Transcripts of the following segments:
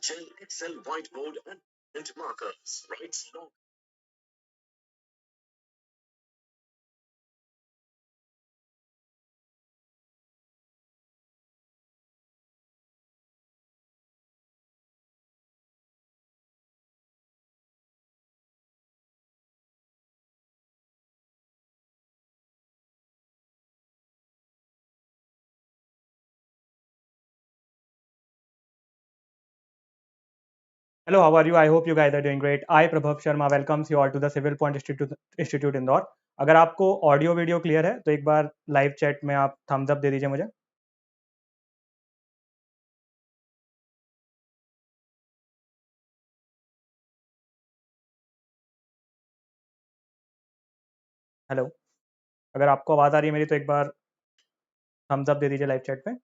gel Excel whiteboard and markers. Writes long. Hello, how are you? I hope you guys are doing great. I, Prabhav Sharma, welcomes you all to the Civil Point Institute Indore. अगर आपको audio video clear है तो एक बार live chat में आप Thums up दे दीजिए मुझे. Hello, अगर आपको आवाज़ आ रही है मेरी तो एक बार थम्स अप दे दीजिए लाइव चैट पे.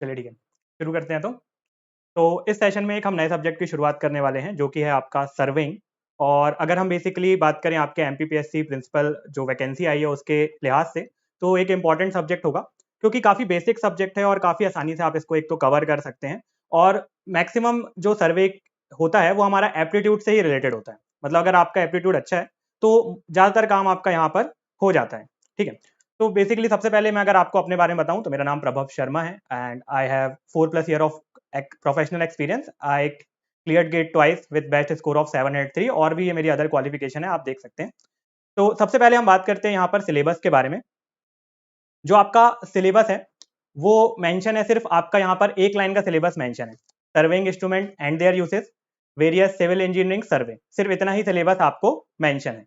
चलिए ठीक है, शुरू करते हैं. तो इस सेशन में एक हम नए सब्जेक्ट की शुरुआत करने वाले हैं जो कि है आपका सर्वेइंग. और अगर हम बेसिकली बात करें आपके एमपीपीएससी प्रिंसिपल जो वैकेंसी आई है उसके लिहाज से, तो एक इम्पॉर्टेंट सब्जेक्ट होगा क्योंकि काफ़ी बेसिक सब्जेक्ट है और काफ़ी आसानी से आप इसको एक तो कवर कर सकते हैं. और मैक्सिमम जो सर्वे होता है वो हमारा एप्टीट्यूड से ही रिलेटेड होता है. मतलब अगर आपका एप्टीट्यूड अच्छा है तो ज़्यादातर काम आपका यहाँ पर हो जाता है. ठीक है, तो बेसिकली सबसे पहले मैं अगर आपको अपने बारे में बताऊं तो मेरा नाम प्रभव शर्मा है and I have 4+ year of professional experience. I cleared GATE twice with best score of 783 और भी ये मेरी अदर क्वालिफिकेशन है, आप देख सकते हैं. तो सबसे पहले हम बात करते हैं यहाँ पर सिलेबस के बारे में. जो आपका सिलेबस है वो मेंशन है, सिर्फ आपका यहाँ पर एक लाइन का सिलेबस मेंशन है. Surveying instrument and their uses, various civil engineering survey, सिर्फ इतना ही सिलेबस आपको मेंशन है.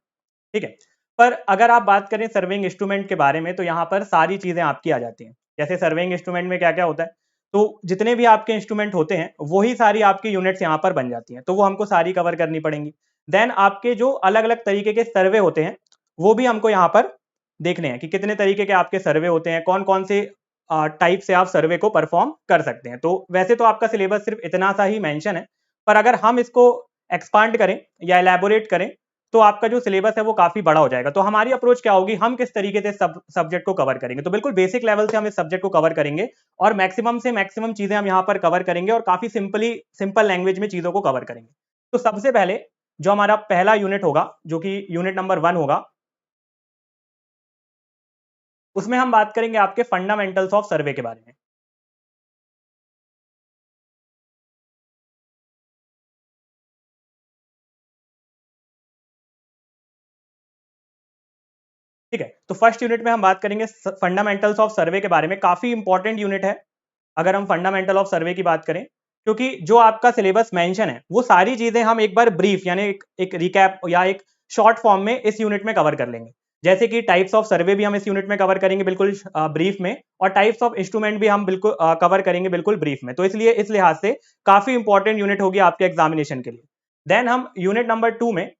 ठीक है, पर अगर आप बात करें सर्वेइंग इंस्ट्रूमेंट के बारे में तो यहाँ पर सारी चीज़ें आपकी आ जाती हैं. जैसे सर्वेइंग इंस्ट्रूमेंट में क्या क्या होता है, तो जितने भी आपके इंस्ट्रूमेंट होते हैं वही सारी आपकी यूनिट्स यहाँ पर बन जाती हैं, तो वो हमको सारी कवर करनी पड़ेंगी. देन आपके जो अलग अलग तरीके के सर्वे होते हैं वो भी हमको यहाँ पर देखने हैं कि कितने तरीके के आपके सर्वे होते हैं, कौन कौन से टाइप से आप सर्वे को परफॉर्म कर सकते हैं. तो वैसे तो आपका सिलेबस सिर्फ इतना सा ही मेंशन है, पर अगर हम इसको एक्सपांड करें या एलैबोरेट करें तो आपका जो सिलेबस है वो काफी बड़ा हो जाएगा. तो हमारी अप्रोच क्या होगी, हम किस तरीके से सब्जेक्ट को कवर करेंगे. तो बिल्कुल बेसिक लेवल से हम इस सब्जेक्ट को कवर करेंगे और मैक्सिमम से मैक्सिमम चीजें हम यहाँ पर कवर करेंगे और काफी सिंपल लैंग्वेज में चीजों को कवर करेंगे. तो सबसे पहले जो हमारा पहला यूनिट होगा जो कि यूनिट नंबर 1 होगा, उसमें हम बात करेंगे आपके फंडामेंटल्स ऑफ सर्वे के बारे में. ठीक है, तो फर्स्ट यूनिट में हम बात करेंगे फंडामेंटल्स ऑफ सर्वे के बारे में. काफी इंपॉर्टेंट यूनिट है अगर हम फंडामेंटल ऑफ सर्वे की बात करें, क्योंकि जो आपका सिलेबस मेंशन है वो सारी चीजें हम एक बार ब्रीफ यानी एक रिकैप या एक शॉर्ट फॉर्म में इस यूनिट में कवर कर लेंगे. जैसे कि टाइप्स ऑफ सर्वे भी हम इस यूनिट में कवर करेंगे बिल्कुल ब्रीफ में, और टाइप्स ऑफ इंस्ट्रूमेंट भी हम बिल्कुल कवर करेंगे बिल्कुल ब्रीफ में. तो इसलिए इस लिहाज से काफी इंपॉर्टेंट यूनिट होगी आपके एग्जामिनेशन के लिए. देन हम यूनिट नंबर 2 में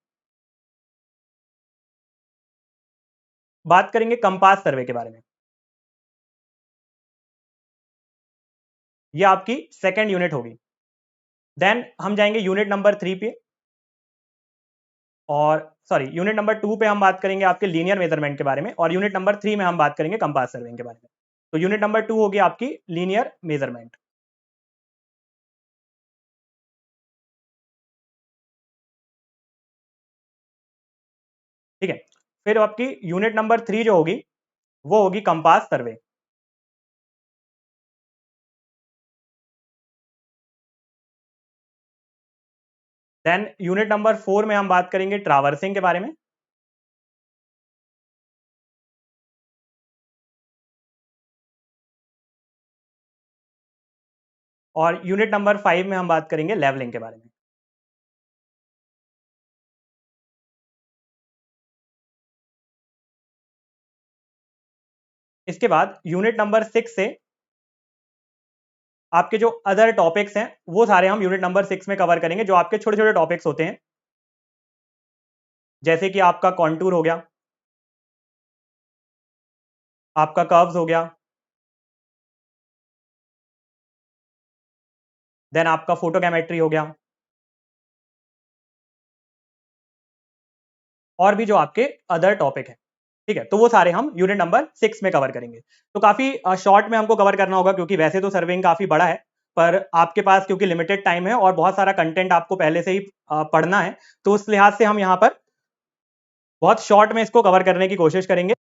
बात करेंगे कंपास सर्वे के बारे में. ये आपकी सेकेंड यूनिट होगी. देन हम जाएंगे यूनिट नंबर 3 पे, और सॉरी यूनिट नंबर 2 पे हम बात करेंगे आपके लीनियर मेजरमेंट के बारे में, और यूनिट नंबर 3 में हम बात करेंगे कंपास सर्वेइंग के बारे में. तो यूनिट नंबर 2 होगी आपकी लीनियर मेजरमेंट. ठीक है, फिर आपकी यूनिट नंबर 3 जो होगी वो होगी compass survey. Then unit number 4 में हम बात करेंगे ट्रावर्सिंग के बारे में. और यूनिट नंबर 5 में हम बात करेंगे लेवलिंग के बारे में. इसके बाद यूनिट नंबर 6 से आपके जो अदर टॉपिक्स हैं वो सारे हम यूनिट नंबर 6 में कवर करेंगे, जो आपके छोटे छोटे टॉपिक्स होते हैं, जैसे कि आपका कॉन्टूर हो गया, आपका कर्व्स हो गया, देन आपका फोटोकेमेट्री हो गया, और भी जो आपके अदर टॉपिक है, ठीक है। तो वो सारे हम यूनिट नंबर 6 में कवर करेंगे। तो काफी शॉर्ट में हमको कवर करना होगा, क्योंकि वैसे तो सर्विंग काफी बड़ा है, पर आपके पास क्योंकि लिमिटेड टाइम है और बहुत सारा कंटेंट आपको पहले से ही पढ़ना है, तो उस लिहाज से हम यहाँ पर बहुत शॉर्ट में इसको कवर करने की कोशिश करेंगे।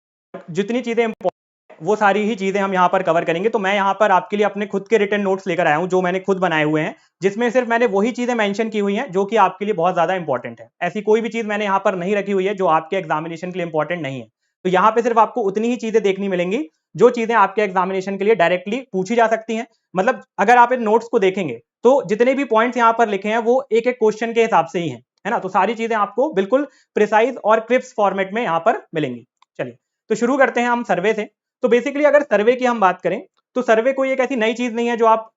जितनी चीजें वो सारी ही चीजें हम यहाँ पर कवर करेंगे। तो मैं यहाँ पर आपके लिए अपने खुद के रिटन नोट्स लेकर आया हूँ, जो मैंने खुद बनाए हुए हैं, जिसमें सिर्फ मैंने वही चीजें मेंशन की हुई हैं जो कि आपके लिए बहुत ज्यादा इंपॉर्टेंट है। ऐसी कोई भी चीज मैंने यहाँ पर नहीं रखी हुई है जो आपके एग्जामिनेशन के लिए इंपॉर्टेंट नहीं है। तो यहाँ पे सिर्फ आपको उतनी ही चीजें देखनी मिलेंगी जो चीजें आपके एग्जामिनेशन के लिए डायरेक्टली पूछी जा सकती हैं। मतलब अगर आप इन नोट्स को देखेंगे तो जितने भी पॉइंट्स यहाँ पर लिखे हैं वो एक एक क्वेश्चन के हिसाब से ही है ना। तो सारी चीजें आपको बिल्कुल प्रिसाइज और क्रिप्स फॉर्मेट में यहाँ पर मिलेंगी। चलिए तो शुरू करते हैं हम सर्वे से। तो बेसिकली अगर सर्वे की हम बात करें तो सर्वे कोई एक ऐसी नई चीज नहीं है जो आप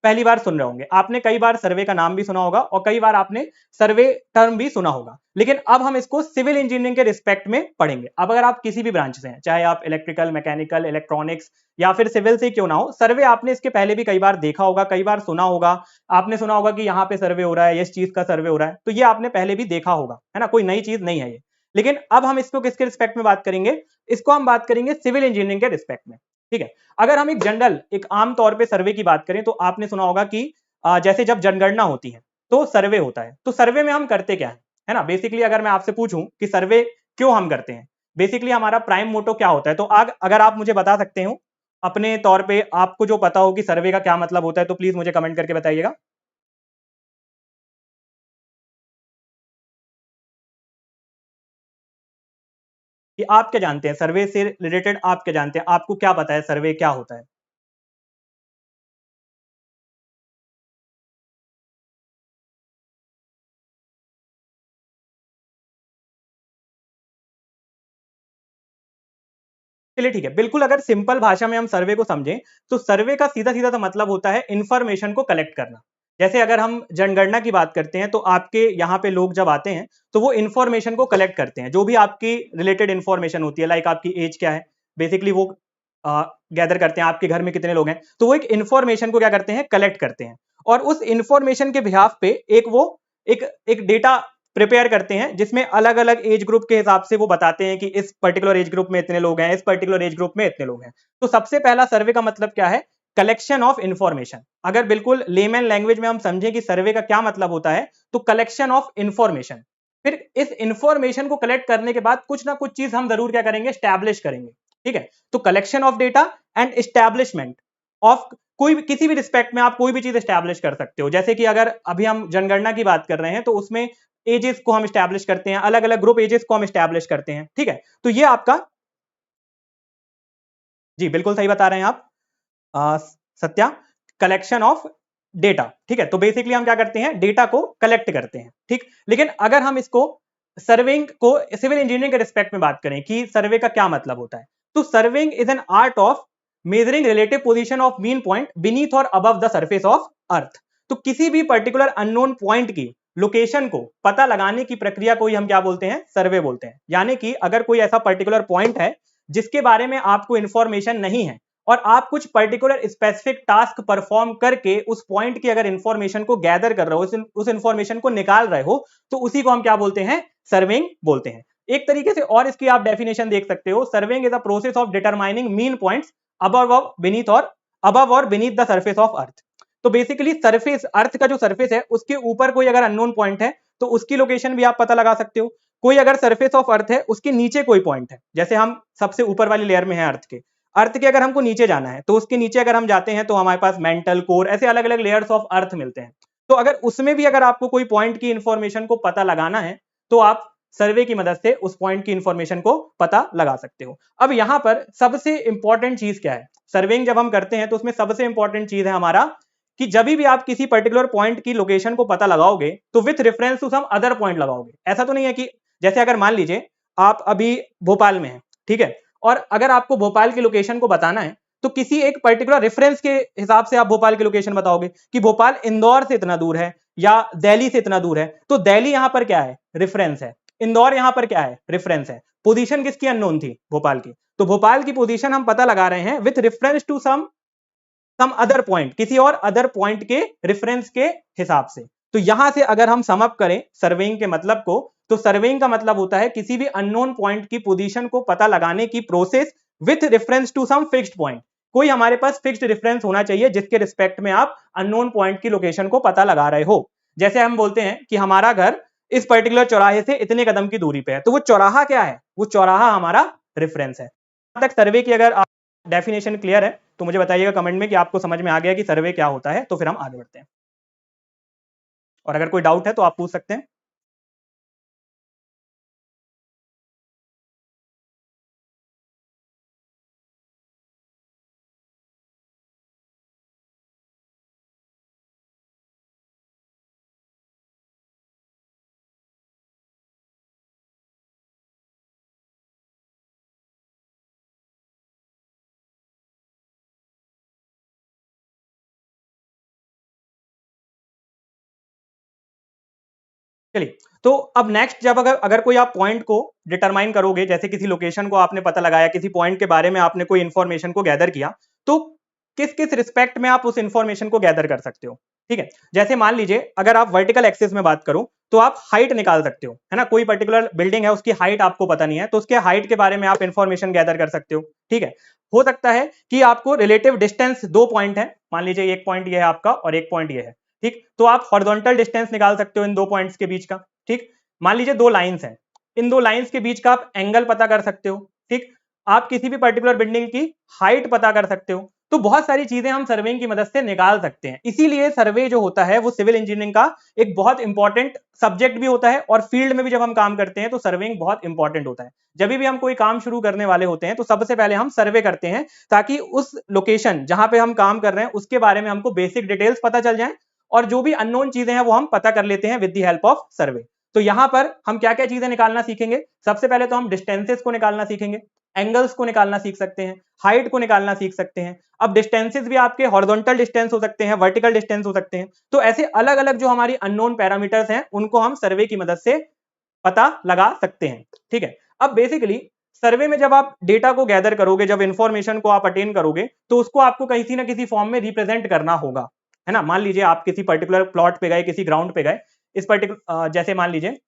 पहली बार सुन रहे होंगे। आपने कई बार सर्वे का नाम भी सुना होगा और कई बार आपने सर्वे टर्म भी सुना होगा, लेकिन अब हम इसको सिविल इंजीनियरिंग के रिस्पेक्ट में पढ़ेंगे। अब अगर आप किसी भी ब्रांच से हैं, चाहे आप इलेक्ट्रिकल, मैकेनिकल, इलेक्ट्रॉनिक्स या फिर सिविल से क्यों ना हो, सर्वे आपने इसके पहले भी कई बार देखा होगा, कई बार सुना होगा। आपने सुना होगा कि यहाँ पे सर्वे हो रहा है, इस चीज का सर्वे हो रहा है, तो ये आपने पहले भी देखा होगा, है ना। कोई नई चीज नहीं है ये। लेकिन अब हम इसको किसके रिस्पेक्ट में बात करेंगे? इसको हम बात करेंगे सिविल इंजीनियरिंग के रिस्पेक्ट में, ठीक है। अगर हम एक जनरल, एक आम तौर पे सर्वे की बात करें तो आपने सुना होगा कि जैसे जब जनगणना होती है तो सर्वे होता है। तो सर्वे में हम करते क्या है ना। बेसिकली अगर मैं आपसे पूछूं कि सर्वे क्यों हम करते हैं, बेसिकली हमारा प्राइम मोटो क्या होता है, तो अगर आप मुझे बता सकते हो अपने तौर पे, आपको जो पता हो कि सर्वे का क्या मतलब होता है, तो प्लीज मुझे कमेंट करके बताइएगा। कि आप क्या जानते हैं सर्वे से रिलेटेड, आप क्या जानते हैं, आपको क्या पता है सर्वे क्या होता है? चलिए ठीक है, बिल्कुल अगर सिंपल भाषा में हम सर्वे को समझें तो सर्वे का सीधा सीधा सा मतलब होता है इंफॉर्मेशन को कलेक्ट करना। जैसे अगर हम जनगणना की बात करते हैं तो आपके यहाँ पे लोग जब आते हैं तो वो इंफॉर्मेशन को कलेक्ट करते हैं, जो भी आपकी रिलेटेड इंफॉर्मेशन होती है, लाइक आपकी एज क्या है, बेसिकली वो गैदर करते हैं, आपके घर में कितने लोग हैं, तो वो एक इंफॉर्मेशन को क्या करते हैं, कलेक्ट करते हैं। और उस इंफॉर्मेशन के बिहाफ पे एक एक डेटा प्रिपेयर करते हैं, जिसमें अलग अलग एज ग्रुप के हिसाब से वो बताते हैं कि इस पर्टिकुलर एज ग्रुप में इतने लोग हैं, इस पर्टिकुलर एज ग्रुप में इतने लोग हैं। तो सबसे पहला सर्वे का मतलब क्या है? Collection of information. अगर बिल्कुल लेमन लैंग्वेज में हम समझें कि सर्वे का क्या मतलब होता है, तो कलेक्शन ऑफ इंफॉर्मेशन। फिर इस इंफॉर्मेशन को कलेक्ट करने के बाद कुछ ना कुछ चीज हम जरूर क्या करेंगे, स्टैब्लिश करेंगे, ठीक है। तो collection of data and establishment of कोई भी, किसी भी रिस्पेक्ट में आप कोई भी चीज एस्टैब्लिश कर सकते हो। जैसे कि अगर अभी हम जनगणना की बात कर रहे हैं तो उसमें एजेस को हम स्टैब्लिश करते हैं, अलग अलग ग्रुप एजेस को हम स्टैब्लिश करते हैं, ठीक है। तो ये आपका, जी बिल्कुल सही बता रहे हैं आप सत्या, कलेक्शन ऑफ डेटा, ठीक है। तो बेसिकली हम क्या करते हैं, डेटा को कलेक्ट करते हैं, ठीक। लेकिन अगर हम इसको सर्वेइंग को सिविल इंजीनियरिंग के रिस्पेक्ट में बात करें कि सर्वे का क्या मतलब होता है, तो surveying is an art of measuring relative position of mean point beneath और above the surface of earth. तो किसी भी पर्टिकुलर अननोन पॉइंट की लोकेशन को पता लगाने की प्रक्रिया को ही हम क्या बोलते हैं, सर्वे बोलते हैं। यानी कि अगर कोई ऐसा पर्टिकुलर पॉइंट है जिसके बारे में आपको इंफॉर्मेशन नहीं है और आप कुछ पर्टिकुलर स्पेसिफिक टास्क परफॉर्म करके उस पॉइंट की अगर इंफॉर्मेशन को गैदर कर रहे हो, उस इंफॉर्मेशन को निकाल रहे हो, तो उसी को हम क्या बोलते हैं, सर्वेइंग बोलते हैं। एक तरीके से और इसकी आप डेफिनेशन देख सकते हो, surveying is a process of determining mean points above और beneath the surface of earth. तो बेसिकली सरफेस, अर्थ का जो सरफेस है उसके ऊपर कोई अगर अननोन पॉइंट है तो उसकी लोकेशन भी आप पता लगा सकते हो। कोई अगर सरफेस ऑफ अर्थ है उसके नीचे कोई पॉइंट है, जैसे हम सबसे ऊपर वाली लेयर में है अर्थ के अगर हमको नीचे जाना है तो उसके नीचे अगर हम जाते हैं तो हमारे पास मेंटल, कोर, ऐसे अलग अलग लेयर्स ऑफ अर्थ मिलते हैं। तो अगर उसमें भी अगर आपको कोई पॉइंट की इंफॉर्मेशन को पता लगाना है तो आप सर्वे की मदद से उस पॉइंट की इंफॉर्मेशन को पता लगा सकते हो। अब यहां पर सबसे इंपॉर्टेंट चीज क्या है, सर्वेइंग जब हम करते हैं तो उसमें सबसे इंपॉर्टेंट चीज है हमारा कि जब भी आप किसी पर्टिकुलर पॉइंट की लोकेशन को पता लगाओगे तो with reference to some other point लगाओगे। ऐसा तो नहीं है कि जैसे अगर मान लीजिए आप अभी भोपाल में हैं, ठीक है, और अगर आपको भोपाल की लोकेशन को बताना है तो किसी एक पर्टिकुलर रेफरेंस के हिसाब से आप भोपाल की लोकेशन बताओगे कि भोपाल इंदौर से इतना दूर है या दिल्ली से इतना दूर है। तो दिल्ली यहां पर क्या है, रेफरेंस है। इंदौर यहां पर क्या है, रेफरेंस है। पोजीशन किसकी अननोन थी, भोपाल की। तो भोपाल की पोजीशन हम पता लगा रहे हैं with reference to some some other point, किसी और अदर पॉइंट के रेफरेंस के हिसाब से। तो यहां से अगर हम सम अप करें सर्वेइंग के मतलब को, तो सर्वेइंग का मतलब होता है किसी भी अननोन पॉइंट की पोजीशन को पता लगाने की process with reference to some fixed point. कोई हमारे पास फिक्स्ड रेफरेंस होना चाहिए जिसके रिस्पेक्ट में आप अननोन पॉइंट की लोकेशन को पता लगा रहे हो। जैसे हम बोलते हैं कि हमारा घर इस पर्टिकुलर चौराहे से इतने कदम की दूरी पे है, तो वो चौराहा क्या है, वो चौराहा हमारा रेफरेंस है। अब तक सर्वे की अगर आप डेफिनेशन क्लियर है तो मुझे बताइएगा कमेंट में कि आपको समझ में आ गया कि सर्वे क्या होता है, तो फिर हम आगे बढ़ते हैं। और अगर कोई डाउट है तो आप पूछ सकते हैं। चलिए, तो अब नेक्स्ट जब अगर कोई आप पॉइंट को डिटरमाइन करोगे, जैसे किसी लोकेशन को आपने पता लगाया, किसी पॉइंट के बारे में आपने कोई इंफॉर्मेशन को गैदर किया, तो किस किस रिस्पेक्ट में आप उस इंफॉर्मेशन को गैदर कर सकते हो। ठीक है, जैसे मान लीजिए अगर आप वर्टिकल एक्सिस में बात करो तो आप हाइट निकाल सकते हो, है ना। कोई पर्टिकुलर बिल्डिंग है, उसकी हाइट आपको पता नहीं है, तो उसके हाइट के बारे में आप इंफॉर्मेशन गैदर कर सकते हो। ठीक है, हो सकता है कि आपको रिलेटिव डिस्टेंस, दो पॉइंट है, मान लीजिए एक पॉइंट ये है आपका और एक पॉइंट ये है, ठीक, तो आप हॉरिजॉन्टल डिस्टेंस निकाल सकते हो इन दो पॉइंट्स के बीच का। ठीक, मान लीजिए दो लाइंस हैं, इन दो लाइंस के बीच का आप एंगल पता कर सकते हो। ठीक, आप किसी भी पर्टिकुलर बिल्डिंग की हाइट पता कर सकते हो। तो बहुत सारी चीजें हम सर्वेइंग की मदद से निकाल सकते हैं। इसीलिए सर्वे जो होता है वो सिविल इंजीनियरिंग का एक बहुत इंपॉर्टेंट सब्जेक्ट भी होता है, और फील्ड में भी जब हम काम करते हैं तो सर्वेइंग बहुत इंपॉर्टेंट होता है। जब भी हम कोई काम शुरू करने वाले होते हैं तो सबसे पहले हम सर्वे करते हैं, ताकि उस लोकेशन जहां पे हम काम कर रहे हैं उसके बारे में हमको बेसिक डिटेल्स पता चल जाए, और जो भी अननोन चीजें हैं वो हम पता कर लेते हैं विद द हेल्प ऑफ सर्वे। तो यहां पर हम क्या क्या चीजें निकालना सीखेंगे, सबसे पहले तो हम डिस्टेंसेस को निकालना सीखेंगे, एंगल्स को निकालना सीख सकते हैं, हाइट को निकालना सीख सकते हैं। अब डिस्टेंसेस भी आपके हॉरिजॉन्टल डिस्टेंस हो सकते हैं, वर्टिकल डिस्टेंस हो सकते हैं। तो ऐसे अलग अलग जो हमारी अननोन पैरामीटर्स हैं उनको हम सर्वे की मदद से पता लगा सकते हैं। ठीक है, अब बेसिकली सर्वे में जब आप डेटा को गैदर करोगे, जब इंफॉर्मेशन को आप अटेन करोगे, तो उसको आपको किसी ना किसी फॉर्म में रिप्रेजेंट करना होगा, है ना। मान लीजिए आप किसी पर्टिकुलर प्लॉट पे गए, किसी ग्राउंड पे गए, इस पर्टिकुलर जैसे मान लीजिए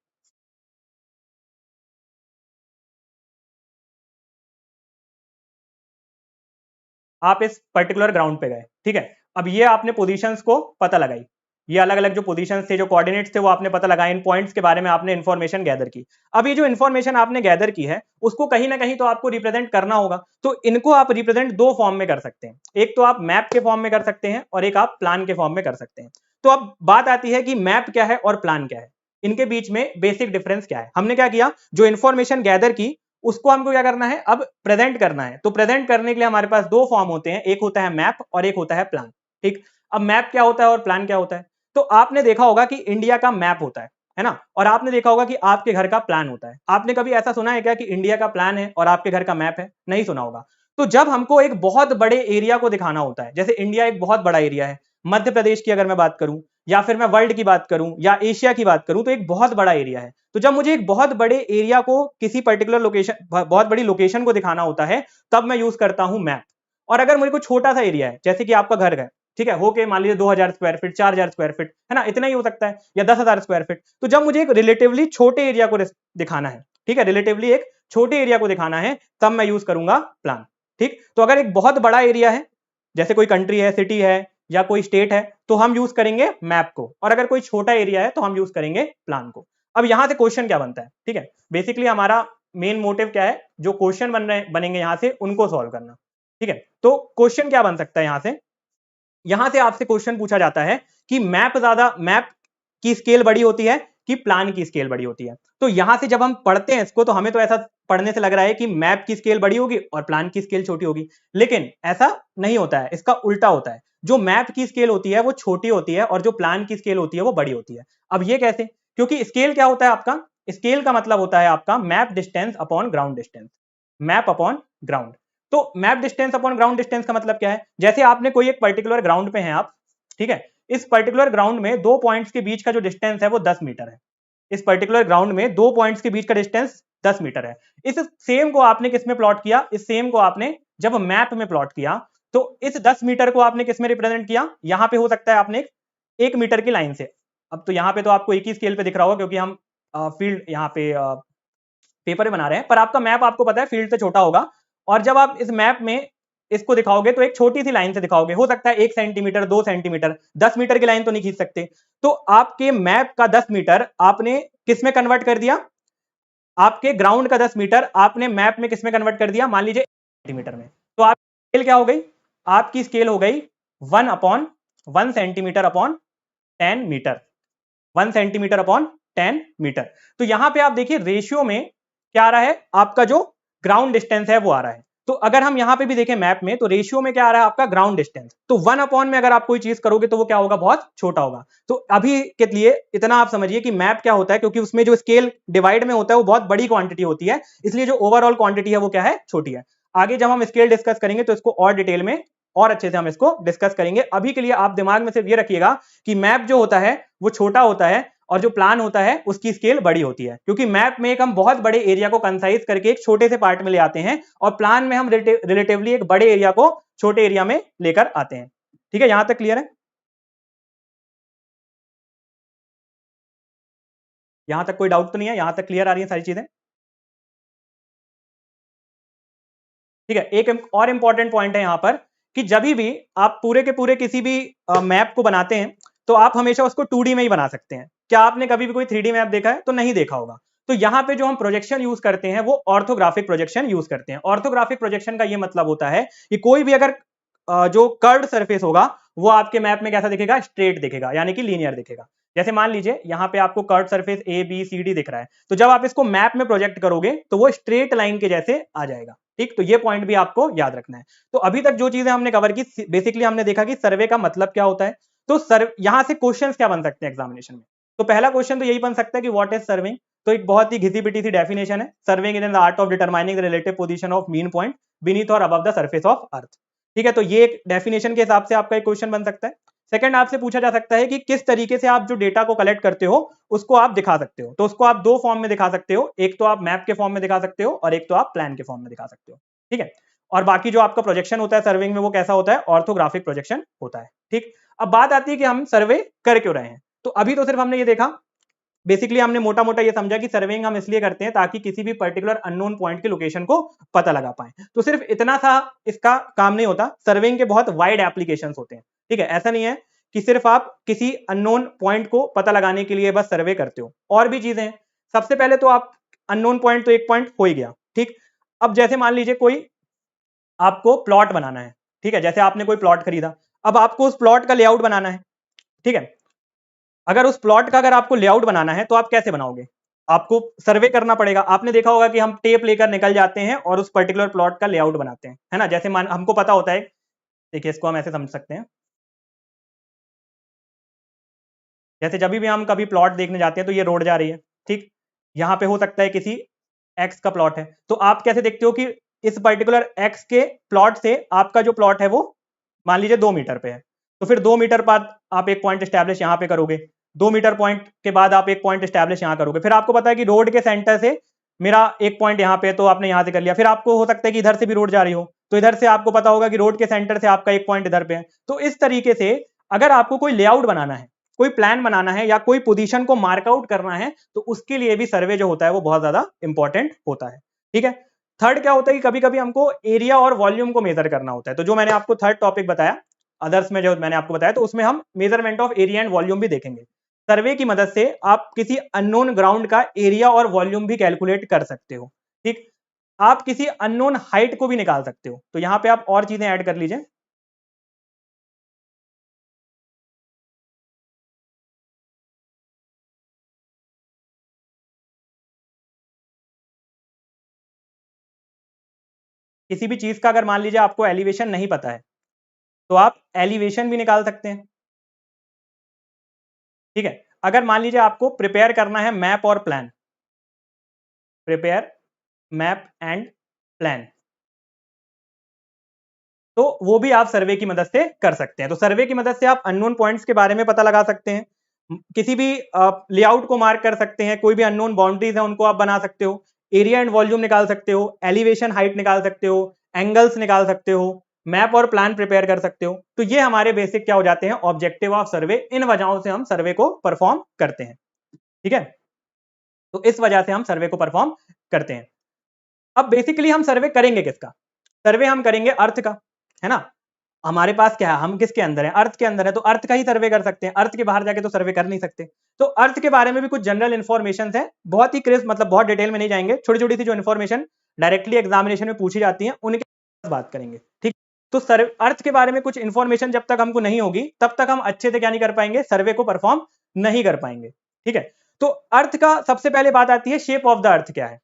आप इस पर्टिकुलर ग्राउंड पे गए, ठीक है। अब ये आपने पोजीशंस को पता लगाई, ये अलग अलग जो पोजीशंस थे, जो कोऑर्डिनेट्स थे, वो आपने पता लगाए, इन पॉइंट्स के बारे में आपने इंफॉर्मेशन गैदर की। अब ये जो इंफॉर्मेशन आपने गैदर की है उसको कहीं ना कहीं तो आपको रिप्रेजेंट करना होगा। तो इनको आप रिप्रेजेंट दो फॉर्म में कर सकते हैं, एक तो आप मैप के फॉर्म में कर सकते हैं और एक आप प्लान के फॉर्म में कर सकते हैं। तो अब बात आती है कि मैप क्या है और प्लान क्या है, इनके बीच में बेसिक डिफरेंस क्या है। हमने क्या किया, जो इंफॉर्मेशन गैदर की उसको हमको क्या करना है, अब प्रेजेंट करना है। तो प्रेजेंट करने के लिए हमारे पास दो फॉर्म होते हैं, एक होता है मैप और एक होता है प्लान। ठीक, अब मैप क्या होता है और प्लान क्या होता है। तो आपने देखा होगा कि इंडिया का मैप होता है ना, और आपने देखा होगा कि आपके घर का प्लान होता है। आपने कभी ऐसा सुना है क्या कि इंडिया का प्लान है और आपके घर का मैप है? नहीं सुना होगा। तो जब हमको एक बहुत बड़े एरिया को दिखाना होता है, जैसे इंडिया एक बहुत बड़ा एरिया है, मध्य प्रदेश की अगर मैं बात करूं, या फिर मैं वर्ल्ड की बात करूं, या एशिया की बात करूं, तो एक बहुत बड़ा एरिया है। तो जब मुझे एक बहुत बड़े एरिया को, किसी पर्टिकुलर लोकेशन, बहुत बड़ी लोकेशन को दिखाना होता है, तब मैं यूज करता हूं मैप। और अगर मुझे कोई छोटा सा एरिया है, जैसे कि आपका घर है, ठीक है, होके मान लीजिए 2000 स्क्वायर फीट, 4000 स्क्वायर फीट, है ना, इतना ही हो सकता है, या 10,000 स्क्वायर फीट, तो जब मुझे एक रिलेटिवली छोटे एरिया को दिखाना है, ठीक है, रिलेटिवली एक छोटे एरिया को दिखाना है, तब मैं यूज करूंगा प्लान। ठीक, तो अगर एक बहुत बड़ा एरिया है, जैसे कोई कंट्री है, सिटी है, या कोई स्टेट है, तो हम यूज करेंगे मैप को, और अगर कोई छोटा एरिया है तो हम यूज करेंगे प्लान को। अब यहां से क्वेश्चन क्या बनता है, ठीक है, बेसिकली हमारा मेन मोटिव क्या है, जो क्वेश्चन बनेंगे यहां से उनको सॉल्व करना। ठीक है, तो क्वेश्चन क्या बन सकता है यहां से आपसे क्वेश्चन पूछा जाता है कि मैप की स्केल बड़ी होती है कि प्लान की स्केल बड़ी होती है। तो यहां से जब हम पढ़ते हैं इसको, तो हमें तो ऐसा पढ़ने से लग रहा है कि मैप की स्केल बड़ी होगी और प्लान की स्केल छोटी होगी, लेकिन ऐसा नहीं होता है, इसका उल्टा होता है। जो मैप की स्केल होती है वो छोटी होती है, और जो प्लान की स्केल होती है वो बड़ी होती है। अब ये कैसे? क्योंकि स्केल क्या होता है आपका, स्केल का मतलब होता है आपका map distance upon ground distance, map upon ground. तो map distance upon ground distance का मतलब क्या है, जैसे आपने कोई एक पर्टिकुलर ग्राउंड पे हैं आप, ठीक है, इस पर्टिकुलर ग्राउंड में दो पॉइंट्स के बीच का जो डिस्टेंस है वो 10 मीटर है। इस पर्टिकुलर ग्राउंड में दो पॉइंट्स के बीच का डिस्टेंस 10 मीटर है। इस सेम को आपने किस में प्लॉट किया, इस सेम को आपने जब मैप में प्लॉट किया, तो इस 10 मीटर को आपने किस में रिप्रेजेंट किया, यहां पे हो सकता है आपने 1 मीटर की लाइन से। अब तो यहाँ पे तो आपको एक ही स्केल पे दिख रहा होगा क्योंकि हम फील्ड यहाँ पे पेपर में बना रहे हैं, पर आपका मैप आपको पता है फील्ड से छोटा होगा, और जब आप इस मैप में इसको दिखाओगे तो एक छोटी सी लाइन से दिखाओगे, हो सकता है 1 सेंटीमीटर 2 सेंटीमीटर, 10 मीटर की लाइन तो नहीं खींच सकते। तो आपके मैप का 10 मीटर आपने किस में कन्वर्ट कर दिया, आपके ग्राउंड का 10 मीटर आपने मैप में किस में कन्वर्ट कर दिया, मान लीजिए सेंटीमीटर में। तो आप स्केल क्या हो गई, आपकी स्केल हो गई 1/1 centimetre upon 10 metre, 1 centimetre upon 10 metre. तो यहां पे आप देखिए रेशियो में क्या आ रहा है, आपका जो ग्राउंड डिस्टेंस है वो आ रहा है। तो अगर हम यहां पे भी देखें मैप में, तो रेशियो में क्या आ रहा है आपका ग्राउंड डिस्टेंस, तो 1 अपॉन में अगर आप कोई चीज करोगे तो वो क्या होगा, बहुत छोटा होगा। तो अभी के लिए इतना आप समझिए कि मैप क्या होता है, क्योंकि उसमें जो स्केल डिवाइड में होता है वो बहुत बड़ी क्वांटिटी होती है, इसलिए जो ओवरऑल क्वांटिटी है वो क्या है, छोटी है। आगे जब हम स्केल डिस्कस करेंगे तो इसको और डिटेल में और अच्छे से हम इसको डिस्कस करेंगे। अभी के लिए आप दिमाग में सिर्फ ये रखिएगा कि मैप जो होता है वो छोटा होता है और जो प्लान होता है उसकी स्केल बड़ी होती है, क्योंकि मैप में एक हम बहुत बड़े एरिया को कंसाइज करके एक छोटे से पार्ट में ले आते हैं, और प्लान में हम रिलेटिवली एक बड़े एरिया को छोटे एरिया में लेकर आते हैं। ठीक है, यहां तक क्लियर है, यहां तक कोई डाउट तो नहीं है, यहां तक क्लियर आ रही है सारी चीजें। ठीक है, एक और इंपॉर्टेंट पॉइंट है यहां पर कि जब भी आप पूरे के पूरे किसी भी मैप को बनाते हैं तो आप हमेशा उसको 2D में ही बना सकते हैं। क्या आपने कभी भी कोई 3D मैप देखा है, तो नहीं देखा होगा। तो यहां पे जो हम प्रोजेक्शन यूज करते हैं वो ऑर्थोग्राफिक प्रोजेक्शन यूज करते हैं। ऑर्थोग्राफिक प्रोजेक्शन का ये मतलब होता है कि कोई भी अगर जो कर्व्ड सरफेस होगा वो आपके मैप में कैसा दिखेगा, स्ट्रेट दिखेगा, यानी कि लीनियर दिखेगा। जैसे मान लीजिए यहाँ पे आपको curved surface A B C D दिख रहा है, तो जब आप इसको मैप में प्रोजेक्ट करोगे तो वो स्ट्रेट लाइन के जैसे आ जाएगा। ठीक, तो ये पॉइंट भी आपको याद रखना है। तो अभी तक जो चीजें हमने कवर की, बेसिकली हमने देखा कि सर्वे का मतलब क्या होता है। तो यहां से क्वेश्चंस क्या बन सकते हैं एग्जामिनेशन में। तो पहला क्वेश्चन तो यही बन सकता है कि व्हाट इज सर्विंग। तो एक बहुत ही घिसी पिटी सी डेफिनेशन है, serving is the art of determining the relative position of mean point beneath और above the surface of earth. ठीक है, तो ये एक डेफिनेशन के हिसाब से आपका एक क्वेश्चन बन सकता है। सेकंड, आपसे पूछा जा सकता है कि किस तरीके से आप जो डेटा को कलेक्ट करते हो उसको आप दिखा सकते हो। तो उसको आप दो फॉर्म में दिखा सकते हो, एक तो आप मैप के फॉर्म में दिखा सकते हो और एक तो आप प्लान के फॉर्म में दिखा सकते हो। ठीक है, और बाकी जो आपका प्रोजेक्शन होता है सर्विंग में वो कैसा होता है, ऑर्थोग्राफिक प्रोजेक्शन होता है। ठीक, अब बात आती है कि हम सर्वे कर क्यों रहे हैं। तो अभी तो सिर्फ हमने ये देखा, बेसिकली हमने मोटा मोटा ये समझा कि सर्वेइंग हम इसलिए करते हैं ताकि किसी भी पर्टिकुलर अननोन पॉइंट की लोकेशन को पता लगा पाए। तो सिर्फ इतना सा इसका काम नहीं होता, सर्वेइंग के बहुत वाइड एप्लीकेशंस होते हैं। ठीक है, ऐसा नहीं है कि सिर्फ आप किसी अननोन पॉइंट को पता लगाने के लिए बस सर्वे करते हो, और भी चीजें हैं। सबसे पहले तो आप अननोन पॉइंट तो एक पॉइंट हो ही गया। ठीक, अब जैसे मान लीजिए कोई आपको प्लॉट बनाना है। ठीक है, जैसे आपने कोई प्लॉट खरीदा, अब आपको उस प्लॉट का लेआउट बनाना है। ठीक है, अगर उस प्लॉट का अगर आपको लेआउट बनाना है तो आप कैसे बनाओगे, आपको सर्वे करना पड़ेगा। आपने देखा होगा कि हम टेप लेकर निकल जाते हैं और उस पर्टिकुलर प्लॉट का लेआउट बनाते हैं, है ना। जैसे मान हमको पता होता है, देखिए इसको हम ऐसे समझ सकते हैं, जैसे जब भी हम कभी प्लॉट देखने जाते हैं तो ये रोड जा रही है। ठीक, यहाँ पे हो सकता है किसी एक्स का प्लॉट है, तो आप कैसे देखते हो कि इस पर्टिकुलर एक्स के प्लॉट से आपका जो प्लॉट है वो मान लीजिए 2 मीटर पे है, तो फिर 2 मीटर बाद आप एक पॉइंट स्टैब्लिश यहाँ पे करोगे, 2 मीटर पॉइंट के बाद आप एक पॉइंट स्टैब्लिश यहाँ करोगे, फिर आपको पता है कि रोड के सेंटर से मेरा एक पॉइंट यहाँ पे है तो आपने यहाँ से कर लिया। फिर आपको हो सकता है कि इधर से भी रोड जा रही हो, तो इधर से आपको पता होगा कि रोड के सेंटर से आपका एक पॉइंट इधर पे है। तो इस तरीके से अगर आपको कोई लेआउट बनाना है, कोई प्लान बनाना है या कोई पोजीशन को मार्कआउट करना है, तो उसके लिए भी सर्वे जो होता है वो बहुत ज्यादा इंपॉर्टेंट होता है। ठीक है, थर्ड क्या होता है कि कभी कभी हमको एरिया और वॉल्यूम को मेजर करना होता है। तो जो मैंने आपको थर्ड टॉपिक बताया अदर्स में, जो मैंने आपको बताया, तो उसमें हम measurement of area and volume भी देखेंगे। सर्वे की मदद से आप किसी अननोन ग्राउंड का एरिया और वॉल्यूम भी कैलकुलेट कर सकते हो। ठीक, आप किसी अननोन हाइट को भी निकाल सकते हो। तो यहां पे आप और चीजें ऐड कर लीजिए, किसी भी चीज का अगर मान लीजिए आपको एलिवेशन नहीं पता है तो आप एलिवेशन भी निकाल सकते हैं। ठीक है, अगर मान लीजिए आपको प्रिपेयर करना है मैप और plan, prepare map and plan, तो वो भी आप सर्वे की मदद से कर सकते हैं। तो सर्वे की मदद से आप अननोन पॉइंट्स के बारे में पता लगा सकते हैं, किसी भी लेआउट को मार्क कर सकते हैं, कोई भी अननोन बाउंड्रीज है उनको आप बना सकते हो, एरिया एंड वॉल्यूम निकाल सकते हो, एलिवेशन हाइट निकाल सकते हो, एंगल्स निकाल सकते हो, मैप और प्लान प्रिपेयर कर सकते हो। तो ये हमारे बेसिक क्या हो जाते हैं, ऑब्जेक्टिव ऑफ सर्वे। इन वजहों से हम सर्वे को परफॉर्म करते हैं, ठीक है। तो इस वजह से हम सर्वे को परफॉर्म करते हैं। अब बेसिकली हम सर्वे करेंगे किसका, सर्वे हम करेंगे अर्थ का, है ना। हमारे पास क्या है, हम किसके अंदर है, अर्थ के अंदर है, तो अर्थ का ही सर्वे कर सकते हैं, अर्थ के बाहर जाके तो सर्वे कर नहीं सकते। तो अर्थ के बारे में भी कुछ जनरल इन्फॉर्मेशन है, बहुत ही क्रिस्प, मतलब बहुत डिटेल में नहीं जाएंगे, छोटी छोटी सी जो इन्फॉर्मेशन डायरेक्टली एग्जामिनेशन में पूछी जाती है उनके बात करेंगे, ठीक। तो अर्थ के बारे में कुछ इन्फॉर्मेशन जब तक हमको नहीं होगी तब तक हम अच्छे से क्या नहीं कर पाएंगे, सर्वे को परफॉर्म नहीं कर पाएंगे, ठीक है। तो अर्थ का सबसे पहले बात आती है शेप ऑफ द अर्थ क्या है,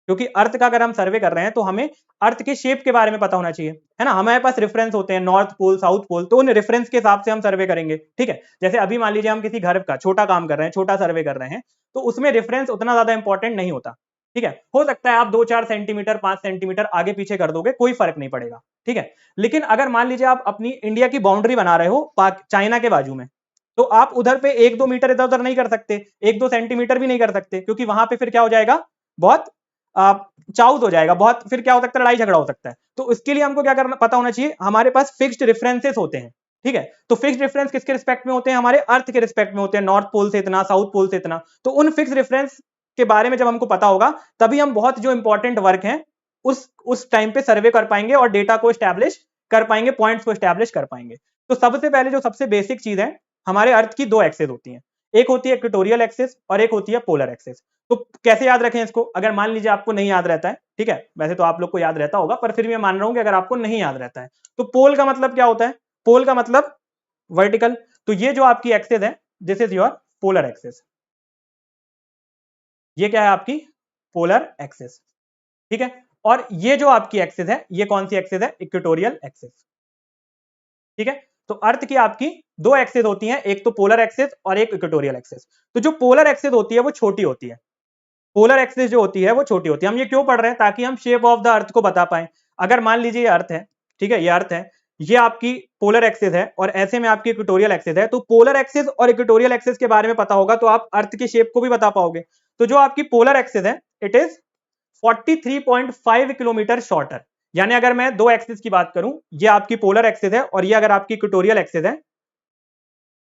क्योंकि अर्थ का अगर हम सर्वे कर रहे हैं तो हमें अर्थ के शेप के बारे में पता होना चाहिए, है ना। हमारे पास रेफरेंस होते हैं, नॉर्थ पोल, साउथ पोल, तो उन रेफरेंस के हिसाब से हम सर्वे करेंगे, ठीक है। जैसे अभी मान लीजिए हम किसी घर का छोटा काम कर रहे हैं, छोटा सर्वे कर रहे हैं, तो उसमें रेफरेंस उतना ज्यादा इंपॉर्टेंट नहीं होता, ठीक है। हो सकता है आप 2-4 सेंटीमीटर 5 सेंटीमीटर आगे पीछे कर दोगे, कोई फर्क नहीं पड़ेगा, ठीक है। लेकिन अगर मान लीजिए आप अपनी इंडिया की बाउंड्री बना रहे हो चाइना के बाजू में, तो आप उधर पे 1-2 मीटर इधर उधर नहीं कर सकते, 1-2 सेंटीमीटर भी नहीं कर सकते, क्योंकि वहां पे फिर क्या हो जाएगा, बहुत चाउस हो जाएगा, बहुत फिर क्या हो सकता है, लड़ाई झगड़ा हो सकता है। तो उसके लिए हमको क्या करना, पता होना चाहिए, हमारे पास फिक्स्ड रेफरेंसेस होते हैं, ठीक है। तो फिक्स्ड रेफरेंस किसके रिस्पेक्ट में होते हैं, हमारे अर्थ के रिस्पेक्ट में होते हैं, नॉर्थ पोल से इतना, साउथ पोल से इतना। तो उन फिक्स्ड रेफरेंस के बारे में जब हमको पता होगा, तभी हम बहुत जो इंपॉर्टेंट वर्क है उस टाइम पे सर्वे कर पाएंगे और डेटा को स्टैब्लिश कर पाएंगे, पॉइंट्स को स्टैब्लिश कर पाएंगे। तो सबसे पहले जो सबसे बेसिक चीज है, हमारे अर्थ की 2 एक्सेस होती हैं, एक होती है इक्वेटोरियल एक्सिस और एक होती है पोलर एक्सिस। तो कैसे याद रखें इसको, अगर मान लीजिए आपको नहीं याद रहता है, ठीक है, वैसे तो आप लोग को याद रहता होगा, पर फिर भी मैं मान रहा हूं कि अगर आपको नहीं याद रहता है, तो पोल का मतलब क्या होता है, पोल का मतलब वर्टिकल। तो ये जो आपकी एक्सिस है, this is your polar axis, ये क्या है आपकी पोलर एक्सिस, ठीक है। और ये जो आपकी एक्सिस है, ये कौन सी एक्सिस है, इक्वेटोरियल एक्सिस, ठीक है। तो अर्थ की आपकी 2 एक्सिस होती हैं, एक तो पोलर एक्सिस और एक इक्वेटोरियल एक्सिस। तो जो पोलर एक्सिस होती है वो छोटी होती है, पोलर एक्सिस जो होती है वो छोटी होती है। हम ये क्यों पढ़ रहे हैं, ताकि हम शेप ऑफ द अर्थ को बता पाए। अगर मान लीजिए ये अर्थ है, ठीक है, ये अर्थ है, ये आपकी पोलर एक्सिस है और ऐसे में आपकी इक्वेटोरियल एक्सिस है, तो पोलर एक्सिस और इक्वेटोरियल एक्सिस के बारे में पता होगा तो आप अर्थ के शेप को भी बता पाओगे। तो जो आपकी पोलर एक्सिस है, इट इज 43.5 किलोमीटर शॉर्टर, यानी अगर मैं 2 एक्सिस की बात करूं, ये आपकी पोलर एक्सिस है और ये अगर आपकी इक्वेटोरियल एक्सिस है,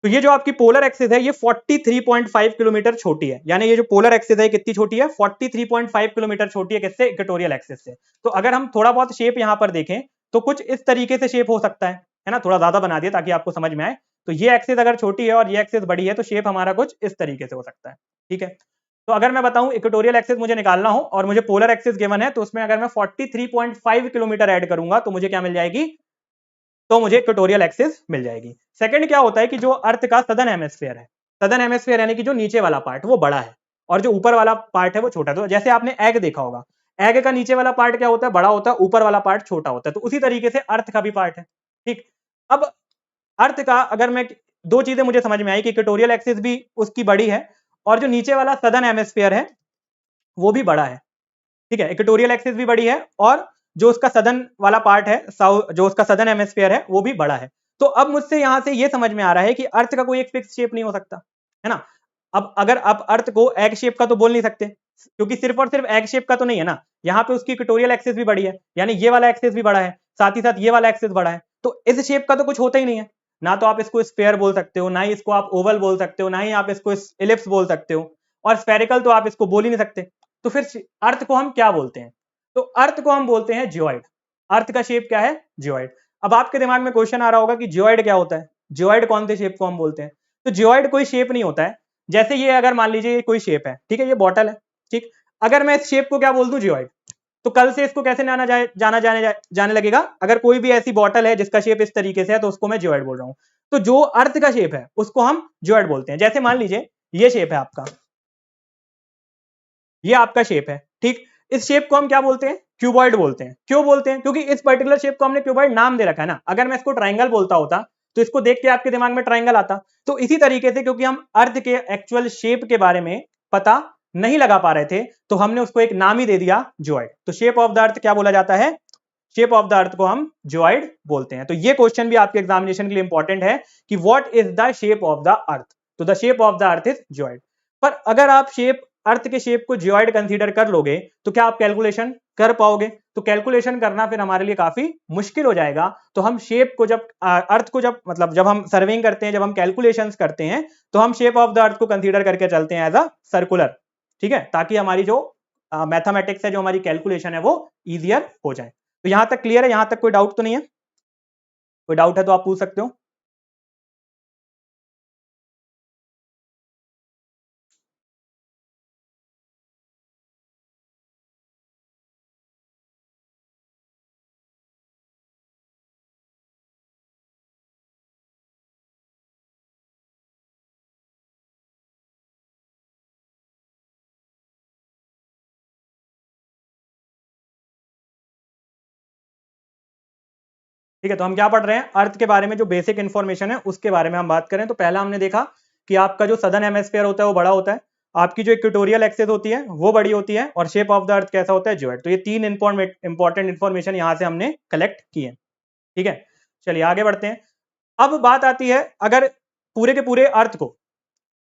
तो ये जो आपकी पोलर एक्सिस है ये 43.5 किलोमीटर छोटी है, यानी ये जो पोलर एक्सिस है कितनी छोटी है, 43.5 किलोमीटर छोटी है, किससे, इक्वेटोरियल एक्सिस से। तो अगर हम थोड़ा बहुत शेप यहां पर देखें तो कुछ इस तरीके से शेप हो सकता है ना, थोड़ा ज्यादा बना दिया ताकि आपको समझ में आए। तो ये एक्सिस अगर छोटी है और ये एक्सिस बड़ी है तो शेप हमारा कुछ इस तरीके से हो सकता है, ठीक है। तो अगर मैं बताऊं इक्वेटोरियल एक्सिस मुझे निकालना हो और मुझे पोलर एक्सिस गिवन है, तो उसमें अगर मैं 43.5 किलोमीटर ऐड करूंगा तो मुझे क्या मिल जाएगी, तो मुझे इक्वेटोरियल एक्सिस मिल जाएगी। सेकंड क्या होता है कि जो अर्थ का सदर्न हेमिस्फीयर है, सदर्न हेमिस्फीयर यानी कि जो नीचे वाला पार्ट वो बड़ा है और जो ऊपर वाला पार्ट है वो छोटा है। तो जैसे आपने एग देखा होगा, एग का नीचे वाला पार्ट क्या होता है, बड़ा होता है, ऊपर वाला पार्ट छोटा होता है। तो उसी तरीके से अर्थ का भी पार्ट है, ठीक। अब अर्थ का अगर मैं 2 चीजें मुझे समझ में आई कि इक्वेटोरियल एक्सिस भी उसकी बड़ी है और जो नीचे वाला सदर्न हेमिस्फीयर है वो भी बड़ा है, ठीक है। इक्वेटोरियल एक्सिस भी बड़ी है और जो उसका सदर्न वाला पार्ट है, जो उसका सदर्न हेमिस्फीयर है वो भी बड़ा है। तो अब मुझसे यहां से ये समझ में आ रहा है कि अर्थ का कोई एक फिक्स शेप नहीं हो सकता, है ना। अब अगर आप अर्थ को एग शेप का तो बोल नहीं सकते, क्योंकि सिर्फ और सिर्फ एग शेप का तो नहीं है ना, यहाँ पे उसकी इक्वेटोरियल एक्सिस भी बड़ी है, यानी ये वाला एक्सिस भी बड़ा है, साथ ही साथ ये वाला एक्सिस बड़ा है। तो इस शेप का तो कुछ होता ही नहीं है ना, तो आप इसको स्फेयर बोल सकते हो, ना ही इसको आप ओवल बोल सकते हो, ना ही आप इसको इलिप्स बोल सकते हो, और स्फेरिकल तो आप इसको बोल ही नहीं सकते। तो फिर अर्थ को हम क्या बोलते हैं, तो अर्थ को हम बोलते हैं जियोइड। अर्थ का शेप क्या है, जियोइड। अब आपके दिमाग में क्वेश्चन आ रहा होगा कि जियोइड क्या होता है, जियोइड कौन से शेप को हम बोलते हैं। तो जियोइड कोई शेप नहीं होता है, जैसे ये अगर मान लीजिए कोई शेप है, ठीक है, ये बॉटल है, ठीक। अगर मैं इस शेप को क्या बोल दूं, जियोइड, तो कल से इसको कैसे जाने लगेगा, अगर कोई भी ऐसी बॉटल है जिसका शेप इस तरीके से है तो उसको मैं जियोइड बोल रहा हूं। तो जो अर्थ का शेप है उसको हम जियोइड बोलते हैं। जैसे मान लीजिए ये शेप है आपका, ये आपका शेप है, ठीक। इस शेप को हम क्या बोलते हैं, क्यूबॉइड बोलते हैं। क्यों बोलते हैं, क्योंकि इस पर्टिकुलर शेप को हमने क्यूबॉइड नाम दे रखा है ना। अगर मैं इसको ट्राइंगल बोलता होता तो इसको देख के आपके दिमाग में ट्राइंगल आता। तो इसी तरीके से क्योंकि हम अर्थ के एक्चुअल शेप के बारे में पता नहीं लगा पा रहे थे तो हमने उसको एक नाम ही दे दिया, जियोइड। तो शेप ऑफ द अर्थ क्या बोला जाता है, शेप ऑफ द अर्थ को हम जियोइड बोलते हैं। तो ये क्वेश्चन भी आपके एग्जामिनेशन के लिए इंपॉर्टेंट है कि what is the shape of the earth, तो the shape of the earth is geoid. पर अगर आप शेप अर्थ के शेप को जियोइड कंसीडर कर लोगे तो क्या आप कैलकुलेशन कर पाओगे, तो कैलकुलेशन करना फिर हमारे लिए काफी मुश्किल हो जाएगा। तो हम शेप को जब अर्थ को जब मतलब जब हम सर्विंग करते हैं, जब हम कैलकुलेशंस करते हैं, तो हम शेप ऑफ द अर्थ को कंसीडर करके चलते हैं एज अ सर्कुलर, ठीक है, ताकि हमारी जो मैथमेटिक्स है, जो हमारी कैलकुलेशन है, वो इजियर हो जाए। तो यहां तक क्लियर है? यहां तक कोई डाउट तो नहीं है? कोई डाउट है तो आप पूछ सकते हो। ठीक है, तो हम क्या पढ़ रहे हैं? अर्थ के बारे में जो बेसिक इंफॉर्मेशन है उसके बारे में हम बात करें। तो पहला हमने देखा कि आपका जो सदर्न हेमिस्फीयर होता है वो बड़ा होता है, आपकी जो इक्वेटोरियल एक्सिस होती है वो बड़ी होती है, और शेप ऑफ द अर्थ कैसा होता है? ज्योइड। तो ये तीन इंपॉर्टेंट इंफॉर्मेशन यहां से हमने कलेक्ट की है। ठीक है, चलिए आगे बढ़ते हैं। अब बात आती है अगर पूरे के पूरे अर्थ को,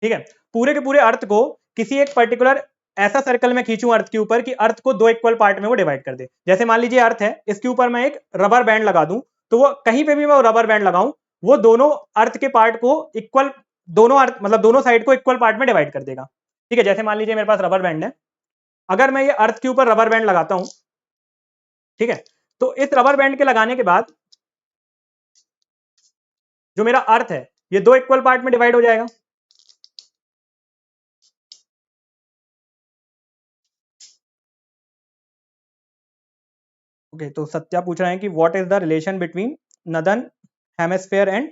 ठीक है, पूरे के पूरे अर्थ को किसी एक पर्टिकुलर ऐसा सर्कल में खींचूं अर्थ के ऊपर कि अर्थ को दो इक्वल पार्ट में वो डिवाइड कर दे। जैसे मान लीजिए अर्थ है, इसके ऊपर मैं एक रबर बैंड लगा दूं, तो वो कहीं पे भी मैं वो रबर बैंड लगाऊं, वो दोनों अर्थ के पार्ट को इक्वल, दोनों अर्थ मतलब दोनों साइड को इक्वल पार्ट में डिवाइड कर देगा। ठीक है, जैसे मान लीजिए मेरे पास रबर बैंड है, अगर मैं ये अर्थ के ऊपर रबर बैंड लगाता हूं, ठीक है, तो इस रबर बैंड के लगाने के बाद जो मेरा अर्थ है ये दो इक्वल पार्ट में डिवाइड हो जाएगा। ओके, तो सत्या पूछ रहे हैं कि what is the relation between northern hemisphere and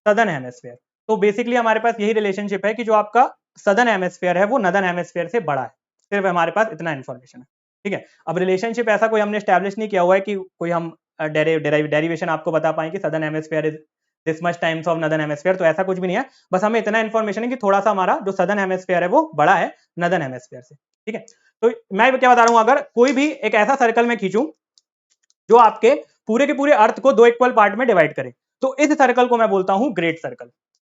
southern hemisphere. तो बेसिकली हमारे पास यही रिलेशनशिप है कि जो आपका सदर्न हेमिस्फेयर है वो नदर्न हेमिस्फेयर से बड़ा है। सिर्फ हमारे पास इतना इन्फॉर्मेशन है। ठीक है, अब रिलेशनशिप ऐसा कोई हमने स्टैब्लिश नहीं किया हुआ है कि कोई हम डेरिवेशन आपको बता पाए कि southern hemisphere is this much times of northern hemisphere. तो ऐसा कुछ भी नहीं है, बस हमें इतना इन्फॉर्मेशन है कि थोड़ा सा हमारा जो सदर्न हेमिस्फेयर है वो बड़ा है नदर्न हेमिस्फेयर से। ठीक है, तो मैं क्या बता रहा हूं, अगर कोई भी एक ऐसा सर्कल में खींचूं जो आपके पूरे के पूरे अर्थ को दो इक्वल पार्ट में डिवाइड करे, तो इस सर्कल को मैं बोलता हूं ग्रेट सर्कल।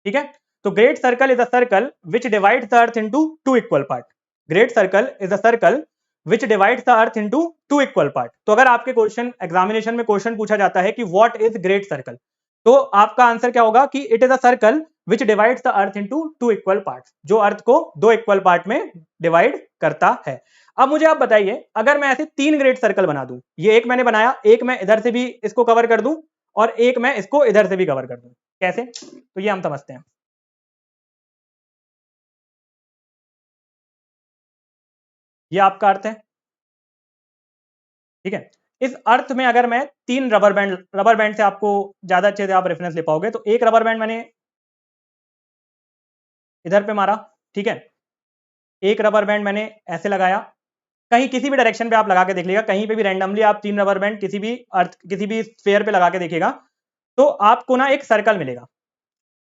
ठीक है, तो great circle is a circle which divides the earth into two equal part. Great circle is a circle which divides the earth into two equal part. तो अगर आपके क्वेश्चन एग्जामिनेशन में क्वेश्चन पूछा जाता है कि व्हाट इज ग्रेट सर्कल, तो आपका आंसर क्या होगा कि it is a circle which divides the earth into two equal parts, जो अर्थ को दो इक्वल पार्ट में डिवाइड करता है। अब मुझे आप बताइए, अगर मैं ऐसे तीन ग्रेट सर्कल बना दूं, ये एक मैंने बनाया, एक मैं इधर से भी इसको कवर कर दूं, और एक मैं इसको इधर से भी कवर कर दूं, कैसे? तो ये हम समझते हैं। ये आपका अर्थ है, ठीक है। इस अर्थ में अगर मैं तीन रबर बैंड से आपको ज्यादा अच्छे से आप रेफरेंस ले पाओगे, तो एक रबर बैंड मैंने इधर पे मारा, ठीक है, एक रबर बैंड मैंने ऐसे लगाया, कहीं किसी भी डायरेक्शन पे आप लगा के देख लीजिएगा, कहीं पे भी रैंडमली आप तीन रबर बैंड किसी भी अर्थ किसी भी स्फीयर पे लगा के देखिएगा, तो आपको ना एक सर्कल मिलेगा।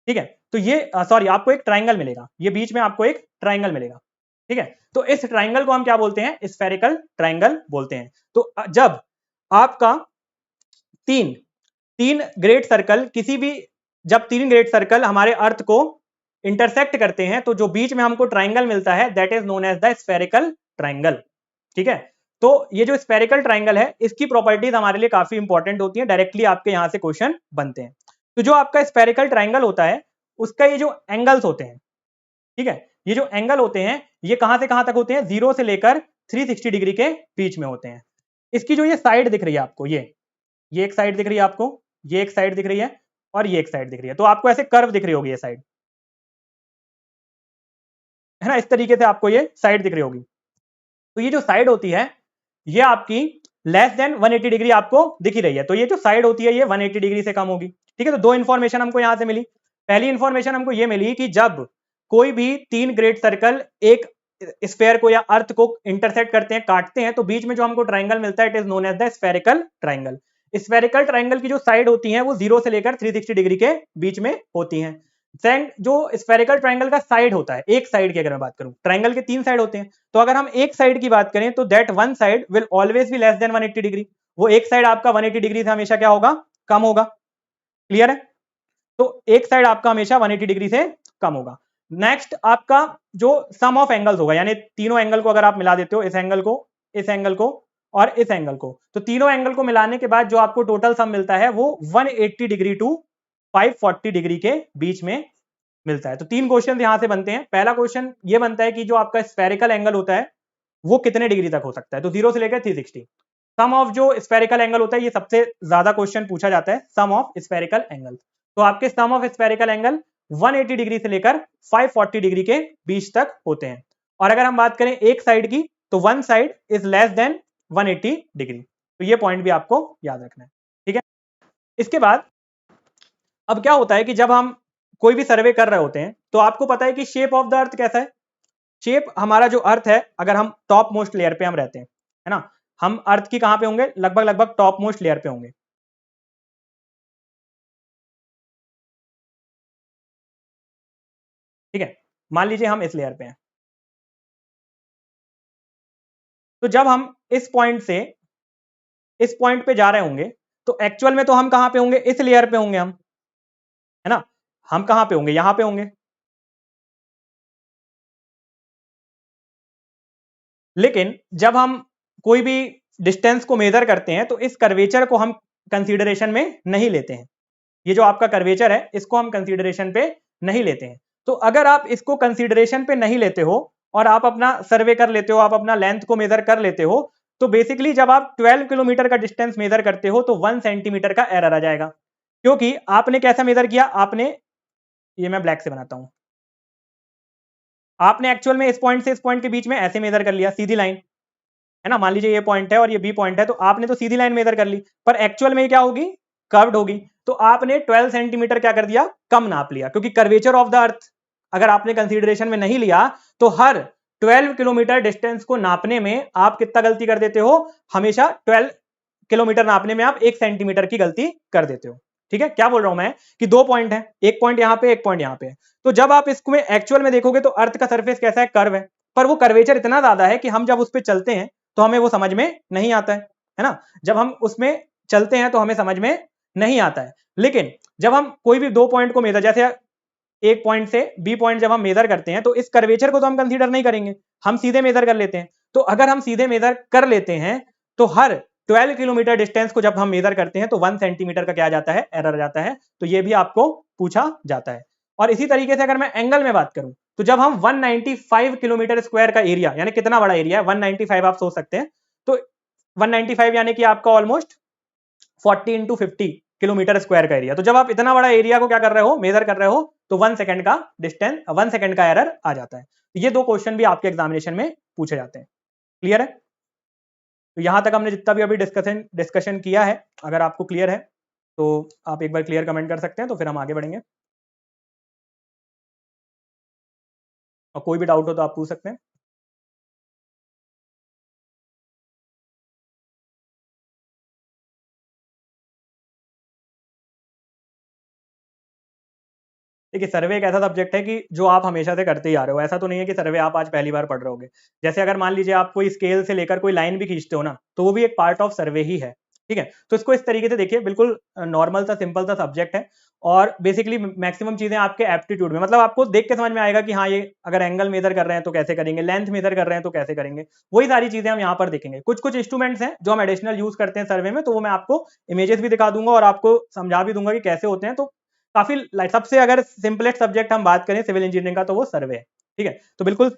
ठीक है, तो ये सॉरी आपको एक ट्राइंगल मिलेगा, ये बीच में आपको एक ट्राइंगल मिलेगा। ठीक है, तो इस ट्राइंगल को हम क्या बोलते हैं? स्फेरिकल ट्राइंगल बोलते हैं। तो जब आपका तीन तीन ग्रेट सर्कल किसी भी जब तीन ग्रेट सर्कल हमारे अर्थ को इंटरसेक्ट करते हैं, तो जो बीच में हमको ट्राइंगल मिलता है that is known as the spherical triangle. ठीक है, तो ये जो स्फेरिकल ट्राइंगल है इसकी प्रॉपर्टीज हमारे लिए काफी इंपॉर्टेंट होती है, डायरेक्टली आपके यहां से क्वेश्चन बनते हैं। तो जो आपका स्फेरिकल ट्राइंगल होता है उसका ये जो एंगल्स होते हैं, ठीक है, ये जो एंगल होते हैं ये कहां से कहां तक होते हैं? 0 से लेकर 360 डिग्री के बीच में होते हैं। इसकी जो ये साइड दिख रही है आपको, ये एक साइड दिख रही है आपको, ये एक साइड दिख रही है, और ये एक साइड दिख रही है। तो आपको ऐसे कर्व दिख रही होगी ये साइड, है ना, इस तरीके से आपको ये साइड दिख रही होगी। तो ये जो साइड होती है ये आपकी लेस देन 180 डिग्री आपको दिख ही रही है, तो ये जो साइड होती है ये 180 डिग्री से कम होगी। ठीक है, तो दो इंफॉर्मेशन हमको यहां से मिली। पहली इंफॉर्मेशन हमको ये मिली कि जब कोई भी तीन ग्रेट सर्कल एक स्फेयर को या अर्थ को इंटरसेक्ट करते हैं, काटते हैं, तो बीच में जो हमको ट्राइंगल मिलता है it is known as the spherical triangle. Spherical triangle की जो साइड होती है वो 0 से लेकर 360 डिग्री के बीच में होती हैं। सेकंड, जो स्फेरिकल ट्राइंगल का साइड होता है, एक साइड की अगर मैं बात करूं, ट्राइंगल के तीन साइड होते हैं, तो अगर हम एक साइड की बात करें तो that one side will always be less than 180 degree. वो एक साइड आपका 180 डिग्री से हमेशा क्या होगा? कम होगा। क्लियर है? तो एक साइड आपका हमेशा 180 डिग्री से कम होगा। नेक्स्ट आपका जो सम ऑफ एंगल्स होगा, यानी तीनों एंगल को अगर आप मिला देते हो, इस एंगल को, इस एंगल को और इस एंगल को, तो तीनों एंगल को मिलाने के बाद जो आपको टोटल सम मिलता है वो 180 डिग्री टू 540 डिग्री के बीच में मिलता है। तो तीन क्वेश्चन यहां से बनते हैं। पहला क्वेश्चन ये बनता है कि जो आपका स्फेरिकल एंगल होता है वो कितने डिग्री तक हो सकता है, तो 0 से लेकर 360। सम ऑफ जो स्फेरिकल एंगल होता है, ये सबसे ज्यादा क्वेश्चन पूछा जाता है, सम ऑफ स्फेरिकल एंगल। तो आपके सम ऑफ स्फेरिकल एंगल 180 डिग्री से लेकर 540 डिग्री के बीच तक होते हैं। और अगर हम बात करें एक साइड की, तो one side is less than 180 degree. तो ये पॉइंट भी आपको याद रखना है, ठीक है। इसके बाद अब क्या होता है कि जब हम कोई भी सर्वे कर रहे होते हैं, तो आपको पता है कि शेप ऑफ द अर्थ कैसा है। शेप हमारा जो अर्थ है, अगर हम टॉप मोस्ट लेयर पे हम रहते हैं, है ना, हम अर्थ की कहां पे होंगे, लगभग लगभग टॉप मोस्ट लेयर पे होंगे। ठीक है, मान लीजिए हम इस लेयर पे हैं। तो जब हम इस पॉइंट से इस पॉइंट पे जा रहे होंगे, तो एक्चुअल में तो हम कहां पे होंगे, इस लेयर पे होंगे हम, है ना। हम कहां पे होंगे, यहां पे होंगे। लेकिन जब हम कोई भी डिस्टेंस को मेजर करते हैं, तो इस कर्वेचर को हम कंसीडरेशन में नहीं लेते हैं। ये जो आपका कर्वेचर है, इसको हम कंसीडरेशन पे नहीं लेते हैं। तो अगर आप इसको कंसीडरेशन पे नहीं लेते हो और आप अपना सर्वे कर लेते हो, आप अपना लेंथ को मेजर कर लेते हो, तो बेसिकली जब आप 12 किलोमीटर का डिस्टेंस मेजर करते हो, तो 1 सेंटीमीटर का एरर आ जाएगा। क्योंकि आपने कैसा मेजर किया, आपने, ये मैं ब्लैक से बनाता हूं, आपने एक्चुअल में इस पॉइंट से इस पॉइंट के बीच में ऐसे मेजर कर लिया, सीधी लाइन, है ना। मान लीजिए ये पॉइंट है और ये बी पॉइंट है, तो आपने तो सीधी लाइन मेजर कर ली, पर एक्चुअल में क्या होगी, कर्व्ड होगी। तो आपने 12 सेंटीमीटर क्या कर दिया, कम नाप लिया। क्योंकि कर्वेचर ऑफ द अर्थ अगर आपने कंसीडरेशन में नहीं लिया, तो हर 12 किलोमीटर डिस्टेंस को नापने में आप कितना गलती कर देते हो, हमेशा 12 किलोमीटर नापने में आप 1 सेंटीमीटर की गलती कर देते हो। ठीक है, क्या बोल रहा हूं मैं कि दो पॉइंट है, एक पॉइंट यहां पे, एक पॉइंट यहां पे। तो जब आप इसको में एक्चुअल में देखोगे, तो अर्थ का सरफेस कैसा है, कर्व है, पर वो कर्वेचर इतना ज्यादा है कि हम जब उस पर चलते हैं तो हमें वो समझ में नहीं आता है ना। जब हम उसमें चलते हैं तो हमें समझ में नहीं आता है। लेकिन जब हम कोई भी दो पॉइंट को मेजर, जैसे एक पॉइंट से बी पॉइंट जब हम मेजर करते हैं, तो इस कर्वेचर को तो हम कंसीडर नहीं करेंगे, हम सीधे मेजर कर लेते हैं। तो अगर हम सीधे मेजर कर लेते हैं, तो हर 12 किलोमीटर डिस्टेंस को जब हम मेजर करते हैं, तो 1 सेंटीमीटर का क्या जाता है, एरर जाता है। तो ये भी आपको पूछा जाता है। और इसी तरीके से अगर मैं एंगल में बात करूं, तो जब हम 195 किलोमीटर स्क्वायर का एरिया, यानी कितना बड़ा एरिया है 195, आप सोच सकते हैं, तो 195 यानी कि आपका ऑलमोस्ट 40 इंटू 50 किलोमीटर स्क्वायर का एरिया। तो जब आप इतना बड़ा एरिया को क्या कर रहे हो, मेजर कर रहे हो, तो 1 सेकंड का डिस्टेंस, 1 सेकंड का एरर आ जाता है। तो ये दो क्वेश्चन भी आपके एग्जामिनेशन में पूछे जाते हैं। क्लियर है। तो यहां तक हमने जितना भी अभी डिस्कशन किया है, अगर आपको क्लियर है तो आप एक बार क्लियर कमेंट कर सकते हैं, तो फिर हम आगे बढ़ेंगे। और कोई भी डाउट हो तो आप पूछ सकते हैं। देखिए, सर्वे एक ऐसा सब्जेक्ट है कि जो आप हमेशा से करते ही आ रहे हो। ऐसा तो नहीं है कि सर्वे आप आज पहली बार पढ़ रहे होगे। जैसे अगर मान लीजिए आप कोई स्केल से लेकर कोई लाइन भी खींचते हो ना, तो वो भी एक पार्ट ऑफ सर्वे ही है। ठीक है, तो इसको इस तरीके से देखिए, बिल्कुल नॉर्मल सा सिंपल सा सब्जेक्ट है। और बेसिकली मैक्सिमम चीजें आपके एप्टीट्यूड में, मतलब आपको देख के समझ में आएगा कि हाँ, ये अगर एंगल मेजर कर रहे हैं तो कैसे करेंगे, लेंथ मेजर कर रहे हैं तो कैसे करेंगे, वही सारी चीजें हम यहाँ पर देखेंगे। कुछ कुछ इंस्ट्रूमेंट्स हैं जो हम एडिशनल यूज करते हैं सर्वे में, तो वो मैं आपको इमेजेस भी दिखा दूंगा और आपको समझा भी दूंगा कि कैसे होते हैं। तो काफी सबसे अगर सिंपलेस्ट सब्जेक्ट हम बात करें सिविल इंजीनियरिंग का, तो वो सर्वे है। ठीक है, तो बिल्कुल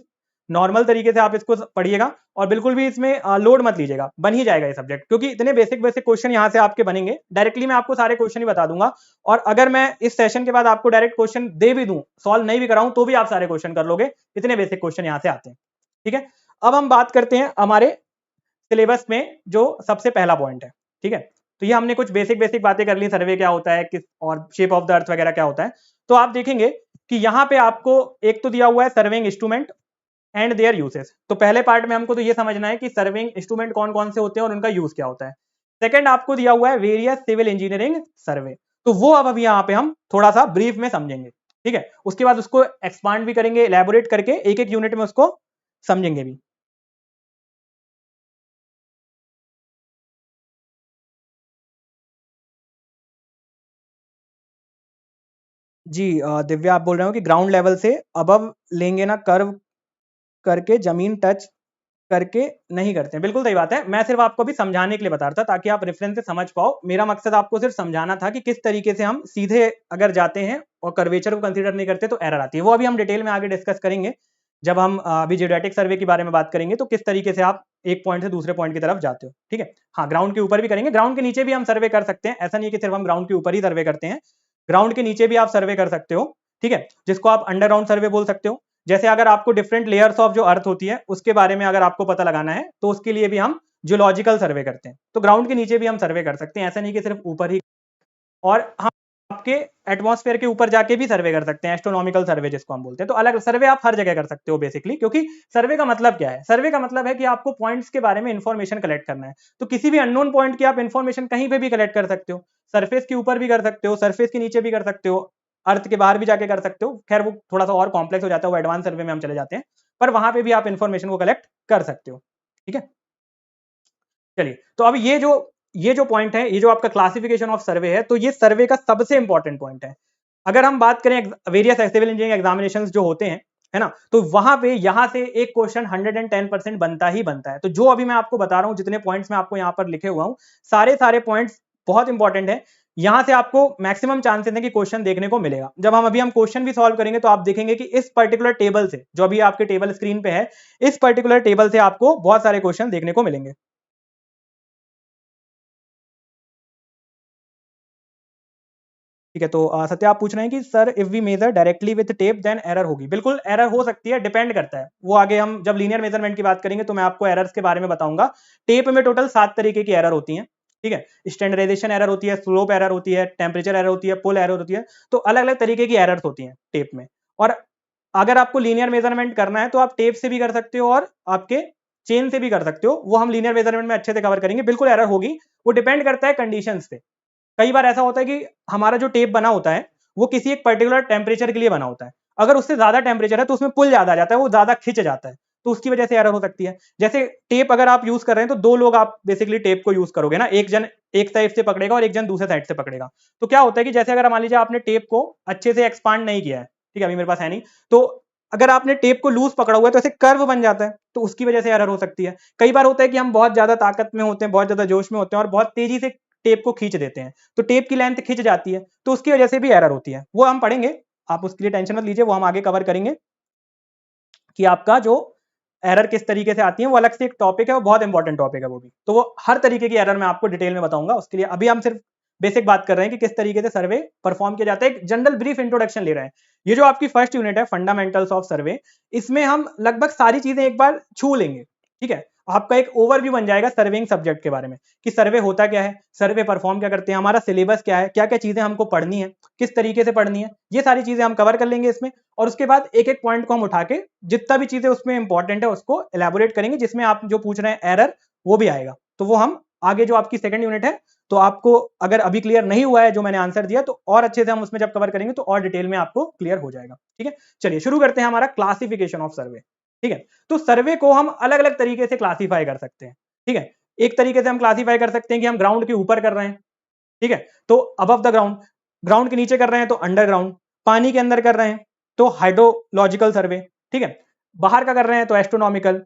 नॉर्मल तरीके से आप इसको पढ़िएगा और बिल्कुल भी इसमें लोड मत लीजिएगा, बन ही जाएगा ये सब्जेक्ट। क्योंकि इतने बेसिक बेसिक क्वेश्चन यहाँ से आपके बनेंगे, डायरेक्टली मैं आपको सारे क्वेश्चन ही बता दूंगा। और अगर मैं इस सेशन के बाद आपको डायरेक्ट क्वेश्चन दे भी दूं, सॉल्व नहीं भी कराऊं, तो भी आप सारे क्वेश्चन कर लोगे, इतने बेसिक क्वेश्चन यहाँ से आते हैं। ठीक है, अब हम बात करते हैं हमारे सिलेबस में जो सबसे पहला पॉइंट है। ठीक है, तो ये हमने कुछ बेसिक बेसिक बातें कर ली, सर्वे क्या होता है, किस और शेप ऑफ द अर्थ वगैरह क्या होता है। तो आप देखेंगे कि यहाँ पे आपको एक तो दिया हुआ है surveying instrument and their uses. तो पहले पार्ट में हमको तो ये समझना है कि सर्वेइंग इंस्ट्रूमेंट कौन कौन से होते हैं और उनका यूज क्या होता है। सेकंड आपको दिया हुआ है वेरियस सिविल इंजीनियरिंग सर्वे। तो वो अब अभी यहाँ पे हम थोड़ा सा ब्रीफ में समझेंगे। ठीक है, उसके बाद उसको एक्सपांड भी करेंगे, एलैबोरेट करके एक एक यूनिट में उसको समझेंगे भी। जी दिव्या, आप बोल रहे हो कि ग्राउंड लेवल से अबव लेंगे ना कर्व करके जमीन टच करके नहीं करते हैं। बिल्कुल सही बात है, मैं सिर्फ आपको अभी समझाने के लिए बता रहा था ताकि आप रेफरेंस से समझ पाओ। मेरा मकसद आपको सिर्फ समझाना था कि किस तरीके से हम सीधे अगर जाते हैं और कर्वेचर को कंसीडर नहीं करते तो एरर आती है। वो अभी हम डिटेल में आगे डिस्कस करेंगे जब हम अभी जियोडेटिक सर्वे के बारे में बात करेंगे, तो किस तरीके से आप एक पॉइंट से दूसरे पॉइंट की तरफ जाते हो। ठीक है, हाँ, ग्राउंड के ऊपर भी करेंगे, ग्राउंड के नीचे भी हम सर्वे कर सकते हैं। ऐसा नहीं है कि सिर्फ हम ग्राउंड के ऊपर ही सर्वे करते हैं, ग्राउंड के नीचे भी आप सर्वे कर सकते हो। ठीक है, जिसको आप अंडरग्राउंड सर्वे बोल सकते हो। जैसे अगर आपको डिफरेंट लेयर्स ऑफ जो अर्थ होती है उसके बारे में अगर आपको पता लगाना है तो उसके लिए भी हम जियोलॉजिकल सर्वे करते हैं, तो ग्राउंड के नीचे भी हम सर्वे कर सकते हैं। ऐसा नहीं कि सिर्फ ऊपर ही, और हम आपके एटमॉस्फेयर के ऊपर जाके भी सर्वे कर सकते हैं, एस्ट्रोनॉमिकल सर्वे जिसको हम बोलते हैं। तो अलग सर्वे आप हर जगह कर सकते हो बेसिकली, क्योंकि सर्वे का मतलब क्या है? सर्वे का मतलब है कि आपको पॉइंट्स के बारे में इंफॉर्मेशन कलेक्ट करना है। तो किसी भी अननोन पॉइंट की आप इंफॉर्मेशन कहीं पे भी कलेक्ट कर सकते हो, सरफेस के ऊपर भी कर सकते हो, सरफेस के नीचे भी कर सकते हो, अर्थ के बाहर भी जाके कर सकते हो। खैर वो थोड़ा सा और कॉम्प्लेक्स हो जाता है, वो एडवांस सर्वे में हम चले जाते हैं, पर वहां पे भी आप इंफॉर्मेशन को कलेक्ट कर सकते हो। ठीक है, चलिए, तो अब ये जो पॉइंट है, ये जो आपका क्लासिफिकेशन ऑफ सर्वे है, तो ये सर्वे का सबसे इंपॉर्टेंट पॉइंट है। अगर हम बात करें वेरियस सिविल इंजीनियरिंग एग्जामिनेशंस जो होते हैं, है ना, तो वहां पे यहां से एक क्वेश्चन 110% बनता ही बनता है। तो जो अभी मैं आपको बता रहा हूं, जितने पॉइंट्स मैं आपको यहां पर लिखे हुआ हूं, सारे पॉइंट्स बहुत इंपॉर्टेंट है। यहां से आपको मैक्सिमम चांसेस है कि क्वेश्चन देखने को मिलेगा। जब हम क्वेश्चन भी सॉल्व करेंगे तो आप देखेंगे कि इस पर्टिकुलर टेबल से, जो अभी आपके टेबल स्क्रीन पे है, इस पर्टिकुलर टेबल से आपको बहुत सारे क्वेश्चन देखने को मिलेंगे। ठीक है, तो सत्य आप पूछ रहे हैं कि sir if we measure directly with tape then error होगी। बिल्कुल एरर हो सकती है, डिपेंड करता है। वो आगे हम जब लीनियर मेजरमेंट की बात करेंगे तो मैं आपको एरर्स के बारे में बताऊंगा। टेप में टोटल 7 तरीके की एरर होती हैं। ठीक है, स्टैंडर्डाइजेशन एरर होती है, स्लोप एरर होती है, टेम्परेचर एरर होती है, पुल एरर होती है। तो अलग अलग तरीके की एरर्स होती हैं टेप में। और अगर आपको लीनियर मेजरमेंट करना है तो आप टेप से भी कर सकते हो और आपके चेन से भी कर सकते हो। वो हम लीनियर मेजरमेंट में अच्छे से कवर करेंगे। बिल्कुल एरर होगी, वो डिपेंड करता है कंडीशंस पे। कई बार ऐसा होता है कि हमारा जो टेप बना होता है वो किसी एक पर्टिकुलर टेम्परेचर के लिए बना होता है। अगर उससे ज्यादा टेम्परेचर है तो उसमें पुल ज्यादा आ जाता है, वो ज्यादा खिंच जाता है, तो उसकी वजह से एरर हो सकती है। जैसे टेप अगर आप यूज कर रहे हैं तो 2 लोग आप बेसिकली टेप को यूज करोगे ना, एक जन एक साइड से पकड़ेगा और एक जन दूसरे साइड से पकड़ेगा। तो क्या होता है कि जैसे अगर मान लीजिए आपने टेप को अच्छे से एक्सपांड नहीं किया है, ठीक है, अभी मेरे पास है नहीं, तो अगर आपने टेप को लूज पकड़ा हुआ है तो ऐसे कर्व बन जाता है, तो उसकी वजह से एरर हो सकती है। कई बार होता है कि हम बहुत ज्यादा ताकत में होते हैं, बहुत ज्यादा जोश में होते हैं और बहुत तेजी से टेप को खींच देते हैं, तो टेप की लेंथ खिंच जाती है, तो उसकी वजह से भी एरर होती है। वो हम पढ़ेंगे, आप उसके लिए टेंशन मत लीजिए, वो हम आगे कवर करेंगे कि आपका जो एरर किस तरीके से आती है। वो अलग से एक टॉपिक है, वो बहुत इंपॉर्टेंट टॉपिक है वो भी। तो वो हर तरीके की एरर मैं आपको डिटेल में बताऊंगा। उसके लिए अभी हम सिर्फ बेसिक बात कर रहे हैं कि किस तरीके से सर्वे परफॉर्म किया जाता है। एक जनरल ब्रीफ इंट्रोडक्शन ले रहे हैं। ये जो आपकी फर्स्ट यूनिट है फंडामेंटल्स ऑफ सर्वे, इसमें हम लगभग सारी चीजें एक बार छू लेंगे। ठीक है, आपका एक ओवरव्यू बन जाएगा सर्वेइंग सब्जेक्ट के बारे में कि सर्वे होता क्या है, सर्वे परफॉर्म क्या करते हैं, हमारा सिलेबस क्या है, क्या क्या चीजें हमको पढ़नी है, किस तरीके से पढ़नी है, ये सारी चीजें हम कवर कर लेंगे इसमें। और उसके बाद एक एक पॉइंट को हम उठा के जितना भी चीजें उसमें इंपॉर्टेंट है उसको एलैबोरेट करेंगे, जिसमें आप जो पूछ रहे हैं एरर वो भी आएगा। तो वो हम आगे जो आपकी सेकंड यूनिट है, तो आपको अगर अभी क्लियर नहीं हुआ है जो मैंने आंसर दिया, तो और अच्छे से हम उसमें जब कवर करेंगे तो और डिटेल में आपको क्लियर हो जाएगा। ठीक है, चलिए शुरू करते हैं हमारा क्लासिफिकेशन ऑफ सर्वे। ठीक है, तो सर्वे को हम अलग अलग तरीके से क्लासीफाई कर सकते हैं। ठीक है, एक तरीके से हम क्लासीफाई कर सकते हैं कि हम ग्राउंड के ऊपर कर रहे हैं, ठीक है, तो अबव द ग्राउंड, ग्राउंड के नीचे कर रहे हैं तो अंडरग्राउंड, पानी के अंदर कर रहे हैं तो हाइड्रोलॉजिकल सर्वे, ठीक है, बाहर का कर रहे हैं तो एस्ट्रोनॉमिकल।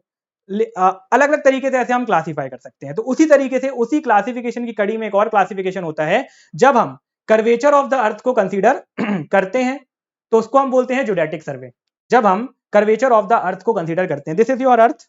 अलग अलग तरीके से ऐसे हम क्लासीफाई कर सकते हैं। तो उसी तरीके से उसी क्लासिफिकेशन की कड़ी में एक और क्लासिफिकेशन होता है, जब हम कर्वेचर ऑफ द अर्थ को कंसीडर करते हैं तो उसको हम बोलते हैं जियोडेटिक सर्वे। जब हम कर्वेचर ऑफ द अर्थ को कंसीडर करते हैं, this is your earth,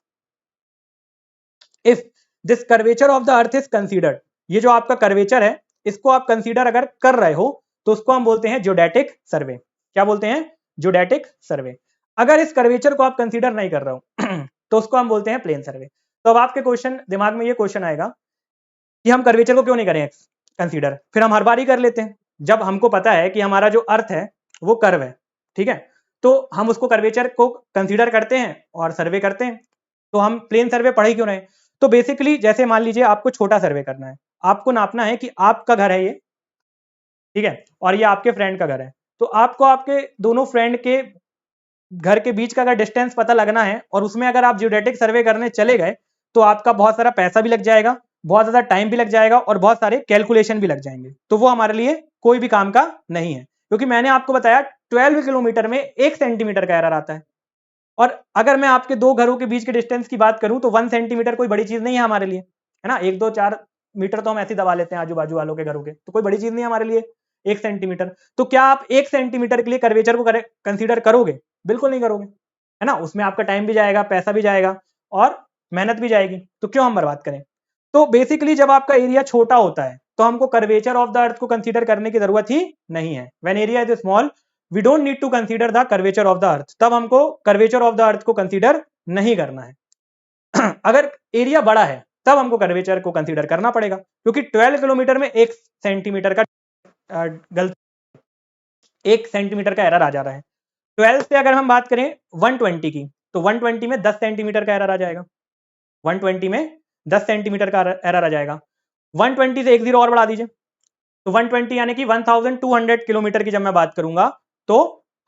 if this curvature of the earth is considered, ये जो आपका कर्वेचर है इसको आप कंसीडर अगर कर रहे हो तो उसको हम बोलते हैं जियोडेटिक सर्वे। क्या बोलते हैं? जियोडेटिक सर्वे। अगर इस कर्वेचर को आप कंसीडर नहीं कर रहे हो तो उसको हम बोलते हैं प्लेन सर्वे। तो अब आपके क्वेश्चन दिमाग में ये क्वेश्चन आएगा कि हम कर्वेचर को क्यों नहीं करें कंसीडर, फिर हम हर बार ही कर लेते हैं। जब हमको पता है कि हमारा जो अर्थ है वो कर्व है, ठीक है, तो हम उसको कर्वेचर को कंसीडर करते हैं और सर्वे करते हैं, तो हम प्लेन सर्वे पढ़े क्यों रहे? तो बेसिकली जैसे मान लीजिए आपको छोटा सर्वे करना है, आपको नापना है कि आपका घर है ये, ठीक है, और ये आपके फ्रेंड का घर है, तो आपको आपके दोनों फ्रेंड के घर के बीच का अगर डिस्टेंस पता लगना है और उसमें अगर आप जियोडेटिक सर्वे करने चले गए तो आपका बहुत सारा पैसा भी लग जाएगा, बहुत ज्यादा टाइम भी लग जाएगा और बहुत सारे कैलकुलेशन भी लग जाएंगे। तो वो हमारे लिए कोई भी काम का नहीं है, क्योंकि मैंने आपको बताया 12 किलोमीटर में 1 सेंटीमीटर का एरर आता है। और अगर मैं आपके दो घरों के बीच के डिस्टेंस की बात करूं तो 1 सेंटीमीटर कोई बड़ी चीज नहीं है हमारे लिए, है ना। 1 2 4 मीटर तो हम ऐसे ही दबा लेते हैं आजू बाजू वालों के घरों के, तो कोई बड़ी चीज नहीं है हमारे लिए 1 सेंटीमीटर। तो क्या आप 1 सेंटीमीटर के लिए कर्वेचर को कंसीडर करोगे? बिल्कुल नहीं करोगे, है ना। उसमें आपका टाइम भी जाएगा, पैसा भी जाएगा और मेहनत भी जाएगी, तो क्यों हम बर्बाद करें। तो बेसिकली जब आपका एरिया छोटा होता है तो हमको कर्वेचर ऑफ द अर्थ को कंसीडर करने की जरूरत ही नहीं है। When area is small we don't need to consider the curvature of the earth, तब हमको कर्वेचर ऑफ द अर्थ को कंसीडर नहीं करना है। अगर एरिया बड़ा है तब हमको कर्वेचर को कंसीडर करना पड़ेगा, क्योंकि 12 किलोमीटर में 1 सेंटीमीटर का गलत 1 सेंटीमीटर का एरर आ जा रहा है। 12 से अगर हम बात करें 120 की, तो 120 में 10 सेंटीमीटर का एरर आ जाएगा। 120 में 10 सेंटीमीटर का एरर आ जाएगा। 120 से एक जीरो और बढ़ा दीजिए, तो 120 यानी कि 1200 किलोमीटर की जब मैं बात करूंगा तो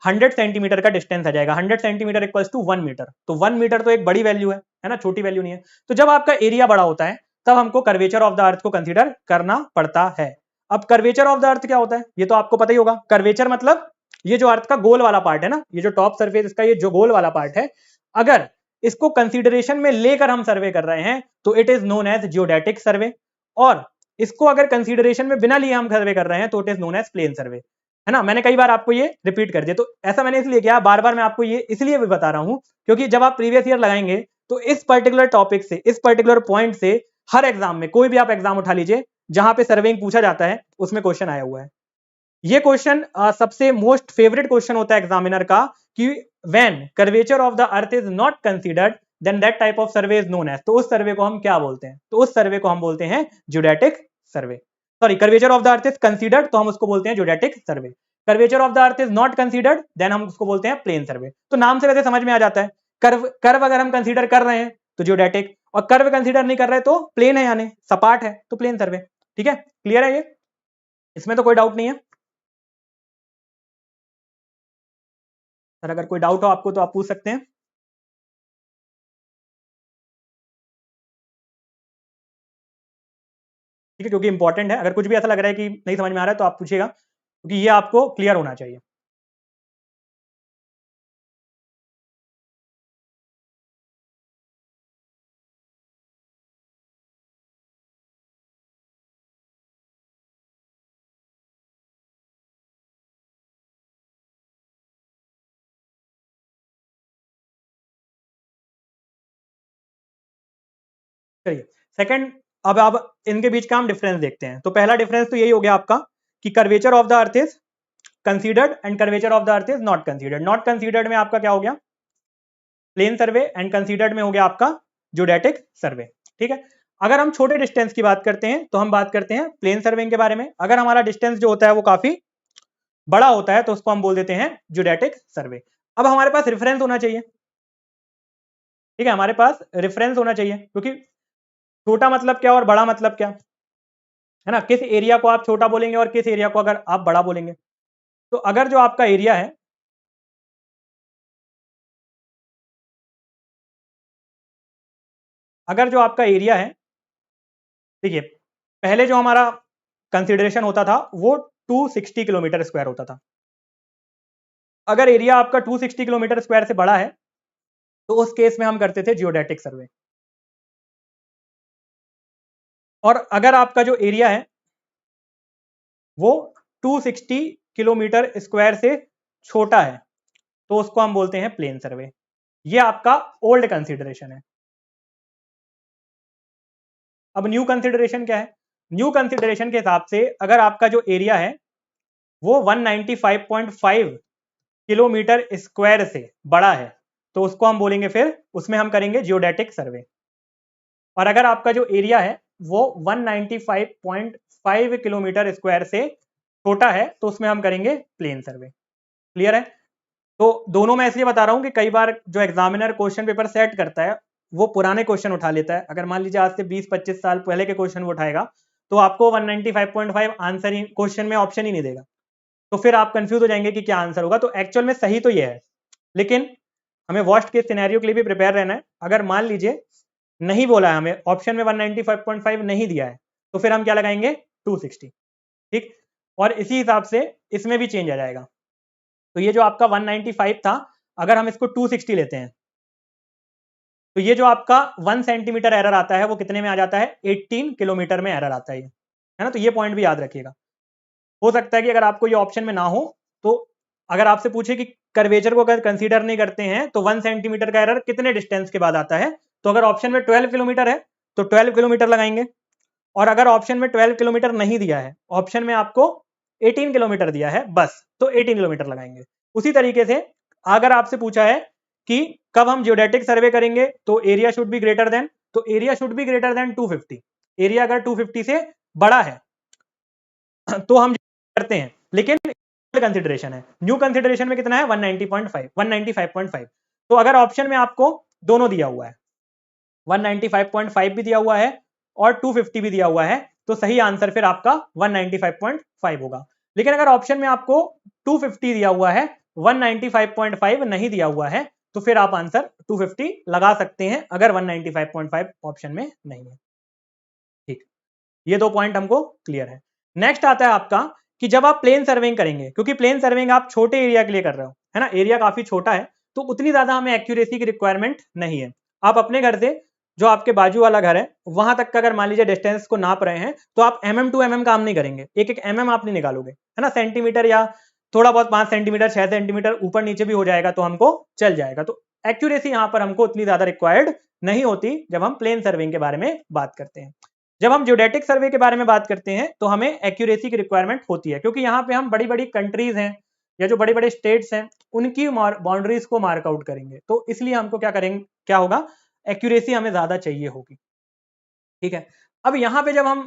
100 सेंटीमीटर का डिस्टेंस आ जाएगा। 100 सेंटीमीटर इक्वल्स टू 1 मीटर, तो 1 मीटर तो एक बड़ी वैल्यू है ना, छोटी वैल्यू नहीं है। तो जब आपका एरिया बड़ा होता है तब हमको कर्वेचर ऑफ द अर्थ को कंसीडर करना पड़ता है। अब कर्वेचर ऑफ द अर्थ क्या होता है ये तो आपको पता ही होगा। कर्वेचर मतलब ये जो अर्थ का गोल वाला पार्ट है ना, ये जो टॉप सरफेस इसका ये जो गोल वाला पार्ट है, अगर इसको कंसीडरेशन में लेकर हम सर्वे कर रहे हैं तो it is known as geodetic survey, और इसको अगर कंसीडरेशन में बिना लिए हम सर्वे कर रहे हैं तो it is known as plane survey, है ना। मैंने कई बार आपको ये रिपीट कर दिया, तो ऐसा मैंने इसलिए किया, बार बार मैं आपको ये इसलिए भी बता रहा हूं क्योंकि जब आप प्रीवियस ईयर लगाएंगे तो इस पर्टिकुलर टॉपिक से, इस पर्टिकुलर पॉइंट से हर एग्जाम में, कोई भी आप एग्जाम उठा लीजिए जहां पे सर्वेइंग पूछा जाता है उसमें क्वेश्चन आया हुआ है। ये क्वेश्चन सबसे मोस्ट फेवरेट क्वेश्चन होता है एग्जामिनर का कि when curvature of the earth is not considered then that type of survey is known as, तो उस सर्वे को हम क्या बोलते हैं, तो उस सर्वे को हम बोलते हैं geodetic survey. Sorry, curvature of the earth is considered तो हम उसको बोलते हैं geodetic survey. Curvature of the earth is not considered then हम उसको बोलते हैं प्लेन सर्वे। तो नाम से वैसे समझ में आ जाता है, कर्व अगर हम कंसीडर कर रहे हैं तो जियोडेटिक, और कर्व कंसीडर नहीं कर रहे तो प्लेन है यानी सपाट है तो प्लेन सर्वे। ठीक है, क्लियर है ये, इसमें तो कोई डाउट नहीं है। सर अगर कोई डाउट हो आपको तो आप पूछ सकते हैं। ठीक है, क्योंकि इंपॉर्टेंट है, अगर कुछ भी ऐसा लग रहा है कि नहीं समझ में आ रहा है तो आप पूछिएगा, क्योंकि ये आपको क्लियर होना चाहिए। चलिए सेकंड, अब इनके बीच का हम डिफरेंस देखते हैं। तो पहला डिफरेंस तो यही हो गया आपका कि curvature of the earth is considered and curvature of the earth is not considered. Not considered में आपका क्या हो गया, प्लेन सर्वे, एंड कंसीडर्ड में हो गया आपका जियोडेटिक सर्वे। ठीक है, अगर हम छोटे डिस्टेंस की बात करते हैं तो हम बात करते हैं प्लेन सर्वेइंग के बारे में। अगर हमारा डिस्टेंस जो होता है वो काफी बड़ा होता है तो उसको हम बोल देते हैं जियोडेटिक सर्वे। अब हमारे पास रेफरेंस होना चाहिए, ठीक है, हमारे पास रेफरेंस होना चाहिए, क्योंकि छोटा मतलब क्या और बड़ा मतलब क्या, है ना। किस एरिया को आप छोटा बोलेंगे और किस एरिया को अगर आप बड़ा बोलेंगे। तो अगर जो आपका एरिया है, अगर जो आपका एरिया है, देखिए पहले जो हमारा कंसिडरेशन होता था वो 260 किलोमीटर स्क्वायर होता था। अगर एरिया आपका 260 किलोमीटर स्क्वायर से बड़ा है तो उस केस में हम करते थे जियोडेटिक सर्वे। और अगर आपका जो एरिया है वो 260 किलोमीटर स्क्वायर से छोटा है तो उसको हम बोलते हैं प्लेन सर्वे। ये आपका ओल्ड कंसिडरेशन है। अब न्यू कंसिडरेशन क्या है, न्यू कंसिडरेशन के हिसाब से अगर आपका जो एरिया है वो 195.5 किलोमीटर स्क्वायर से बड़ा है तो उसको हम बोलेंगे, फिर उसमें हम करेंगे जियोडेटिक सर्वे। और अगर आपका जो एरिया है वो 195.5 किलोमीटर स्क्वायर से छोटा है तो उसमें हम करेंगे प्लेन सर्वे। क्लियर है। तो दोनों मैं इसलिए बता रहा हूं कि कई बार जो एग्जामिनर क्वेश्चन पेपर सेट करता है वो पुराने क्वेश्चन उठा लेता है। अगर मान लीजिए आज से 20-25 साल पहले के क्वेश्चन वो उठाएगा तो आपको 195.5 आंसर ही क्वेश्चन में ऑप्शन ही नहीं देगा, तो फिर आप कंफ्यूज हो जाएंगे कि क्या आंसर होगा। तो एक्चुअल में सही तो ये है, लेकिन हमें वर्स्ट केस सिनेरियो के लिए भी प्रिपेयर रहना है। अगर मान लीजिए नहीं बोला है हमें, ऑप्शन में 195.5 नहीं दिया है, तो फिर हम क्या लगाएंगे 260। ठीक, और इसी हिसाब से इसमें भी चेंज आ जाएगा। तो ये जो आपका 195 था अगर हम इसको 260 लेते हैं तो ये जो आपका 1 सेंटीमीटर एरर आता है वो कितने में आ जाता है, 18 किलोमीटर में एरर आता है ये, है ना। तो ये पॉइंट भी याद रखिएगा। हो सकता है कि अगर आपको ये ऑप्शन में ना हो तो अगर आपसे पूछे कि कर्वेचर को अगर कंसीडर नहीं करते हैं तो 1 सेंटीमीटर का एरर कितने डिस्टेंस के बाद आता है, तो अगर ऑप्शन में 12 किलोमीटर है तो 12 किलोमीटर लगाएंगे, और अगर ऑप्शन में 12 किलोमीटर नहीं दिया है, ऑप्शन में आपको 18 किलोमीटर दिया है बस, तो 18 किलोमीटर लगाएंगे। उसी तरीके से अगर आपसे पूछा है कि कब हम जियोडेटिक सर्वे करेंगे तो area should be greater than, तो area should be greater than 250। Area अगर 250 से बड़ा है तो हम करते हैं, लेकिन कंसिडरेशन है, न्यू कंसिडरेशन में कितना है 190.5 195.5। तो अगर ऑप्शन में आपको दोनों दिया हुआ है, 195.5 भी दिया हुआ है और 250 भी दिया हुआ है, तो सही आंसर फिर आपका 195.5 होगा। लेकिन अगर ऑप्शन में आपको 250 दिया हुआ है, 195.5 नहीं दिया हुआ है, तो फिर आप आंसर 250 लगा सकते हैं अगर 195.5 ऑप्शन में नहीं है। ठीक, ये दो पॉइंट हमको क्लियर है। नेक्स्ट आता है आपका कि जब आप प्लेन सर्वेइंग करेंगे, क्योंकि प्लेन सर्वेइंग आप छोटे एरिया के लिए कर रहे हो, है ना, एरिया काफी छोटा है, तो उतनी ज्यादा हमें एक्यूरेसी की रिक्वायरमेंट नहीं है। आप अपने घर से जो आपके बाजू वाला घर है वहां तक का अगर मान लीजिए डिस्टेंस को नाप रहे हैं तो आप mm टू mm काम नहीं करेंगे, एक एक mm आप नहीं निकालोगे, है ना, सेंटीमीटर या थोड़ा बहुत 5 सेंटीमीटर 6 सेंटीमीटर ऊपर नीचे भी हो जाएगा तो हमको चल जाएगा। तो एक्यूरेसी यहां पर हमको उतनी ज्यादा रिक्वायर्ड नहीं होती जब हम प्लेन सर्वेइंग के बारे में बात करते हैं। जब हम जियोडेटिक सर्वे के बारे में बात करते हैं तो हमें एक्यूरेसी की रिक्वायरमेंट होती है, क्योंकि यहाँ पे हम बड़ी बड़ी कंट्रीज हैं या जो बड़े बड़े स्टेट्स हैं उनकी बाउंड्रीज को मार्क आउट करेंगे, तो इसलिए हमको क्या करेंगे, क्या होगा, एक्यूरेसी हमें ज्यादा चाहिए होगी। ठीक है, अब यहाँ पे जब हम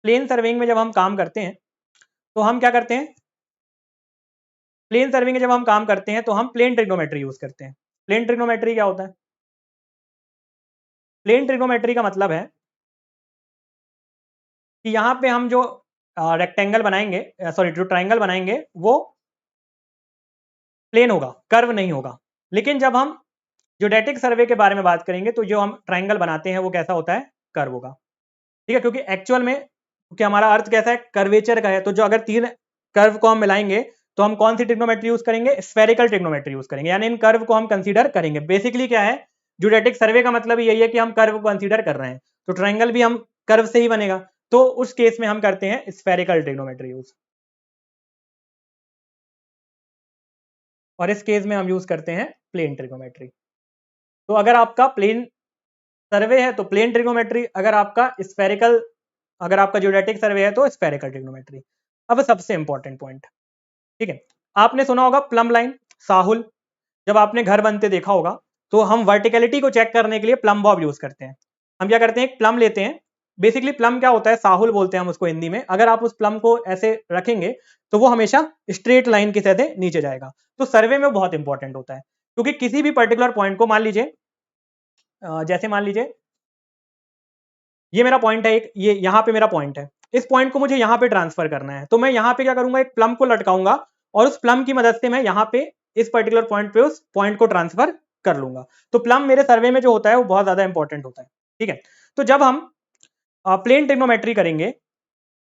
प्लेन सर्वेइंग में जब हम काम करते हैं तो हम क्या करते हैं, प्लेन सर्वेइंग में जब हम काम करते हैं तो हम प्लेन ट्रिग्नोमेट्री यूज करते हैं। प्लेन ट्रिग्नोमेट्री क्या होता है, प्लेन ट्रिग्नोमेट्री का मतलब है कि यहाँ पे हम जो रेक्टेंगल बनाएंगे, सॉरी जो ट्राइंगल बनाएंगे वो प्लेन होगा, कर्व नहीं होगा। लेकिन जब हम जियोडेटिक सर्वे के बारे में बात करेंगे तो जो हम ट्राइंगल बनाते हैं वो कैसा होता है, कर्व होगा। ठीक है, क्योंकि एक्चुअल में क्योंकि हमारा अर्थ कैसा है, कर्वेचर का है, तो जो अगर तीन कर्व को हम मिलाएंगे तो हम कौन सी ट्रिग्नोमेट्री यूज करेंगे, स्फेरिकल ट्रिग्नोमेट्री यूज करेंगे, यानी इन कर्व को हम कंसीडर करेंगे। बेसिकली क्या है, जियोडेटिक सर्वे का मतलब यही है कि हम कर्व को कंसीडर कर रहे हैं, तो ट्राइंगल भी हम कर्व से ही बनेगा, तो उस केस में हम करते हैं स्फेरिकल ट्रिग्नोमेट्री यूज, और इस केस में हम यूज करते हैं प्लेन ट्रिग्नोमेट्री। तो अगर आपका प्लेन सर्वे है तो प्लेन ट्रिग्नोमेट्री, अगर आपका स्फेरिकल, अगर आपका जियोडेटिक सर्वे है तो स्फेरिकल ट्रिग्नोमेट्री। अब सबसे इंपॉर्टेंट पॉइंट, ठीक है, आपने सुना होगा प्लम लाइन, साहुल, जब आपने घर बनते देखा होगा तो हम वर्टिकलिटी को चेक करने के लिए प्लम बॉब यूज करते हैं। हम क्या करते हैं, एक प्लम लेते हैं, बेसिकली प्लम क्या होता है, साहुल बोलते हैं हम उसको हिंदी में। अगर आप उस प्लम को ऐसे रखेंगे तो वो हमेशा स्ट्रेट लाइन की तरह नीचे जाएगा। तो सर्वे में बहुत इंपॉर्टेंट होता है, क्योंकि किसी भी पर्टिकुलर पॉइंट को मान लीजिए, जैसे मान लीजिए ये मेरा पॉइंट है एक, ये यहाँ पे मेरा पॉइंट है, इस पॉइंट को मुझे यहाँ पे ट्रांसफर करना है, तो मैं यहाँ पे क्या करूंगा, एक प्लम को लटकाऊंगा और उस प्लम की मदद से मैं यहाँ पे इस पर्टिकुलर पॉइंट पे उस पॉइंट को ट्रांसफर कर लूंगा। तो प्लम मेरे सर्वे में जो होता है वो बहुत ज्यादा इंपॉर्टेंट होता है। ठीक है, तो जब हम प्लेन ट्रिग्नोमेट्री करेंगे,